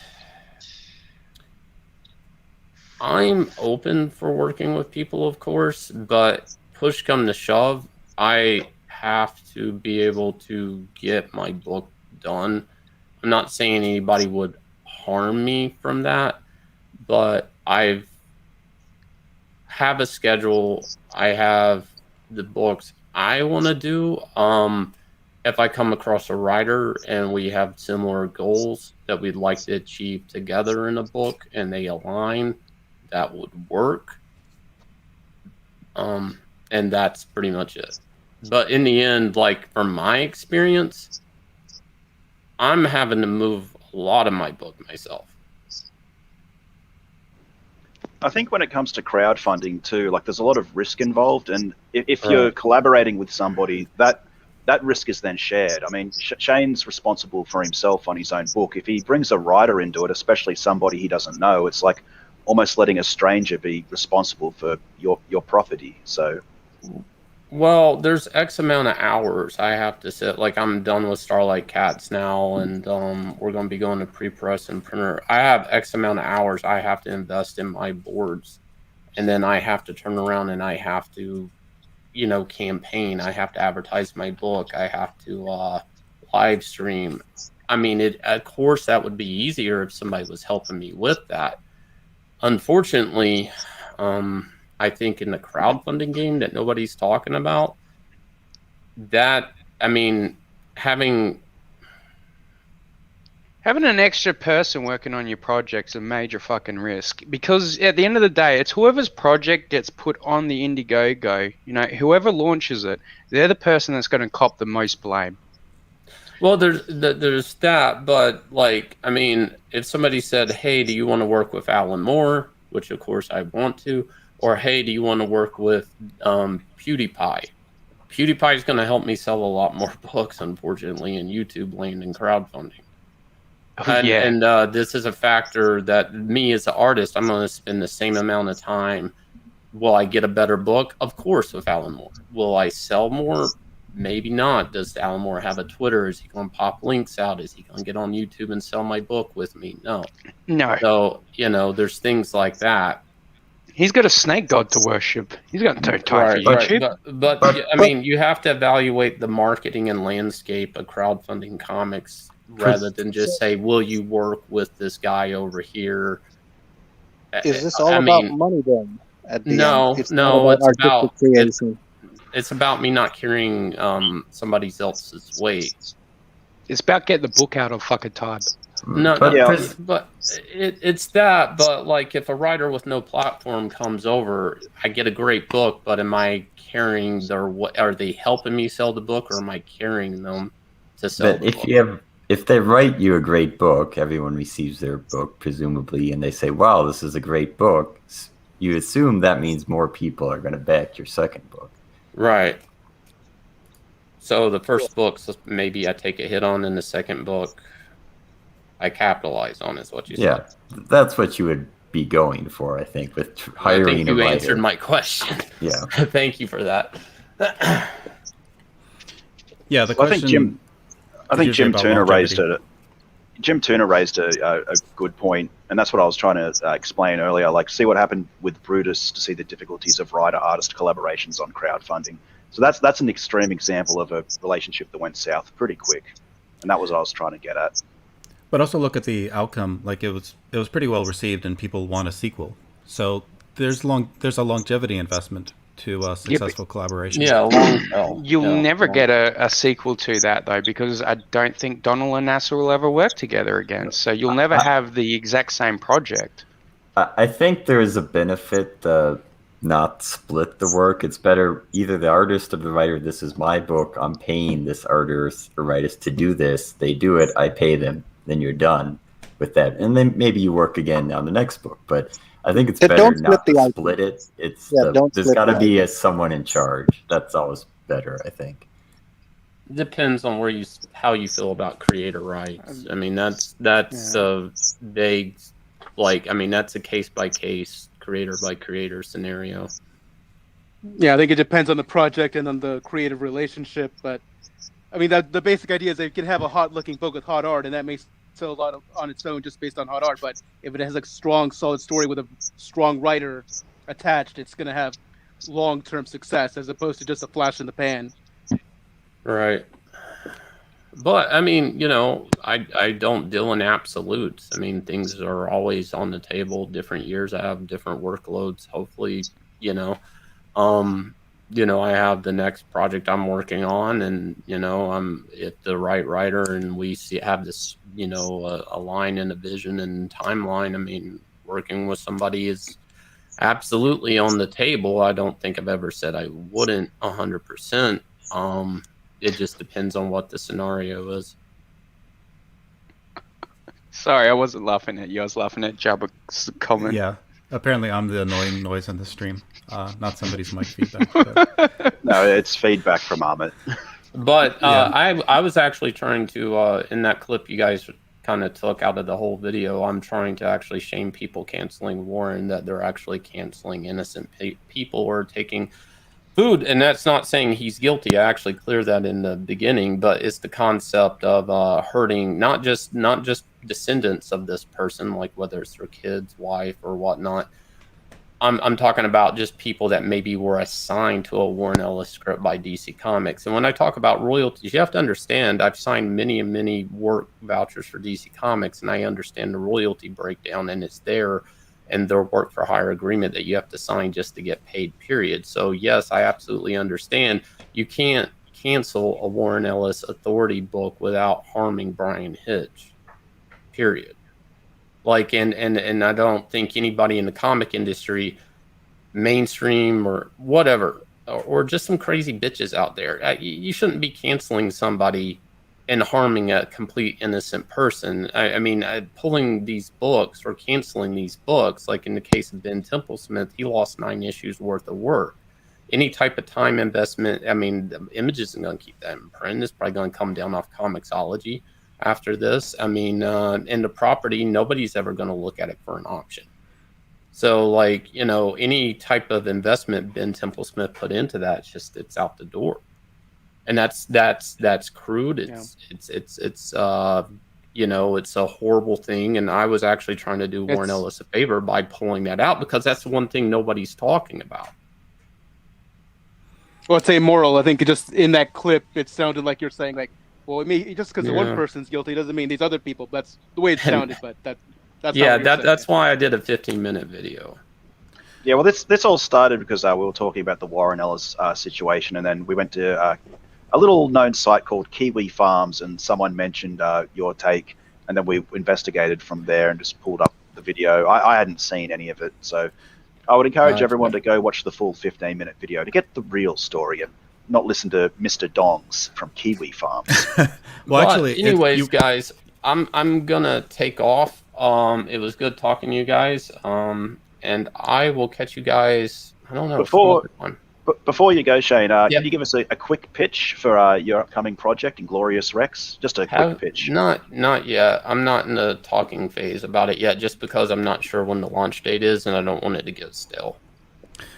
I'm open for working with people, of course, but push come to shove, I have to be able to get my book done. I'm not saying anybody would harm me from that, but I have a schedule. I have the books I want to do. If I come across a writer and we have similar goals that we'd like to achieve together in a book and they align, that would work. And that's pretty much it. But in the end, like from my experience, I'm having to move a lot of my book myself. I think when it comes to crowdfunding too, like there's a lot of risk involved, and if you're collaborating with somebody, that risk is then shared. I mean, Shane's responsible for himself on his own book. If he brings a writer into it, especially somebody he doesn't know, it's like almost letting a stranger be responsible for your property. So, well, there's X amount of hours I have to sit. Like I'm done with Starlight Cats now, and we're going to be going to pre-press and printer. I have X amount of hours I have to invest in my boards, and then I have to turn around and I have to, campaign. I have to advertise my book. I have to live stream. I mean, of course, that would be easier if somebody was helping me with that. Unfortunately, I think in the crowdfunding game that nobody's talking about, having an extra person working on your project's a major fucking risk, because at the end of the day, it's whoever's project gets put on the Indiegogo, whoever launches it, they're the person that's going to cop the most blame. Well, there's that, but if somebody said, "Hey, do you want to work with Alan Moore?" which of course I want to, or "Hey, do you want to work with PewDiePie?" PewDiePie is going to help me sell a lot more books, unfortunately, in YouTube land and crowdfunding. And this is a factor that me as an artist, I'm going to spend the same amount of time. Will I get a better book? Of course, with Alan Moore. Will I sell more? Maybe not. Does Alan Moore have a Twitter? Is he going to pop links out? Is he going to get on YouTube and sell my book with me? No. No. So, there's things like that. He's got a snake god to worship. He's got no time for YouTube. But I mean, you have to evaluate the marketing and landscape of crowdfunding comics rather than just say, will you work with this guy over here? Is this all about money then? At the no, end? no, it's about creation. It's about me not carrying somebody else's weight. It's about getting the book out on fucking time. No, but it's that. But like, if a writer with no platform comes over, I get a great book. But am I carrying their? Are they helping me sell the book, or am I carrying them to sell the book? If they write you a great book, everyone receives their book presumably, and they say, "Wow, this is a great book." You assume that means more people are going to back your second book, right? So the first book, maybe I take a hit on, and the second book, I capitalize on, is what you said. Yeah, that's what you would be going for, I think, with hiring a writer. I think you answered my question. Yeah. Thank you for that. Yeah, the question... I think Jim Turner raised a good point, and that's what I was trying to explain earlier. Like, see what happened with Brutus to see the difficulties of writer-artist collaborations on crowdfunding. So that's an extreme example of a relationship that went south pretty quick, and that was what I was trying to get at. But also look at the outcome. Like, it was pretty well received, and people want a sequel. So there's a longevity investment to a successful collaboration. Yeah, you'll never get a sequel to that though, because I don't think Donald and Nasser will ever work together again. So you'll never have the exact same project. I think there is a benefit to not split the work. It's better either the artist or the writer. This is my book. I'm paying this artist or writer to do this. They do it. I pay them. Then you're done with that, and then maybe you work again on the next book. But I think it's better not to split it. There's got to be someone in charge. That's always better, I think. Depends on how you feel about creator rights. I mean, that's a vague, that's a case by case, creator by creator scenario. Yeah, I think it depends on the project and on the creative relationship. But I mean, the basic idea is that you can have a hot looking book with hot art, and that makes sell a lot on its own just based on hot art. But if it has a strong, solid story with a strong writer attached, it's going to have long-term success as opposed to just a flash in the pan. Right. But I mean, I don't deal in absolutes. I mean, things are always on the table. Different years I have different workloads. Hopefully, I have the next project I'm working on, and I'm the right writer, and we have this, a line and a vision and timeline. I mean, working with somebody is absolutely on the table. I don't think I've ever said I wouldn't 100%. It just depends on what the scenario is. Sorry, I wasn't laughing at you. I was laughing at Jabba's comment. Yeah. Apparently, I'm the annoying noise on the stream, not somebody's mic feedback. But... No, it's feedback from Amit. But I was actually trying to, in that clip you guys kind of took out of the whole video, I'm trying to actually shame people canceling Warren, that they're actually canceling innocent people or taking food. And that's not saying he's guilty. I actually cleared that in the beginning, but it's the concept of hurting not just descendants of this person, like whether it's their kids, wife, or whatnot. I'm talking about just people that maybe were assigned to a Warren Ellis script by DC Comics. And when I talk about royalties, you have to understand I've signed many and many work vouchers for DC Comics, and I understand the royalty breakdown, and it's there, and their work for hire agreement that you have to sign just to get paid, period. So yes, I absolutely understand you can't cancel a Warren Ellis Authority book without harming Brian Hitch, period. Like, and I don't think anybody in the comic industry, mainstream or whatever, or just some crazy bitches out there, you shouldn't be canceling somebody and harming a complete innocent person. I mean, pulling these books or canceling these books, like in the case of Ben Templesmith, he lost 9 issues worth of work. Any type of time investment, I mean, the Image isn't going to keep that in print. It's probably going to come down off Comixology after this. I mean, in the property, nobody's ever going to look at it for an auction. So, like, any type of investment Ben Templesmith put into that, it's out the door. and that's crude. It's you know, it's a horrible thing, and I was actually trying to do Warren Ellis a favor by pulling that out, because that's the one thing nobody's talking about. Well, it's amoral. I think just in that clip, it sounded like you're saying, like, well, just because one person's guilty doesn't mean these other people. That's the way it sounded, but that's that's why I did a 15-minute video. Yeah, well, this all started because we were talking about the Warren Ellis situation, and then we went to a little-known site called Kiwi Farms, and someone mentioned your take, and then we investigated from there and just pulled up the video. I hadn't seen any of it, so I would encourage everyone to go watch the full 15-minute video to get the real story and not listen to Mr. Dongs from Kiwi Farms. Well, actually, anyways, guys, I'm gonna take off. It was good talking to you guys. And I will catch you guys. I don't know. Before you go, Shane, can you give us a quick pitch for your upcoming project, Inglorious Rex? Just a quick pitch. Not yet. I'm not in the talking phase about it yet, just because I'm not sure when the launch date is, and I don't want it to get stale.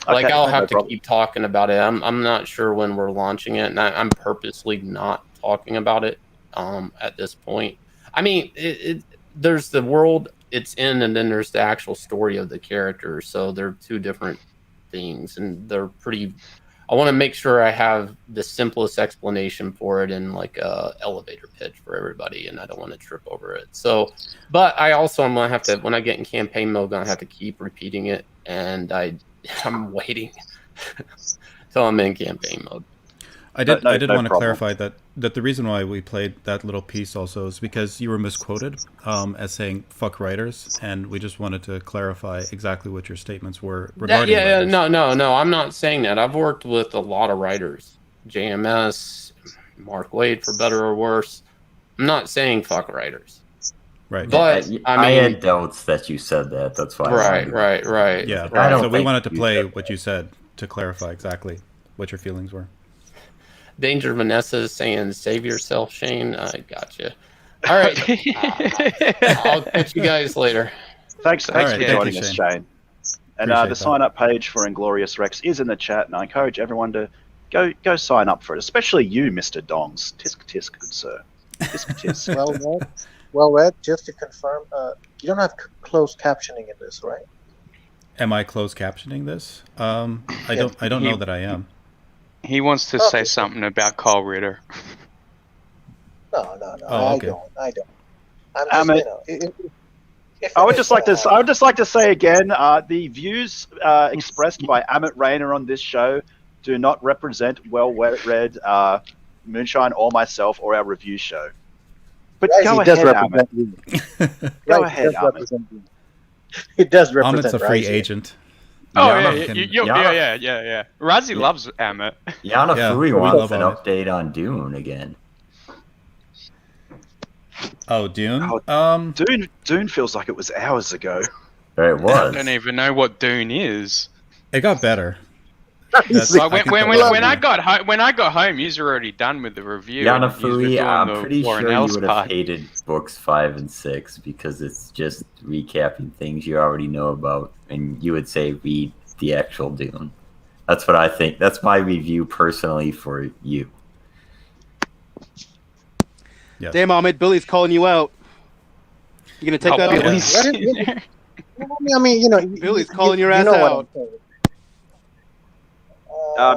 Like, I'll have to keep talking about it. I'm not sure when we're launching it, and I'm purposely not talking about it at this point. I mean, there's the world it's in, and then there's the actual story of the characters. So they're two different things, and they're pretty. I want to make sure I have the simplest explanation for it in like a elevator pitch for everybody, and I don't want to trip over it. So, but I also am gonna have to, when I get in campaign mode, gonna have to keep repeating it, and I'm waiting till I'm in campaign mode. I did want to clarify that the reason why we played that little piece also is because you were misquoted as saying "fuck writers," and we just wanted to clarify exactly what your statements were regarding. No, I'm not saying that. I've worked with a lot of writers, JMS, Mark Wade, for better or worse. I'm not saying fuck writers. Right. But I had doubts that you said that. That's why. Right. Yeah. Right. So we wanted to play what you said to clarify exactly what your feelings were. Danger Vanessa is saying, save yourself, Shane. I gotcha. All right. I'll catch you guys later. Thanks for joining us, Shane. And the sign-up page for Inglorious Rex is in the chat, and I encourage everyone to go sign up for it, especially you, Mr. Dongs. Tisk, tisk, good sir. Tisk, tisk. Well read. Just to confirm, you don't have closed captioning in this, right? Am I closed captioning this? I don't know that I am. He wants to say something about Carl Ritter. No. Oh, okay. I don't. I'm just, I would just like to say again, the views expressed by Amit Rayner on this show do not represent well-read Moonshine or myself or our review show. But go ahead, Amit. Go ahead, Amit. It does represent. Amit's a free agent. Oh, yeah. Razzie loves Amit. Yana Fui wants an update on Dune again. Oh, Dune? Dune feels like it was hours ago. It was. I don't even know what Dune is. It got better. When I got home, you were already done with the review. Yana Fui, I'm pretty sure you would have hated books 5 and 6 because it's just recapping things you already know about, and you would say read the actual Dune. That's what I think. That's my review personally for you. Yes. Damn, Ahmed, Billy's calling you out. You gonna take that out? I mean, Billy's calling your ass out.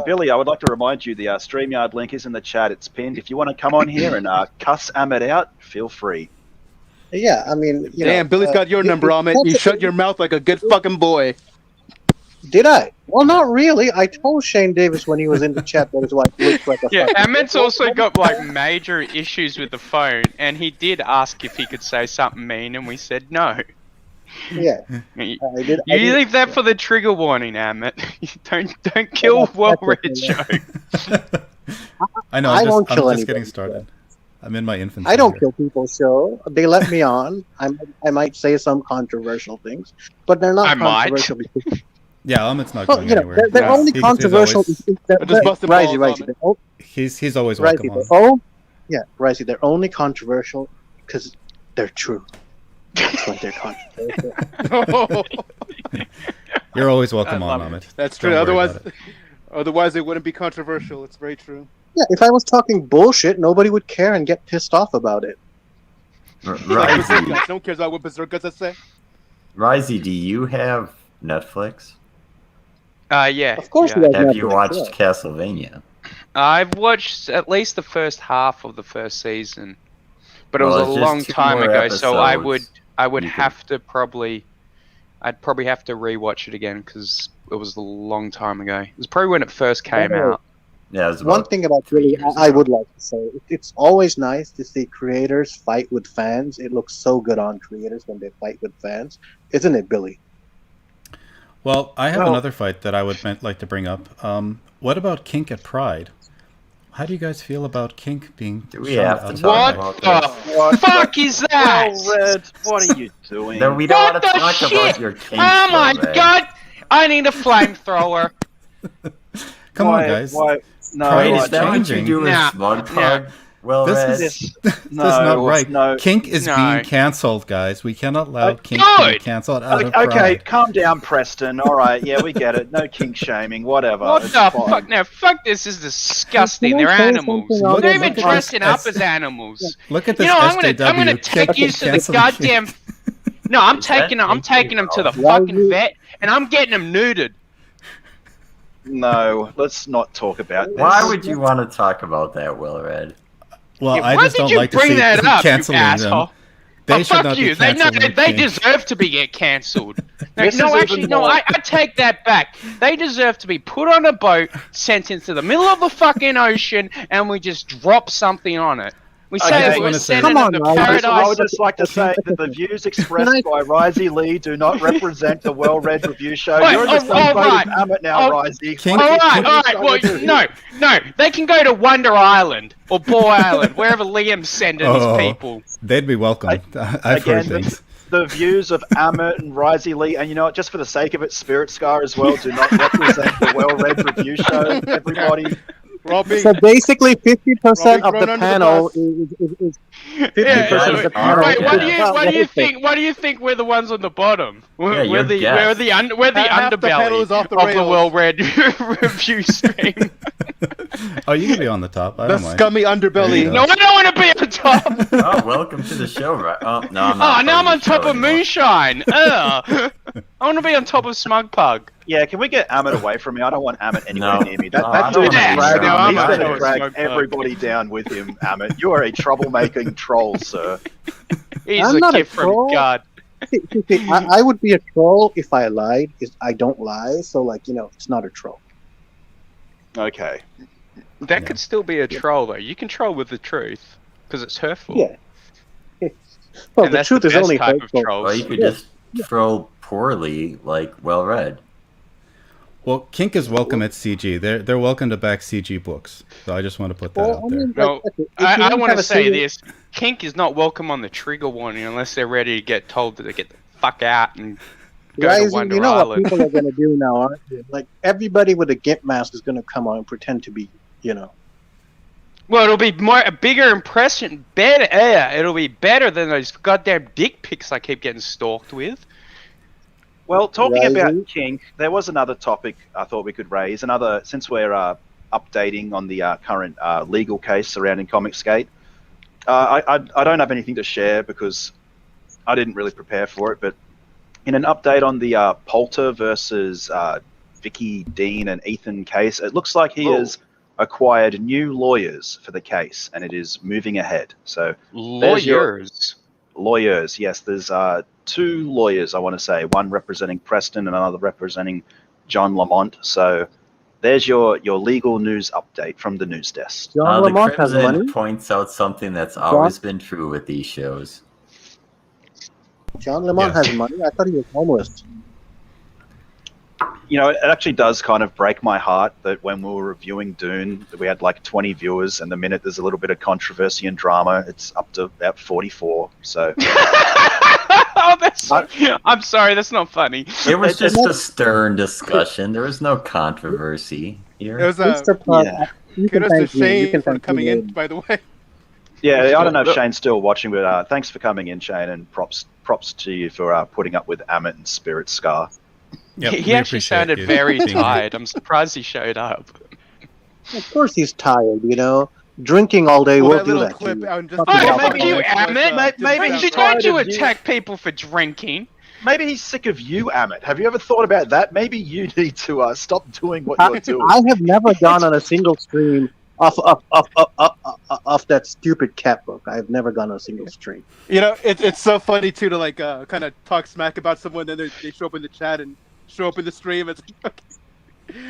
Billy, I would like to remind you the StreamYard link is in the chat. It's pinned. If you want to come on here and cuss Ahmed out, feel free. Yeah, I mean, damn, Billy's got your number, Ahmed. You shut your mouth like a good fucking boy. Did I? Well, not really. I told Shane Davis when he was in the chat that his wife looks like a Ahmed's also got like major issues with the phone, and he did ask if he could say something mean, and we said no. Yeah, you leave that for the trigger warning, Ahmed. don't kill well-read show. I know. I'm just getting started. I'm in my infancy. I don't kill people, show. They let me on. I might say some controversial things, but they're not controversial. Yeah, Ahmed's not going anywhere. They're only controversial. He's always welcome on. Risey, they're only controversial because they're true. That's why they're controversial. You're always welcome on, Ahmed. That's true. Otherwise, they wouldn't be controversial. It's very true. Yeah, if I was talking bullshit, nobody would care and get pissed off about it. Risey, No one cares about what Berserkers say. Risey, do you have Netflix? Yeah. Of course, yeah. you guys Have Netflix, you watched yeah. Castlevania? I've watched at least the first half of the first season, but it Well, was it's a just long 2 time more ago. So I would episodes. have to probably, I'd probably have to rewatch it again because it was a long time ago. It was probably when it first came out. Yeah, it was One about thing about 3 Billy, years I ago. would like to say, it's always nice to see creators fight with fans. It looks so good on creators when they fight with fans, isn't it, Billy? Well, I have Well- another fight that I would like to bring up. What about kink at Pride? How do you guys feel about kink being Do we shown have to outside? talk What about the What fuck is that? Well, Red, what are you doing? No, we don't What want to the talk shit? about your kinks. Oh my Red. god! I need a flamethrower. Come on, guys. Why? No, Pride Wait, is is that what you changing. do with Nah, Smug nah. Pug? Well, This Red. is- This, That's not right. No. Kink is No. being cancelled, guys. We cannot allow kink to be Good. cancelled out of Okay, Pride. calm down, Preston. All right, yeah, we get it. No kink shaming, whatever. What it's the fine. fuck? No, fuck this is disgusting. Can I They're say animals. something on They're this? even Look at dressing this up S- as animals. Look at You this know, I'm SJW. gonna take Kink you is to the cancelling goddamn. kink. No, I'm Is that taking them. I'm kink taking them to the Why fucking you- vet, and I'm getting them neutered. No, let's not talk about this. Why would you want to talk about that, Well, Red? Well, Yeah, I why just did don't you like to bring see that them up, you canceling asshole? them. They Oh, should fuck not you. be They canceling they kink. deserve to be get cancelled. No, This no, is actually, even no. more- I take that back. They deserve to be put on a boat, sent into the middle of the fucking ocean, and we just drop something on it. We Okay, say I that we're wanna say- sending Come them on, to Ryan. I paradise. would just like to say that the views expressed by Risey Lee do not represent the Well Read Review Show. Wait, You're in the same all boat right. as Amit now, Oh, Risey. Kink- All right, Kink- all right. Well, no. They can go to Wonder Island or Boar Island, wherever Liam's sending Oh. his people. They'd be welcome. I've heard Again, things. the views of Amit and Risey Lee, and you know what, just for the sake of it, Spirit Scar as well, do not represent the Well Read Review Show, everybody. Robbie, So basically, 50% Robbie of thrown the under the panel bus. is 50% Yeah, of the wait, panel. wait, is what do you about what do you everything. think? What do you think we're the ones on the bottom? We're, Yeah, we're you're the guests. we're the Half the panel underbelly is off the of the rails. well-read review stream. Oh, you can be on the top. I the don't mind. scummy There underbelly. you go. No, I don't want to be on top. Oh, welcome to the show, right? Oh, no, I'm Oh, not. now I'm on part top the of show anymore. Moonshine. Ugh. I want to be on top of Smug Pug. Yeah, can we get Amit away from me? I don't want Amit anywhere No. near me. That, No, I that don't dude's wanna be dragging there. me. I'm He's not going to sure drag Smug Pug. everybody down with him, Amit. You are a troublemaking troll, sir. He's I'm a not a gift from troll. God. See, I would be a troll if I lied. I don't lie, so like it's not a troll. Okay. That could still be a troll, though. You can troll with the truth because it's hurtful. Yeah. Well, And the that's truth the is best only type of hurtful. trolls. Well, you could Yeah. just troll poorly, like Well Read. Well, kink is welcome at CG. They're welcome to back CG books. So I just want to put that Well, out there. No, okay, if I you don't want have to a say single- this: kink is not welcome on the trigger warning unless they're ready to get told to get the fuck out and go Guys, to Wonder you know what Island. people are going to do now, aren't they? Like everybody with a gimp mask is going to come on and pretend to be, Well, it'll be a bigger impression, better. It'll be better than those goddamn dick pics I keep getting stalked with. Well, talking Risey? about kink, there was another topic I thought we could raise. Since we're updating on the current legal case surrounding Comicsgate. I don't have anything to share because I didn't really prepare for it. But in an update on the Poulter versus Vicky Dean and Ethan case, it looks like he has acquired new lawyers for the case, and it is moving ahead. So there's your- lawyers, yes. There's two lawyers, I want to say, one representing Preston and another representing John Lamont. So there's your legal news update from the news desk. John The Lamont has Crimson money. points out something that's always been true with these shows. John Lamont Yeah. has money. I thought he was homeless. You know, it actually does kind of break my heart that when we were reviewing Dune, that we had like 20 viewers, and the minute there's a little bit of controversy and drama, it's up to about 44. So Oh, I'm sorry, that's not funny. It was just a stern discussion. There was no controversy here. It was Mr. Pug, yeah. you can kudos to thank me. You Shane can for thank coming me. in, by the way. yeah, I don't know if Shane's still watching, but thanks for coming in, Shane, and props to you for putting up with Amit and Spirit Scar. Yep, he we actually appreciate sounded you very being here. tired. I'm surprised he showed up. Of course he's tired, you know. Drinking all day Well, will that do little that clip, to you. I'm just Fuck Oh, Yeah, fuck you, Amit. Maybe he's Don't you tired of you. attack people for drinking. Maybe he's sick of you, Amit. Have you ever thought about that? Maybe you need to stop doing what you're doing. I have never gone on a single stream of that stupid cat book. I've never gone on a single stream. You know, it's so funny too to like kind of talk smack about someone, then they show up in the chat and show up in the stream. It's like,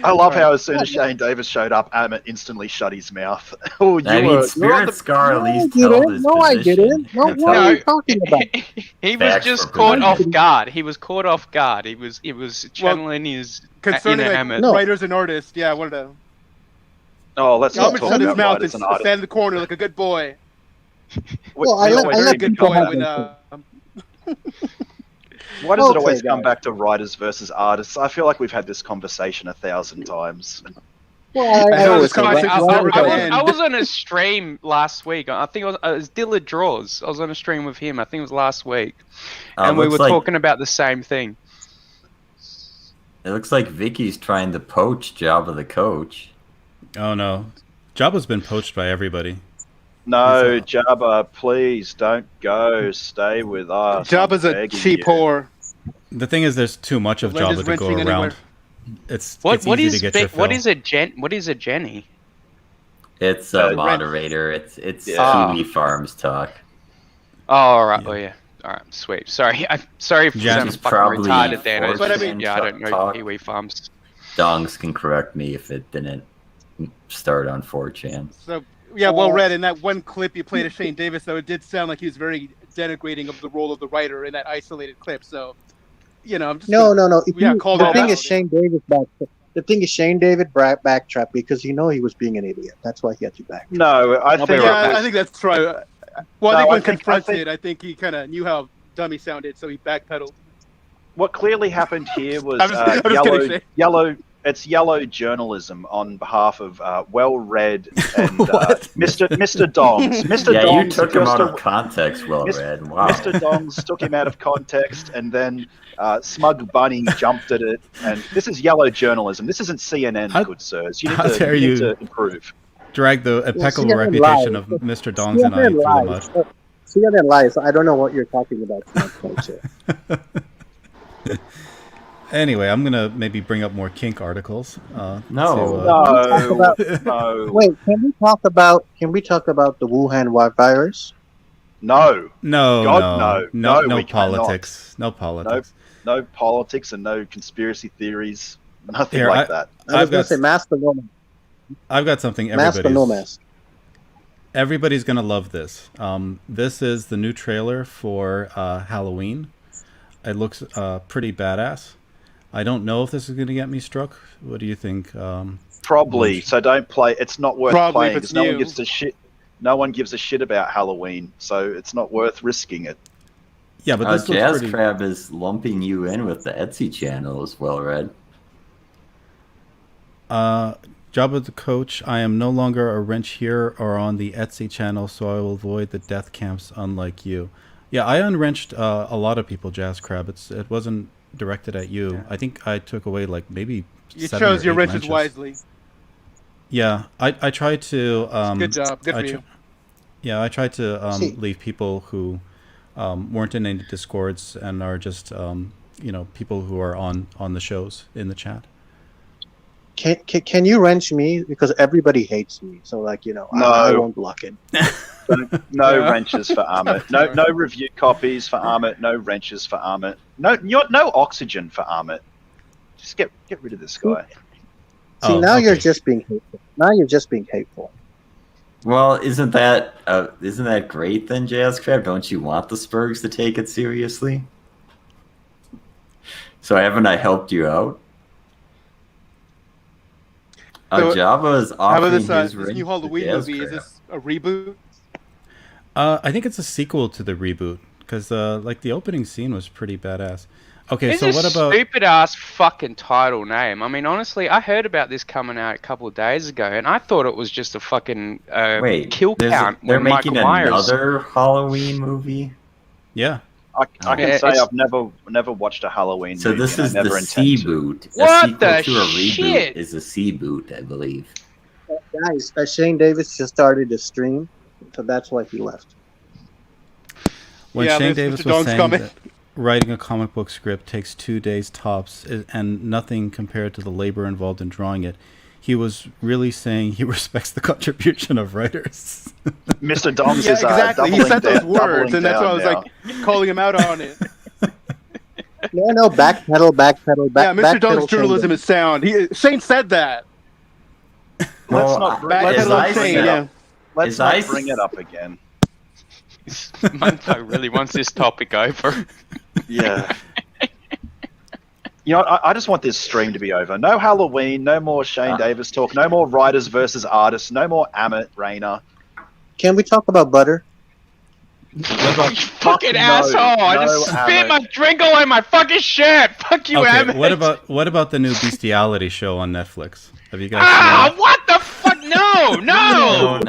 I love how as soon as Shane Davis showed up, Amit instantly shut his mouth. Oh, I mean, Spirit Scar at least held his No, I position. didn't. No, That's what how are No. you talking about? He was Facts just for caught off position. guard. He was caught off guard. He was channeling his concerning inner like, Amit. No. writers and artists. Yeah, I wanted to. Oh, let's not Amit talk shut his about mouth writers and and artists. stand in the corner like a good boy. Well, I let Very good people boy have when their Why does it Okay, always come guys. back to writers versus artists? I feel like we've had this conversation 1,000 times. Well, I I know always this say conversation's right- never right- gonna right- end. I was on a stream last week. I think it was Dilla Draws. I was on a stream with him. I think it was last week, and we looks were like- talking about the same thing. It looks like Vicky's trying to poach Jabba the Coach. Oh no, Jabba's been poached by everybody. No, Jabba, please don't go. Stay with us. Jabba's I'm a begging cheap you. whore. The thing is, there's too much of The lens Jabba is to go wrenching around. anywhere. It's What easy is to get your what fill. is a Jenny? It's Uh, a moderator. It's Yeah. Kiwi Farms talk. Oh, all right. Yeah. Oh yeah. All right. Sweet. Sorry. Sorry if Jen I'm is fucking probably retarded, Dan. But I mean- Yeah, I don't know talk. Kiwi Farms. Dongs can correct me if it didn't start on 4chan. So yeah, well read. In that one clip you played of Shane Davis, though, it did sound like he was very denigrating of the role of the writer in that isolated clip. So, you know, I'm just No. If Yeah, you- call the that thing out. is Shane Davis The thing is Shane David backtracked because he was being an idiot. That's why he had to back. No, I I'll think. be right Yeah, back. I think that's true. Well, No, I think I when think- confronted, I think he kind of knew how dumb he sounded, so he backpedaled. What clearly happened here was I'm just kidding, Shane. yellow journalism on behalf of well-read and What? Mr. Dongs. Mr. Yeah, Dongs you took him just out a- of context, well Mis- read. Wow. Mr. Dongs took him out of context, and then Smug Bunny jumped at it. And this is yellow journalism. This isn't CNN, How- good sirs. You need how to, dare you need you- to improve. Drag the impeccable CNN reputation lies. of Mr. Dongs and I through the mud. CNN lies. I don't know what you're talking about. Anyway, I'm gonna maybe bring up more kink articles. No. No. Wait, can we talk about the Wuhan virus? No. No, God, no we cannot. politics. No politics. No politics and no conspiracy theories. Nothing Here, like that. I was I've going got to say mask or no mask. I've got something Mask or no mask. everybody's gonna love this. This is the new trailer for Halloween. It looks pretty badass. I don't know if this is gonna get me struck. What do you think? Probably. So don't play. It's not worth Probably playing if it's because no one new. gives a shit. No one gives a shit about Halloween, so it's not worth risking it. Yeah, but this looks Jazz pretty. Crab is lumping you in with the Etsy channel as well read. Jabba the Coach, I am no longer a wrench here or on the Etsy channel, so I will avoid the death camps unlike you. Yeah, I unwrenched a lot of people, Jazz Crab. It wasn't directed at you. Yeah. I think I took away like maybe You 7 chose or your 8 wrenches wrenches. wisely. Yeah, I tried to... Good job. Good for you. Yeah, I tried to See- leave people who weren't in any discords and are just, people who are on the shows in the chat. Can you wrench me because everybody hates me? So I No. won't block it. No Yeah. wrenches for Amit. No review copies for Amit. No wrenches for Amit. No oxygen for Amit. Just get rid of this guy. See, Oh, now you're okay. just being hateful. Now you're just being hateful. Well, isn't that great then, Jazz Crab? Don't you want the Spurgs to take it seriously? So haven't I helped you out? So, Jabba is How offering about this, his this ring new to Halloween Jazz movie? Is Crab. this a reboot? I think it's a sequel to the reboot because the opening scene was pretty badass. Okay, It's so a what about? stupid ass fucking title name. I mean, honestly, I heard about this coming out a couple of days ago, and I thought it was just a fucking Wait, kill count. they're when making Michael Myers. another Halloween movie? Yeah, I can Yeah, say it's- I've never watched a Halloween So movie. this and is I never the intend to. C boot. What A sequel the to a reboot shit? is a C boot, I believe. Guys, Shane Davis just started to stream, so that's why he left. When Yeah, Shane Mr. Davis was Dong's saying coming. that writing a comic book script takes 2 days tops and nothing compared to the labor involved in drawing it, he was really saying he respects the contribution of writers. Mr. Doms Yeah, is exactly. He doubling said those down- words, doubling and that's why I was down like calling him out on it. No, backpedal, backpedal, Yeah, back. Mr. backpedal, Dong's Shane journalism Davis. is sound. Shane said that. Let's Well, not bring, Back let's pedal not and bring Shane, it yeah. up. Let's Is not ice- bring it up again. Manto really wants this topic over. Yeah. You know, I just want this stream to be over. No Halloween, no more Shane Davis talk, no more writers versus artists, no more Amit Rainer. Can we talk about butter? You fucking no, asshole! I no, just spit Amit. my drink all in my fucking shirt. Fuck you, Okay, Emmett. what about the new bestiality show on Netflix? Have you guys Ah, seen that? what the fuck? No, no.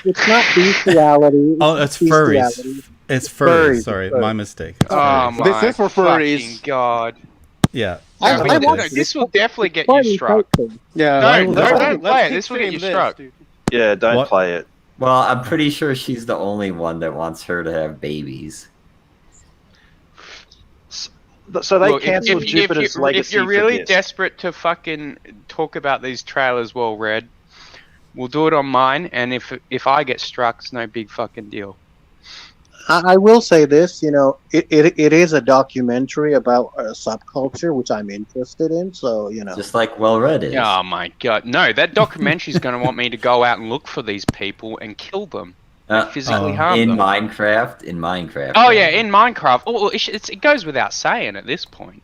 It's not bestiality. Oh, it's bestiality. furries. It's furries. Furries, Sorry, furries. my mistake. It's Oh furries. my This is for furries. fucking god. Yeah. I No, want no, this. this will definitely get Quite you struck. enticing. Yeah. Don't Let's play it. keep This will get you saying struck. dude. Yeah, don't What? play it. Well, I'm pretty sure she's the only one that wants her to have babies. So they Look, cancelled Jupiter's Legacy. if you're for really this. desperate to fucking talk about these trailers well read, we'll do it on mine, and if I get struck, it's no big fucking deal. I will say this, it is a documentary about a subculture, which I'm interested in. So, Just like Well Read is. Oh my god, no! That documentary's going to want me to go out and look for these people and kill them, and physically harm in them. Minecraft. Oh yeah, in Minecraft. Oh, it goes without saying at this point.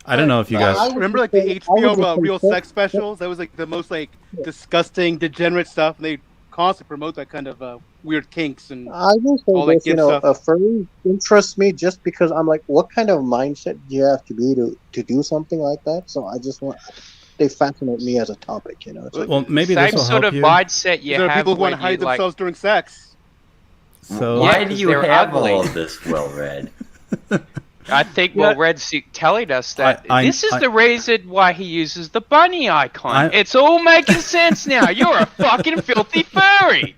I don't know if you guys. Remember like the HBO real sex specials? That was like the most like disgusting, degenerate stuff. And they constantly promote that kind of weird kinks and I will all say that this, good stuff. a furry interests me just because I'm like, what kind of mindset do you have to be to do something like that? So I just they fascinate me as a topic, It's like, Well, maybe Same this will sort help of you. mindset you there are have. people who want to when you, hide themselves during sex. So Why Yeah, do 'cause you they're have ugly. all of this Well Read? I think Well Red's telling us that this is I- the reason why he uses the bunny icon. I- It's all making sense now. You're a fucking filthy furry.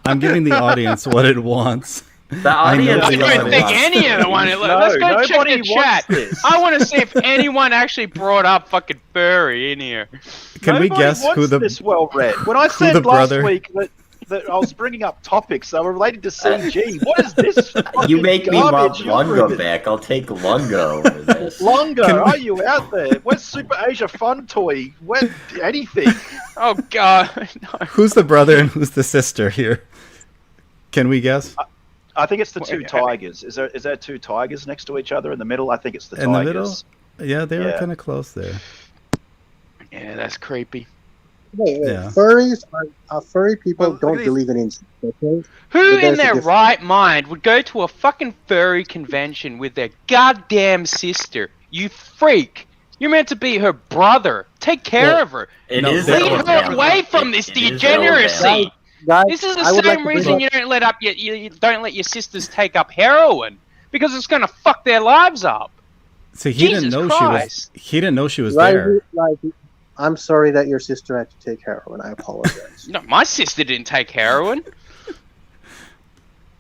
I'm giving the audience what it wants. The I know audience I they doesn't don't think want any of them want it. No, Let's go check nobody the wants chat. this. I want to see if anyone actually brought up fucking furry in here. Can we Nobody guess wants who the this well read? When I the said last brother- week that I was bringing up topics that were related to CG, what is this? You make me want garbage you're Lunga bringing? back. I'll take Lunga over this. Longo, Can we- are you out there? Where's Super Asia Fun Toy? Where anything? Oh god. No. who's the brother and who's the sister here? Can we guess? I think it's the two Wait, tigers. Is there two tigers next to each other in the middle? I think it's the In the tigers. middle? Yeah, they were Yeah. kind of close there. Yeah, that's creepy. wait, Yeah. furries are furry people Well, look don't at these- believe in incest, okay? Who But in there's a their difference. right mind would go to a fucking furry convention with their goddamn sister? You freak! You're meant to be her brother. Take care Well, of her. It No, is they- Lead her Alabama. away from this It is degeneracy. Alabama. Guys, This is the I would like same to bring reason up- you don't let up you don't let your sisters take up heroin, because it's gonna fuck their lives up. See, he Jesus didn't know Christ. he didn't know she was there. Risey, I'm sorry that your sister had to take heroin. I apologize. No, my sister didn't take heroin.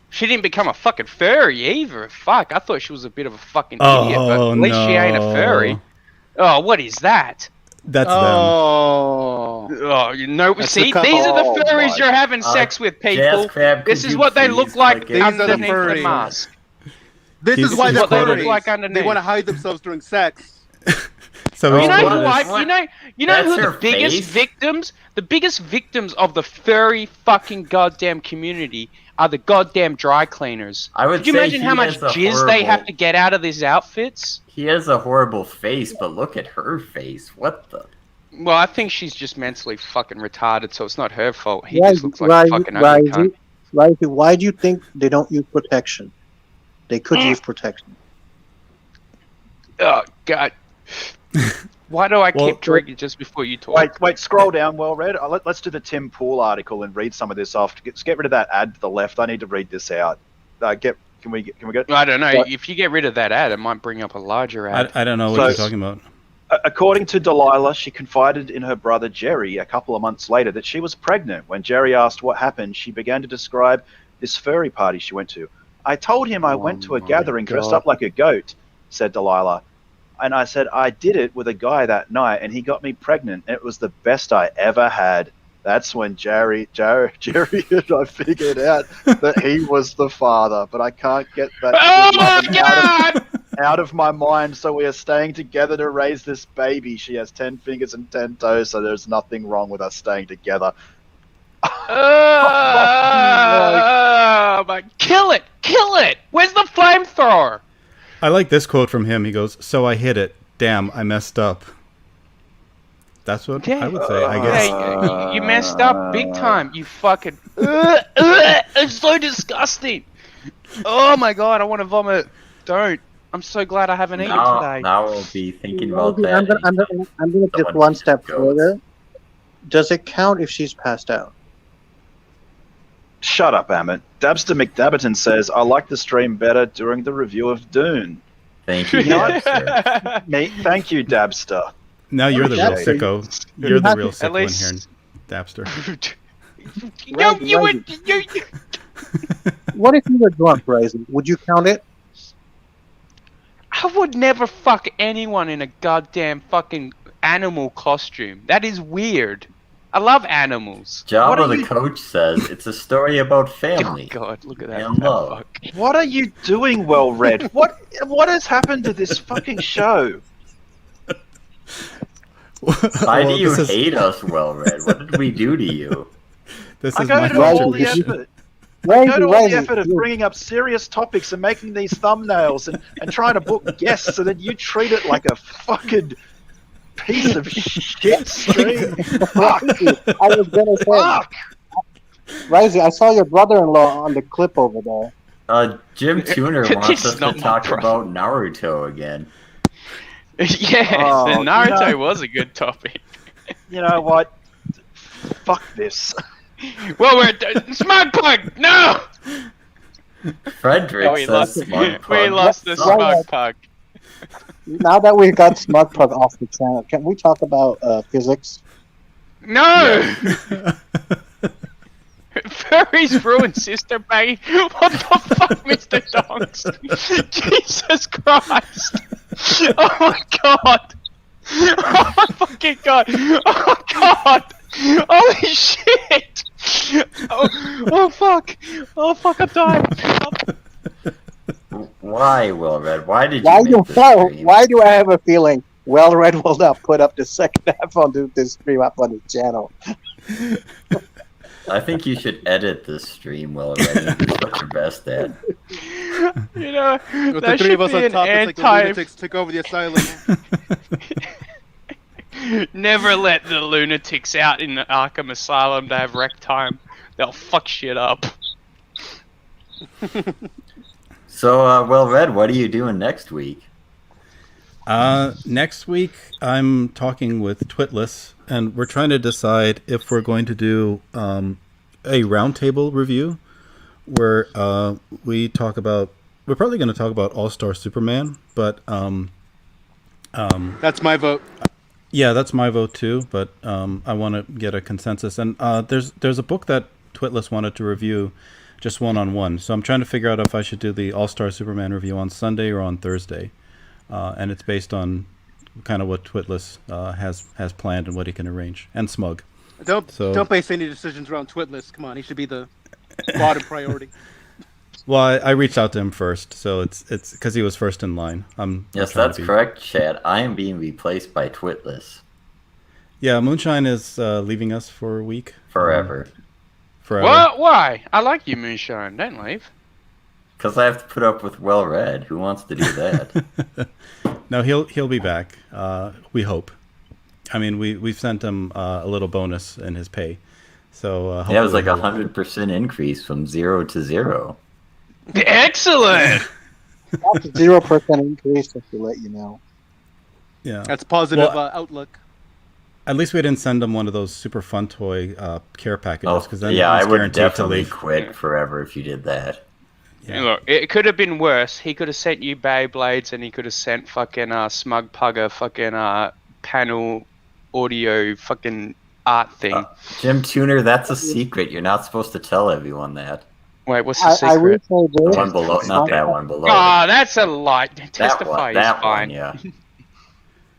She didn't become a fucking furry either. Fuck, I thought she was a bit of a fucking idiot, but Oh at least she ain't a no. furry. Oh, what is that? That's Oh. Oh, you know, That's see, the these are the Oh, furries my- you're having sex with, people. Jazz Crab, This could is you what they please look like click it? underneath the furries. mask. This He's- is why he's they're what they look furries. like underneath. They want to hide themselves during sex. So Oh, he's You know what who is- I, what? you know That's who the her biggest face? victims, the biggest victims of the furry fucking goddamn community are the goddamn dry cleaners. I would Could you say imagine he how much has a jizz they have horrible- to get out of these outfits? He has a horrible face, but look at her face. What the? Well, I think she's just mentally fucking retarded, so it's not her fault. He Risey, just looks like a fucking ugly cunt. Risey, why do you think they don't use protection? They could use protection. Oh god. Why do I Well, keep drinking just before you talk? Wait, scroll down. Well read. Let's do the Tim Pool article and read some of this off. Get rid of that ad to the left. I need to read this out. Can we go? I don't know. What? If you get rid of that ad, it might bring up a larger ad. I don't know what So- you're talking about. According to Delilah, she confided in her brother Jerry a couple of months later that she was pregnant. When Jerry asked what happened, she began to describe this furry party she went to. I told him I went to a gathering dressed up like a goat, said Delilah. And I said, I did it with a guy that night, and he got me pregnant. It was the best I ever had. That's when Jerry and I figured out that he was the father. But I can't get that out of my mind, so we are staying together to raise this baby. She has 10 fingers and 10 toes, so there's nothing wrong with us staying together. Kill it! Where's the flamethrower? I like this quote from him. He goes, "So I hit it. Damn, I messed up." That's what I would say, I guess. You messed up big time. You fucking... It's so disgusting. Oh my god, I want to vomit. Don't. I'm so glad I haven't eaten today. Now we'll be thinking about that. I'm gonna just one step further. Does it count if she's passed out? Shut up, Amit. Dabster McDabberton says, I like the stream better during the review of Dune. Thank you, Dabster. Thank you, Dabster. Now you're the real sicko. You're the real sick one here, Dabster. What if you were drunk, Ryzen? Would you count it? I would never fuck anyone in a goddamn fucking animal costume. That is weird. I love animals. Jabba the coach says it's a story about family. Oh god, look at that. And love. What are you doing, Well Red? What has happened to this fucking show? Why do you hate us, Well Red? What did we do to you? I go to all the effort. I go to all the effort of bringing up serious topics and making these thumbnails and trying to book guests, so that you treat it like a fucking piece of shit stream. Fuck. I was gonna say, Ryzie, I saw your brother-in-law on the clip over there. Jim Tuner wants us to talk about Naruto again. Yes, Naruto was a good topic. You know what? Fuck this. Well, we're Smug Pug. No. Frederick says Smug Pug. We lost the Smug Pug. Now that we've got Smug Pug off the channel, can we talk about physics? No! Furries ruined Sister Bay. What the fuck, Mr. Donks? Jesus Christ! Oh my god! Oh my fucking god! Oh god! Holy shit! Oh fuck! Oh fuck! I'm dying! Why, Well Red? Why did you make this stream? Why do I have a feeling Well Red will not put up the second half on this stream up on his channel? I think you should edit this stream, Well Red. It's what you're best at. You know, with the three of us on top, it's like the lunatics took over the asylum. Never let the lunatics out in the Arkham Asylum to have rec time. They'll fuck shit up. So, Well Red, what are you doing next week? Next week, I'm talking with Twitless, and we're trying to decide if we're going to do a roundtable review where we talk about. We're probably going to talk about All-Star Superman, but that's my vote. Yeah, that's my vote too. But I want to get a consensus, and there's a book that Twitless wanted to review. Just one-on-one. So I'm trying to figure out if I should do the All-Star Superman review on Sunday or on Thursday. And it's based on kind of what Twitless has planned and what he can arrange. And Smug. Don't base any decisions around Twitless. Come on, he should be the bottom priority. Well, I reached out to him first, so it's because he was first in line. Yes, that's correct, Chad. I am being replaced by Twitless. Yeah, Moonshine is leaving us for a week. Forever. What? Why? I like you, Moonshine. Don't leave. Because I have to put up with Well Red. Who wants to do that? No, he'll be back. We hope. I mean, we've sent him a little bonus in his pay. So yeah, it was like 100% increase from 0 to 0. Excellent. That's a 0% increase, just to let you know. Yeah, that's positive outlook. At least we didn't send him one of those super fun toy care packages. Oh, then yeah, I would definitely quit forever if you did that. Yeah. Look, it could have been worse. He could have sent you Beyblades, and he could have sent fucking Smug Pug a fucking panel audio fucking art thing. Jim Tuner, that's a secret. You're not supposed to tell everyone that. Wait, what's the I will secret? say The this. one below, not that one below. Oh, that's a lie. that Testify one, is that fine. one, yeah.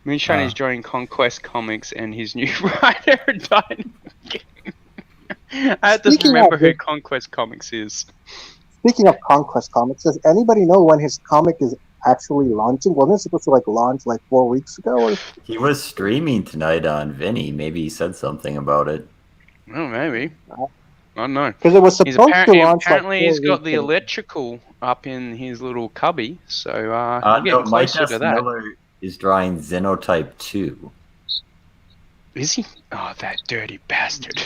Moonshine is joining Conquest Comics and his new writer died. I had to Speaking remember of who it- Conquest Comics is. Speaking of Conquest Comics, does anybody know when his comic is actually launching? Wasn't it supposed to launch 4 weeks ago? Or... He was streaming tonight on Vinny. Maybe he said something about it. Oh, maybe. I don't know. Because it was He's supposed to launch. apparently 4 he's got weeks the ago. electrical up in his little cubby, so we're No, getting Mike closer S. to that. Miller is drawing Xenotype 2. Is he? Oh, that dirty bastard.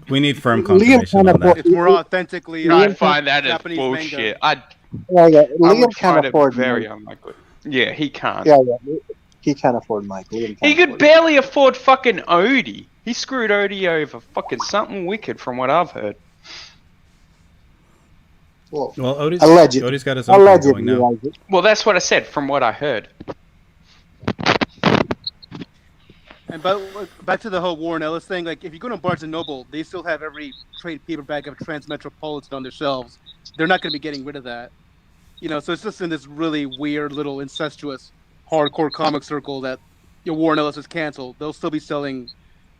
We need firm Liam confirmation can't on that. afford. It's more authentically I find that as Japanese bullshit. manga. Yeah, I Liam would can't find afford. it very Mike. unlikely. Yeah, he can't. Yeah, he can't afford Mike. Liam He can't could afford barely afford fucking Odie. He screwed Odie over fucking something wicked from what I've heard. Well, Well, allegedly. Odie's got his own thing going now. Allegedly, Well, that's what I said from what I heard. And back to the whole Warren Ellis thing. If you go to Barnes and Noble, they still have every trade paperback of Transmetropolitan on their shelves. They're not going to be getting rid of that. So it's just in this really weird little incestuous hardcore comic circle that Warren Ellis is canceled. They'll still be selling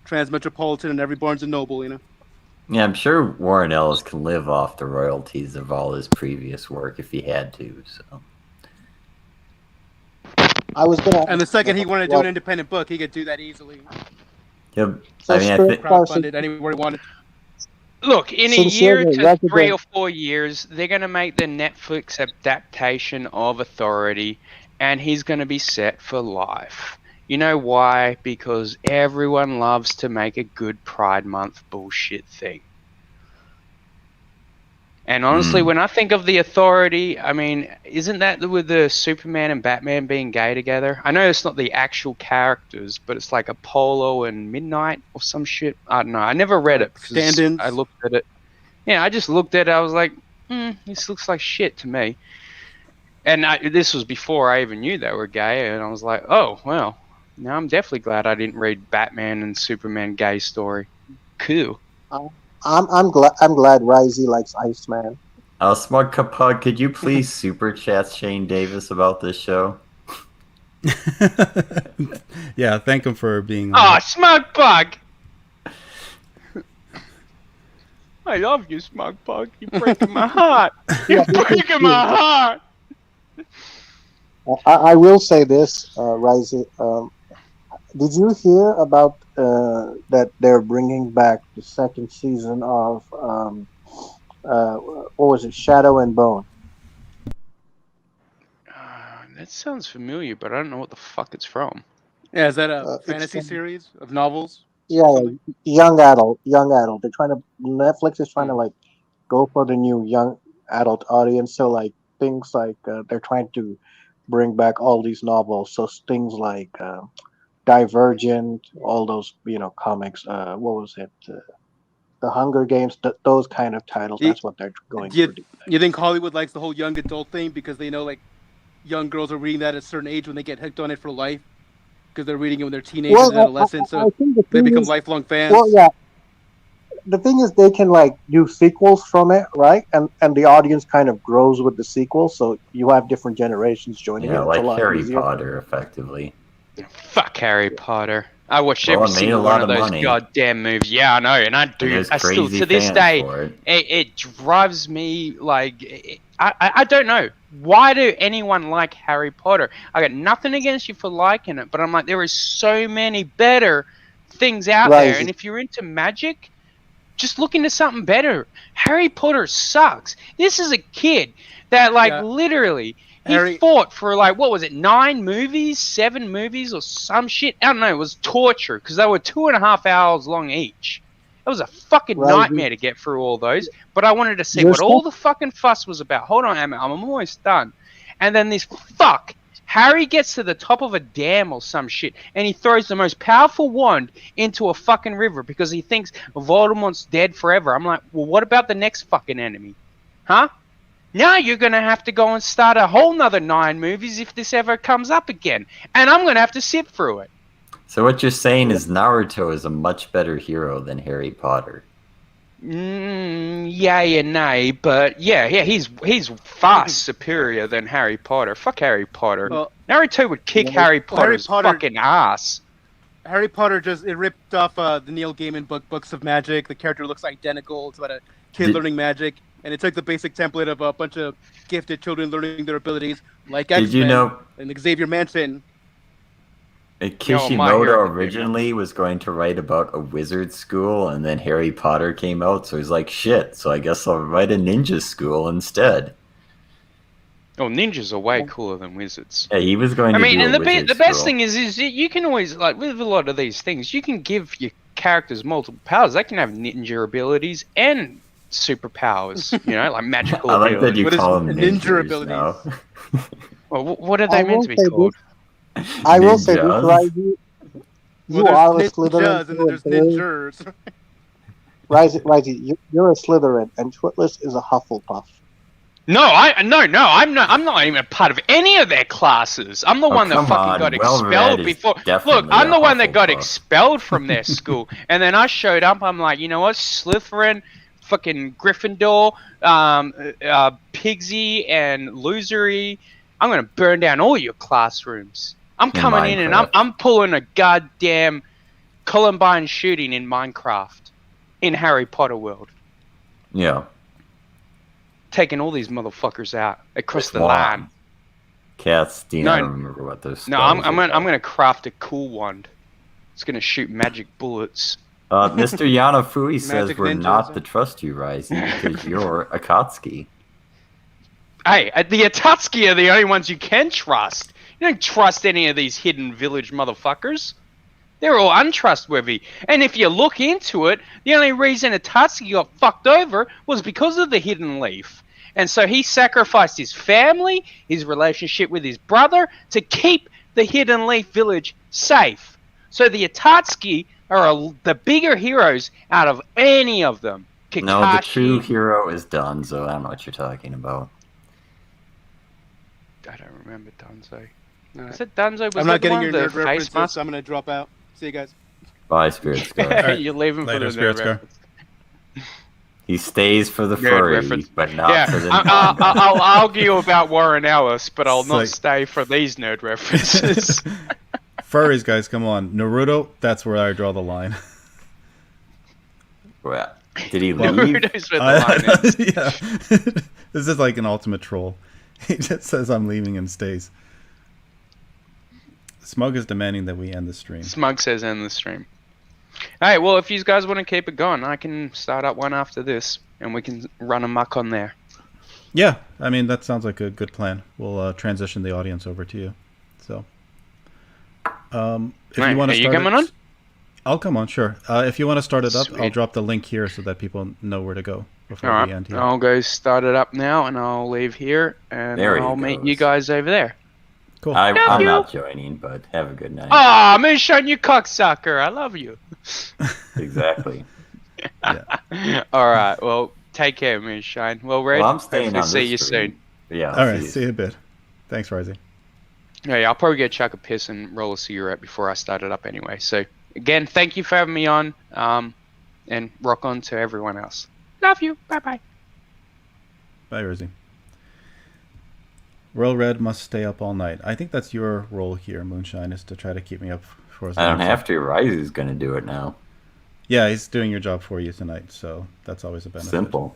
Transmetropolitan in every Barnes and Noble. Yeah, I'm sure Warren Ellis can live off the royalties of all his previous work if he had to. So. I was gonna. And the second he wanted to do an independent book, he could do that easily. Yep. So I mean, I think Crowdfunded anywhere he wanted. Look, in a Sincerely, year to that's a 3 good- or 4 years, they're going to make the Netflix adaptation of Authority, and he's going to be set for life. You know why? Because everyone loves to make a good Pride Month bullshit thing. And honestly, when I think of the Authority, I mean, isn't that with the Superman and Batman being gay together? I know it's not the actual characters, but it's like Apollo and Midnight or some shit. I don't know. I never read it because Stand-ins. I looked at it. Yeah, I just looked at it. I was like, this looks like shit to me. And this was before I even knew they were gay, and I was like, oh, well, now I'm definitely glad I didn't read Batman and Superman gay story. Cool. I'm glad Risey likes Iceman. Smug Pug, could you please super chat Shane Davis about this show? Yeah, thank him for being. Oh, Smug Pug! I love you, Smug Pug. You're breaking my heart. You're breaking my heart. I will say this, Risey. Did you hear about that they're bringing back the second season of what was it, Shadow and Bone? That sounds familiar, but I don't know what the fuck it's from. Yeah, is that a It's fantasy series of novels? Yeah, Something? young adult. They're trying to. Netflix is trying to go for the new young adult audience. So things they're trying to bring back all these novels. So things like Divergent, all those comics. What was it? The Hunger Games. Those kind of titles. That's what they're going for. You think Hollywood likes the whole young adult thing because they know young girls are reading that at a certain age when they get hooked on it for life because they're reading it when they're teenagers and adolescents, so I think they become is, lifelong fans. Well, yeah. The thing is, they can do sequels from it, right? And the audience kind of grows with the sequel, so you have different generations joining it. Yeah, It's like a lot Harry easier. Potter, effectively. Fuck Harry Potter. I watched Well, every it made single a one lot of of those money. goddamn movies. Yeah, I know, and I do. there's I still, crazy to this fans day, for it. it drives me I don't know. Why do anyone like Harry Potter? I got nothing against you for liking it, but I'm like, there is so many better things out there, and if you're into magic, just look into something better. Harry Potter sucks. This is a kid that literally he fought for what was it, 9 movies, 7 movies, or some shit. I don't know. It was torture because they were 2.5 hours long each. It was a fucking nightmare to get through all those. But I wanted to see what all the fucking fuss was about. Hold on, Emma. I'm almost done. And then this Harry gets to the top of a dam or some shit, and he throws the most powerful wand into a fucking river because he thinks Voldemort's dead forever. I'm like, well, what about the next fucking enemy? Huh? Now you're going to have to go and start a whole nother 9 movies if this ever comes up again. And I'm going to have to sit through it. So what you're saying is Naruto is a much better hero than Harry Potter. Yay and nay, but yeah, he's far superior than Harry Potter. Fuck Harry Potter. Well, Naruto would kick Harry Potter's fucking ass. Harry Potter it ripped off the Neil Gaiman book, Books of Magic. The character looks identical. It's about a kid learning magic, and it took the basic template of a bunch of gifted children learning their abilities, like X-Men. Did you know? And Xavier Mansion. Kishimoto originally was going to write about a wizard school, and then Harry Potter came out, so he's like, shit, so I guess I'll write a ninja school instead. Oh, ninjas are way cooler than wizards. Yeah, he was going to do a wizard the best school. thing is you can always, like, with a lot of these things, you can give your characters multiple powers. They can have ninja abilities and superpowers, like magical I like abilities. that you call them ninja abilities abilities? now. Well, what are they meant to be called? I will say this, Ninjas. Risey. You Well, are a there's Slytherin. ninjas and then there's ninjers. Risey, you're a Slytherin, and Twitless is a Hufflepuff. No, I'm not even a part of any of their classes. I'm the one that come fucking on, got Well-read expelled is before. Look, definitely I'm a the one that got Hufflepuff. expelled from their school, and then I showed up. I'm like, you know what, Slytherin, fucking Gryffindor, Pigsy, and Losery. I'm gonna burn down all your classrooms. I'm coming in and I'm pulling a goddamn Columbine shooting in Minecraft, in Harry Potter world. Yeah. Taking all these motherfuckers out across the Wow. line. Cats, I No. don't remember what those No, I'm gonna craft a cool wand. It's gonna shoot magic bullets. Mr. Yanafui says Magic we're ninjas. not to trust you, Risey, because you're Akatsuki. Hey, the Atsuki are the only ones you can trust. You don't trust any of these hidden village motherfuckers. They're all untrustworthy. And if you look into it, the only reason Atsuki got fucked over was because of the hidden leaf. And so he sacrificed his family, his relationship with his brother, to keep the hidden leaf village safe. So the Atsuki are the bigger heroes out of any of them. Kakashi, No, the true hero is Danzo. I don't know what you're talking about. I don't remember Danzo. I said Danzo was I'm not the getting one your with nerd the face references, mask. so I'm gonna drop out. See you guys. Bye, Spirit Scar. You're leaving for Later, the Spirit nerd Scar. reference. He stays for the Nerd furry, reference. but not for the I'll argue about Warren Ellis, but I'll It's not like- stay for these nerd references. Furries, guys, come on. Naruto, that's where I draw the line. Well, did he leave? Naruto's where the line is. Yeah. This is like an ultimate troll. He just says I'm leaving and stays. Smug is demanding that we end the stream. Smug says end the stream. Alright, well, if you guys want to keep it going, I can start up one after this, and we can run amok on there. Yeah, I mean, that sounds like a good plan. We'll transition the audience over to you. So, if Right, you want are to you start coming it, on? I'll come on, sure. If you want to start it up, I'll Sweet. drop the link here so that people know where to go before we Alright, end here. I'll go start it up now, and I'll leave here, and There he I'll meet goes. you guys over there. Cool. I'm you. not joining, but have a good night. Ah, Moonshine, you cocksucker! I love you. Exactly. Alright, well, take care, Moonshine. Well, Red, Well, I'm staying hopefully on see this you stream. soon. Yeah. All right, see you in a bit. Thanks, Risey. Yeah, I'll probably go chuck a piss and roll a cigarette before I start it up anyway. So, again, thank you for having me on, and rock on to everyone else. Love you. Bye-bye. Bye, Risey. Royal Red must stay up all night. I think that's your role here, Moonshine, is to try to keep me up for as long I don't as have to. Risey's going to do it now. Yeah, he's doing your job for you tonight, so that's always a benefit. Simple.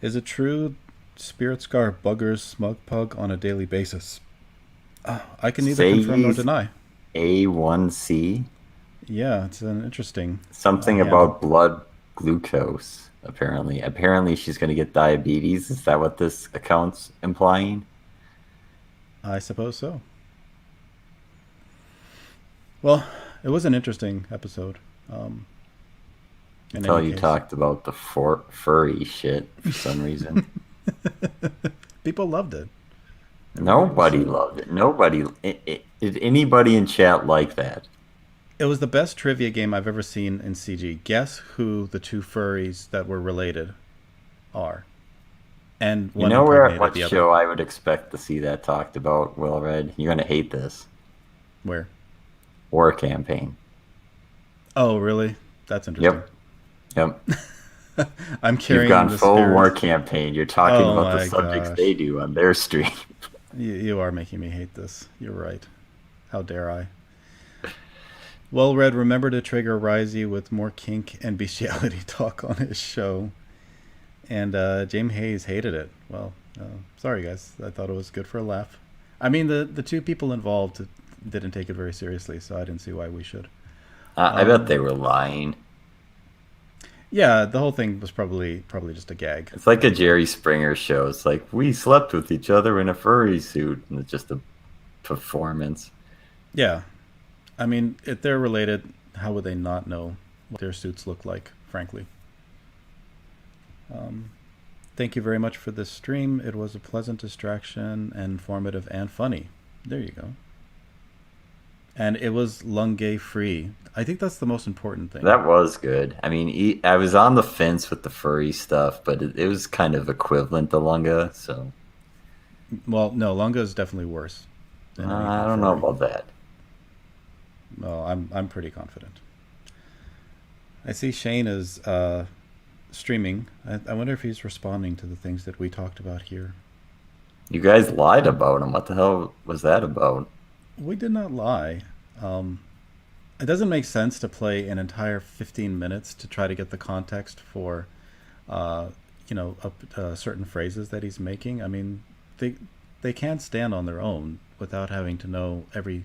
Is it true Spirit Scar buggers Smug Pug on a daily basis? I can neither Say confirm nor he's deny. A1C. Yeah, it's an interesting... Something yeah. about blood glucose, apparently. Apparently she's going to get diabetes. Is that what this account's implying? I suppose so. Well, it was an interesting episode. In Until any you case. talked about the furry shit for some reason. People loved it. Nobody loved it. Nobody. Did anybody in chat like that? It was the best trivia game I've ever seen in CG. Guess who the two furries that were related are? And You one know impregnated what the show other. I would expect to see that talked about, Well Read? You're going to hate this. Where? War Campaign. Oh, really? That's interesting. Yep. I'm You've carrying gone the full spirit. War Campaign. You're talking Oh about the my subjects gosh. they do on their stream. You are making me hate this. You're right. How dare I? Well read, remember to trigger Risey with more kink and bestiality talk on his show. And James Hayes hated it. Well, sorry guys. I thought it was good for a laugh. I mean, the two people involved didn't take it very seriously, so I didn't see why we should. I bet they were lying. Yeah, the whole thing was probably just a gag. It's like a Jerry Springer show. It's like, we slept with each other in a furry suit. And it's just a performance. Yeah. I mean, if they're related, how would they not know what their suits look like, frankly? Thank you very much for this stream. It was a pleasant distraction, and informative and funny. There you go. And it was Lunge free. I think that's the most important thing. That was good. I mean, I was on the fence with the furry stuff, but it was kind of equivalent to Lunga, so... Well, no, Lunga is definitely worse. I don't know about that. Well, I'm pretty confident. I see Shane is streaming. I wonder if he's responding to the things that we talked about here. You guys lied about him. What the hell was that about? We did not lie. It doesn't make sense to play an entire 15 minutes to try to get the context for, certain phrases that he's making. I mean, they can't stand on their own without having to know every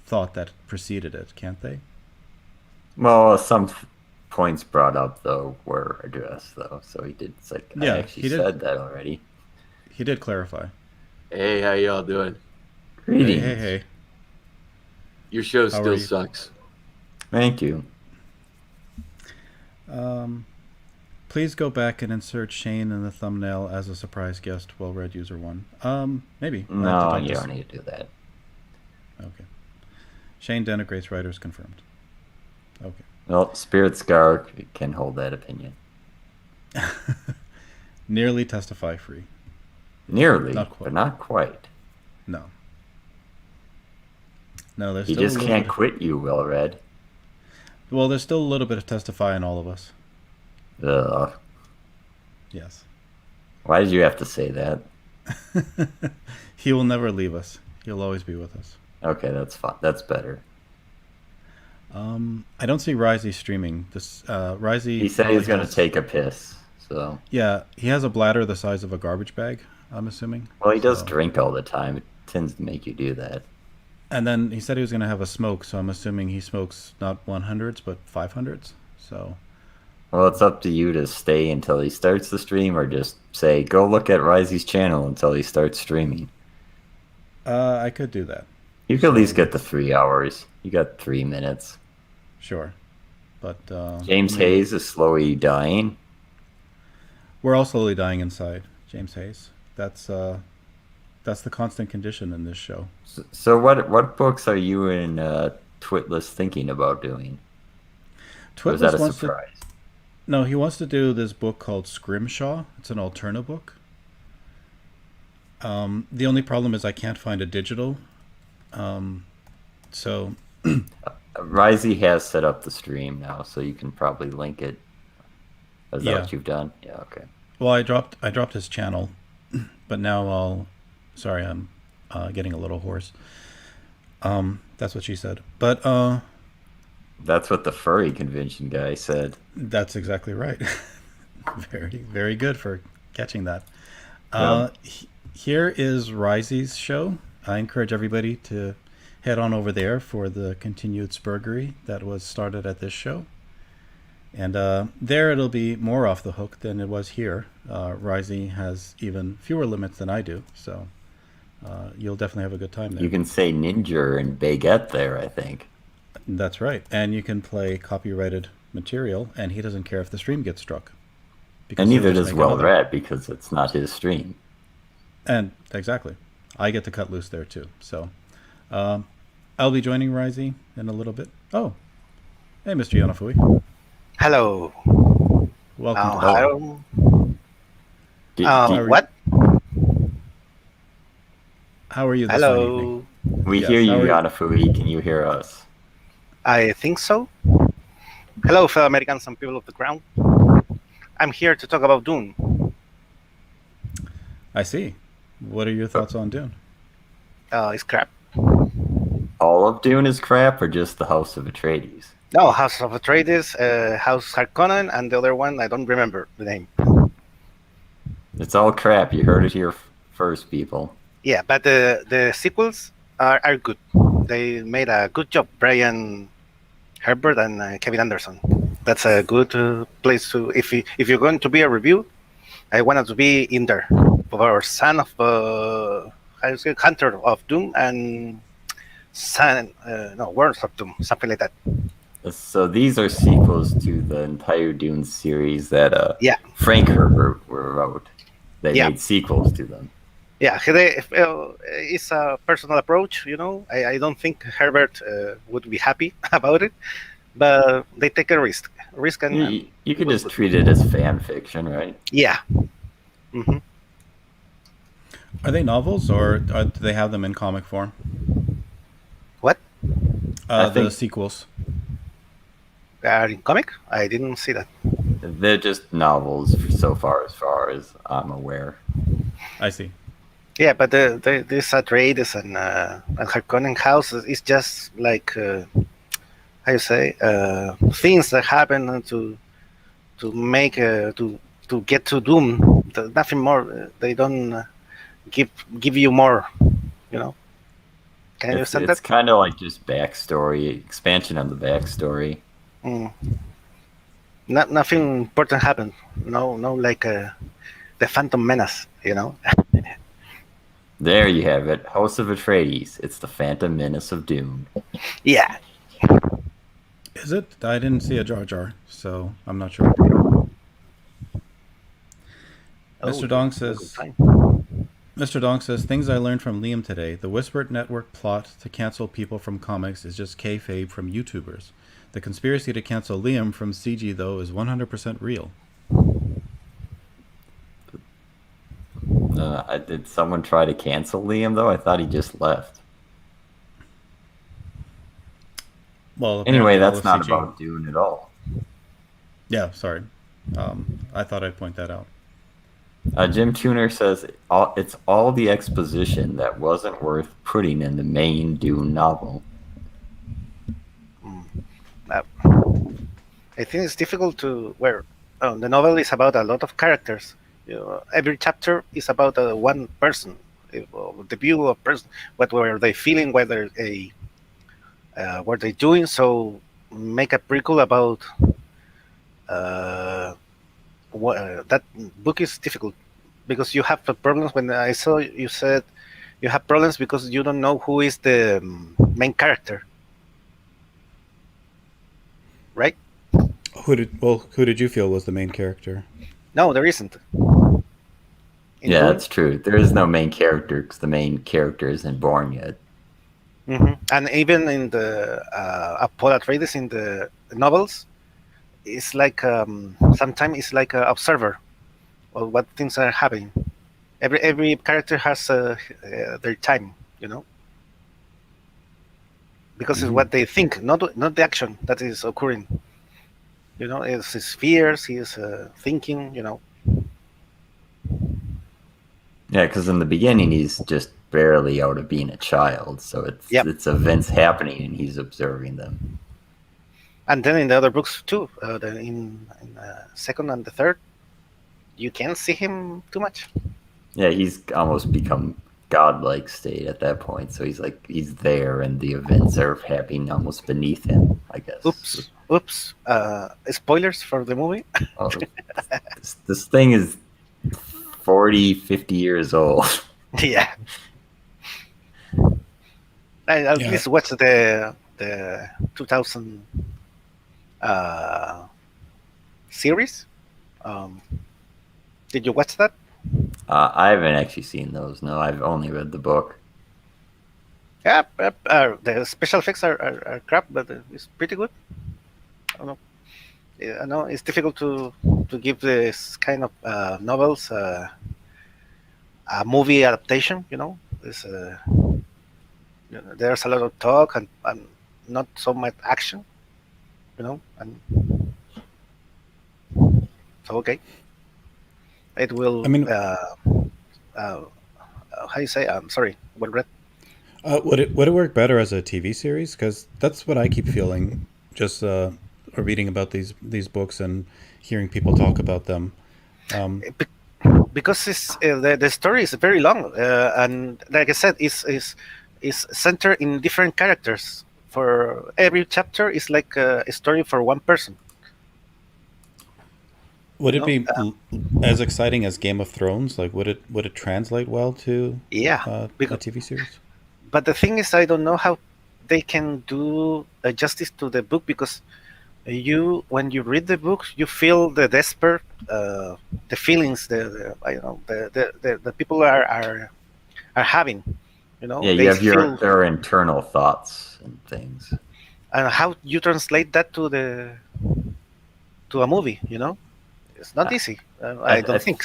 thought that preceded it, can't they? Well, some points brought up, though, were addressed, though. So he did, it's like, Yeah, I actually said that already. He did clarify. Hey, how y'all doing? Greetings. Hey. Your show How are still you? sucks. Thank you. Please go back and insert Shane in the thumbnail as a surprise guest. Well read user 1. Maybe. No, you don't need to do that. Okay. Shane denigrates writers confirmed. Okay. Well, Spirit Scar can hold that opinion. Nearly testify free. Nearly, Not quite. but not quite. No. No, there's He still just a little can't bit quit you, Well Read. Well, there's still a little bit of testify in all of us. Ugh. Yes. Why did you have to say that? He will never leave us. He'll always be with us. Okay, that's fine. That's better. I don't see Risey streaming. This Risey. He said he was going to has- take a piss, so... Yeah, he has a bladder the size of a garbage bag, I'm assuming. Well, he does So- drink all the time. It tends to make you do that. And then he said he was going to have a smoke, so I'm assuming he smokes not 100s, but 500s. So... Well, it's up to you to stay until he starts the stream, or just say, go look at Risey's channel until he starts streaming. I could do that. You could at least get the 3 hours. You got 3 minutes. Sure. But James Hayes is slowly dying. We're all slowly dying inside, James Hayes. That's the constant condition in this show. So what books are you and Twitless thinking about doing? Or is that a surprise? No, he wants to do this book called Scrimshaw. It's an Alterna book. The only problem is I can't find a digital. So Risey has set up the stream now, so you can probably link it. Is that what you've done? Yeah, okay. Well, I dropped his channel, but now sorry, I'm getting a little hoarse. That's what she said. But that's what the furry convention guy said. That's exactly right. Very, very good for catching that. Here is Risey's show. I encourage everybody to head on over there for the continued spurgery that was started at this show. And there it'll be more off the hook than it was here. Risey has even fewer limits than I do, so you'll definitely have a good time there. You can say Ninja and Baguette there, I think. That's right. And you can play copyrighted material, and he doesn't care if the stream gets struck. And neither does Well Read, because it's not his stream. And exactly. I get to cut loose there too. So I'll be joining Risey in a little bit. Oh, hey, Mr. Yonafui. Hello. Welcome to hello. What? How are you this fine evening? Hello. We Yes, hear how you, are you? Yanafui. Can you hear us? I think so. Hello, fellow Americans and people of the ground. I'm here to talk about Dune. I see. What are your thoughts on Dune? It's crap. All of Dune is crap, or just the House of Atreides? No, House of Atreides, House Harkonnen, and the other one, I don't remember the name. It's all crap. You heard it here first, people. Yeah, but the sequels are good. They made a good job, Brian Herbert and Kevin Anderson. That's a good place to, if you're going to be a review, I wanted to be in there. For son of, how you say, Hunter of Doom and Words of Doom, something like that. So these are sequels to the entire Dune series that Yeah. Frank Herbert wrote. They Yeah. made sequels to them. Yeah, it's a personal approach, I don't think Herbert would be happy about it, but they take a risk. You could just treat it as fan fiction, right? Yeah. Mm-hmm. Are they novels, or do they have them in comic form? What? The sequels. Are in comic? I didn't see that. They're just novels so far as I'm aware. I see. Yeah, but this Atreides and Harkonnen house is just like how you say things that happen to make to get to Doom. Nothing more. They don't give you more. Can you understand It's that? kind of like just backstory, expansion of the backstory. Nothing important happened. No, like the Phantom Menace. There you have it. House of Atreides. It's the Phantom Menace of Dune. Yeah. Is it? I didn't see a Jar Jar, so I'm not sure. Mr. Dong says, things I learned from Liam today. The Whispered Network plot to cancel people from comics is just kayfabe from YouTubers. The conspiracy to cancel Liam from CG, though, is 100% real. Did someone try to cancel Liam, though? I thought he just left. Well, anyway, that's all not CG. about Dune at all. Yeah, sorry. I thought I'd point that out. Jim Tuner says it's all the exposition that wasn't worth putting in the main Dune novel. I think it's difficult to the novel is about a lot of characters. Every chapter is about one person, the view of person, what were they feeling, whether what they doing. So make a prequel about that book is difficult because you have problems. When I saw you said you have problems because you don't know who is the main character, right? Who did you feel was the main character? No, there isn't. Yeah, that's true. There is no main character because the main character isn't born yet. Mm-hmm. And even in the Paul Atreides in the novels, it's like sometimes it's like an observer of what things are happening. Every character has their time, because it's what they think, not the action that is occurring. It's his fears, his thinking. Yeah, because in the beginning he's just barely out of being a child, so it's events happening and he's observing them. And then in the other books too, in the second and the third, you can't see him too much. Yeah, he's almost become godlike state at that point, so he's there and the events are happening almost beneath him, I guess. Oops. Spoilers for the movie. Oh, this thing is 40, 50 years old. Yeah. I at least watched the 2000 series. Did you watch that? I haven't actually seen those. No, I've only read the book. Yeah, the special effects are crap, but it's pretty good. I don't know. I know it's difficult to give this kind of novels a movie adaptation, It's, there's a lot of talk and not so much action, and so okay, it will. I mean, How you say? I'm sorry. Well read. would it work better as a TV series? Because that's what I keep feeling, just reading about these books and hearing people talk about them. Because it's the story is very long, and like I said, is centered in different characters. For every chapter is like a story for one person. Would it be as exciting as Game of Thrones? Like, would it translate well to Yeah, a because, TV series? but the thing is, I don't know how they can do justice to the book, because when you read the book, you feel the desperate, the feelings, the I don't know, the people are having, Yeah, they you have feel. their internal thoughts and things. And how you translate that to a movie, it's not easy. I don't think.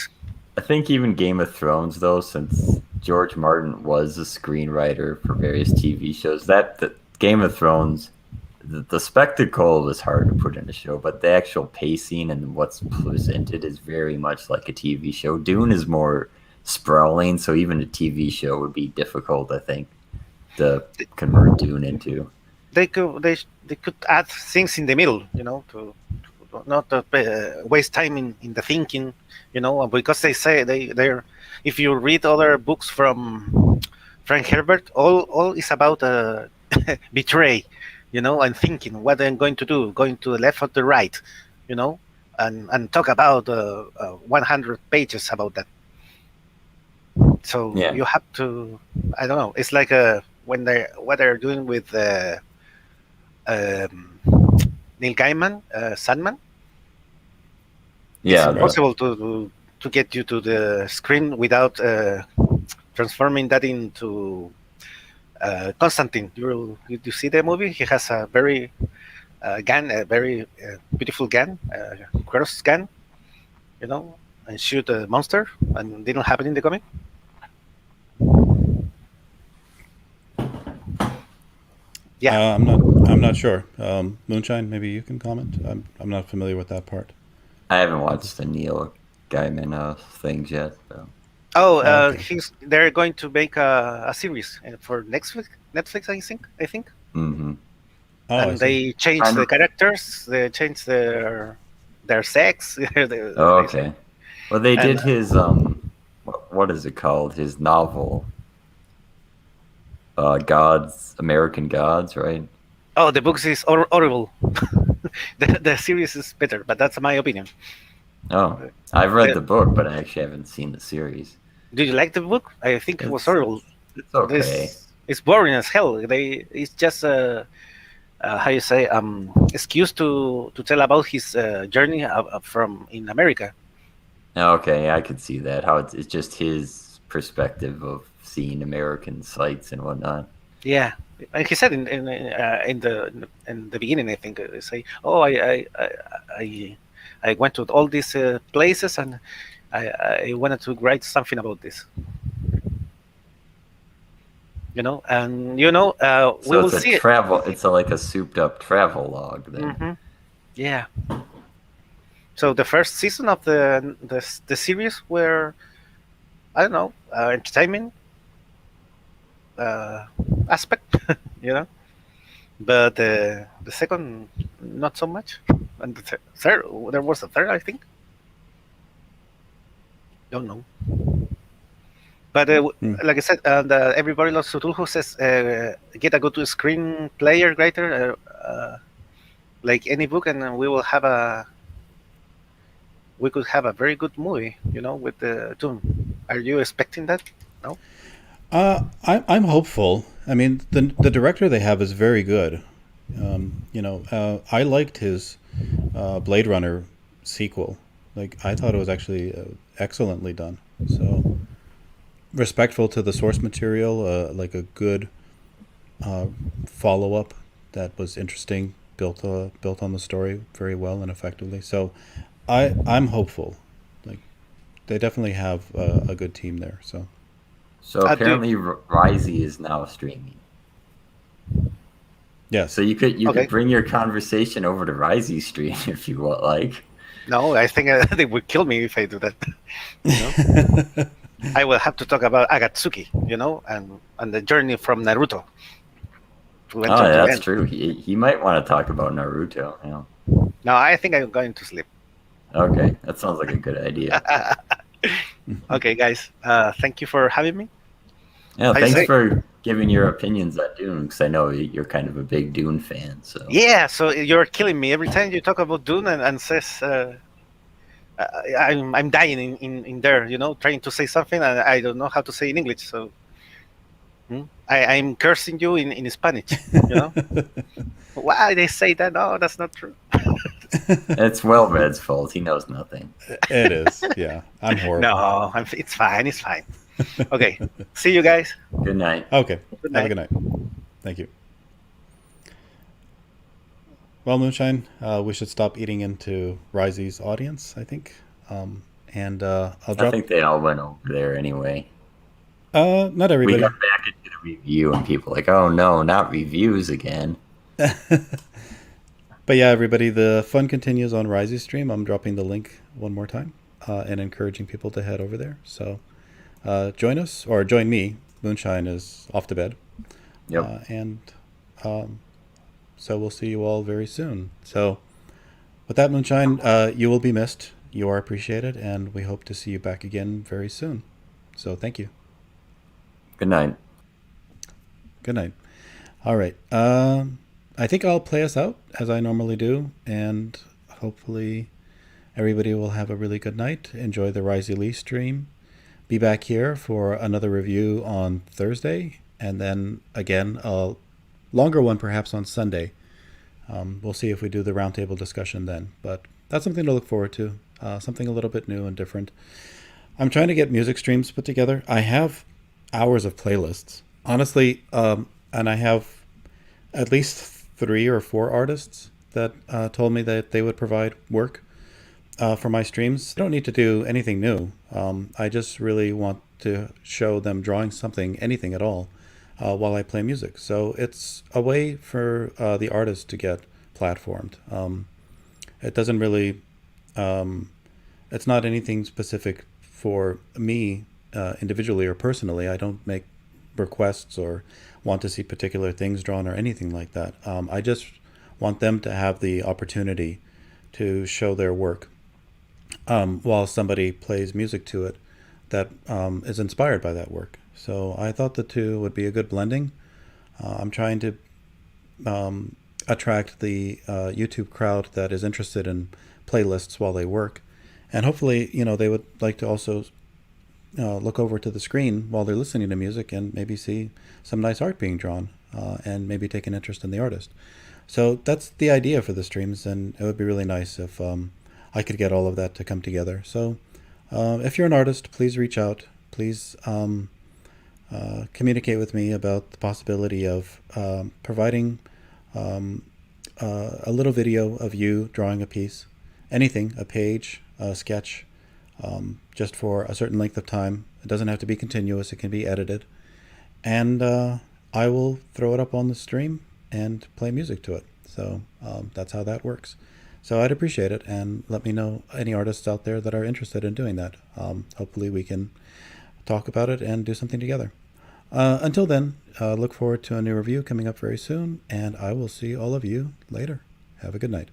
I think even Game of Thrones, though, since George Martin was a screenwriter for various TV shows, that Game of Thrones, the spectacle is hard to put in a show, but the actual pacing and what's presented is very much like a TV show. Dune is more sprawling, so even a TV show would be difficult, I think, to convert Dune into. They could add things in the middle, to not waste time in the thinking, because they say they're. If you read other books from Frank Herbert, all is about betray, and thinking what I'm going to do, going to the left or the right, and talk about 100 pages about that. So you have to, I don't know. It's like what they're doing with Neil Gaiman, Sandman. Yeah, it's impossible to get you to the screen without transforming that into Constantine. You see the movie? He has a very gun, a very beautiful gun, cross gun, and shoot a monster, and didn't happen in the comic. Yeah, I'm not sure. Moonshine, maybe you can comment. I'm not familiar with that part. I haven't watched the Neil Gaiman things yet. So. Okay. They're going to make a series for Netflix. I think. Mm-hmm. And they change the characters. They change their sex. Okay. Well, they did his what is it called? His novel. American Gods, right? Oh, the books is horrible. the series is better, but that's my opinion. Oh, I've read the book, but I actually haven't seen the series. Did you like the book? I think it was horrible. It's okay. It's boring as hell. It's just how you say excuse to tell about his journey from in America. Okay, I could see that. How it's just his perspective of seeing American sites and whatnot. Yeah, and he said in the beginning, I think they say, "Oh, I went to all these places and I wanted to write something about this." And we will see travel. It's like a souped-up travel log. Then. Mm-hmm. Yeah. So the first season of the series were, I don't know, entertainment aspect, but the second not so much, and the third there was a third, I think. Don't know. But like I said, and everybody loves Cthulhu says, get a good screenplay writer, like any book, and we could have a very good movie, with the Dune. Are you expecting that? No. I'm hopeful. I mean, the director they have is very good. I liked his Blade Runner sequel. Like, I thought it was actually excellently done. So respectful to the source material, like a good follow-up that was interesting, built on the story very well and effectively. So I'm hopeful. Like, they definitely have a good team there. So So apparently, Risey is now streaming. Yeah. So you could bring your conversation over to Risey's stream if you would like. No, I think they would kill me if I do that. You know? I will have to talk about Agatsuki, and the journey from Naruto. Oh, that's true. He might want to talk about Naruto. Yeah. No, I think I'm going to sleep. Okay, that sounds like a good idea. Okay, guys. Thank you for having me. Yeah, thanks for giving your opinions on Dune, because I know you're kind of a big Dune fan. So yeah, so you're killing me every time you talk about Dune and says I'm dying in there, trying to say something and I don't know how to say in English. So I'm cursing you in Spanish. Why they say that? No, that's not true. It's Well-Red's fault. He knows nothing. It is. Yeah, I'm horrible. No, it's fine. It's fine. Okay. See you guys. Good night. Okay. Good night. Have a good night. Thank you. Well, Moonshine, we should stop eating into Risey's audience, I think. I'll drop. I think they all went over there anyway. Not everybody. We got back into the review, and people like, oh no, not reviews again. But yeah, everybody, the fun continues on Risey's stream. I'm dropping the link one more time and encouraging people to head over there. So join us, or join me. Moonshine is off to bed. Yep. So we'll see you all very soon. So with that, Moonshine, you will be missed. You are appreciated, and we hope to see you back again very soon. So thank you. Good night. Good night. All right. I think I'll play us out as I normally do, and hopefully everybody will have a really good night. Enjoy the Risey Lee stream. Be back here for another review on Thursday, and then again a longer one perhaps on Sunday. We'll see if we do the roundtable discussion then, but that's something to look forward to. Something a little bit new and different. I'm trying to get music streams put together. I have hours of playlists, honestly, and I have at least 3 or 4 artists that told me that they would provide work for my streams. I don't need to do anything new. I just really want to show them drawing something, anything at all, while I play music. So it's a way for the artist to get platformed. It doesn't really, it's not anything specific for me individually or personally. I don't make requests or want to see particular things drawn or anything like that. I just want them to have the opportunity to show their work while somebody plays music to it that is inspired by that work. So I thought the two would be a good blending. I'm trying to attract the YouTube crowd that is interested in playlists while they work, and hopefully, they would like to also look over to the screen while they're listening to music and maybe see some nice art being drawn and maybe take an interest in the artist. So that's the idea for the streams, and it would be really nice if I could get all of that to come together. So if you're an artist, please reach out. Please communicate with me about the possibility of providing a little video of you drawing a piece, anything, a page, a sketch, just for a certain length of time. It doesn't have to be continuous. It can be edited. And I will throw it up on the stream and play music to it. So that's how that works. So I'd appreciate it, and let me know any artists out there that are interested in doing that. Hopefully we can talk about it and do something together. Until then, look forward to a new review coming up very soon, and I will see all of you later. Have a good night.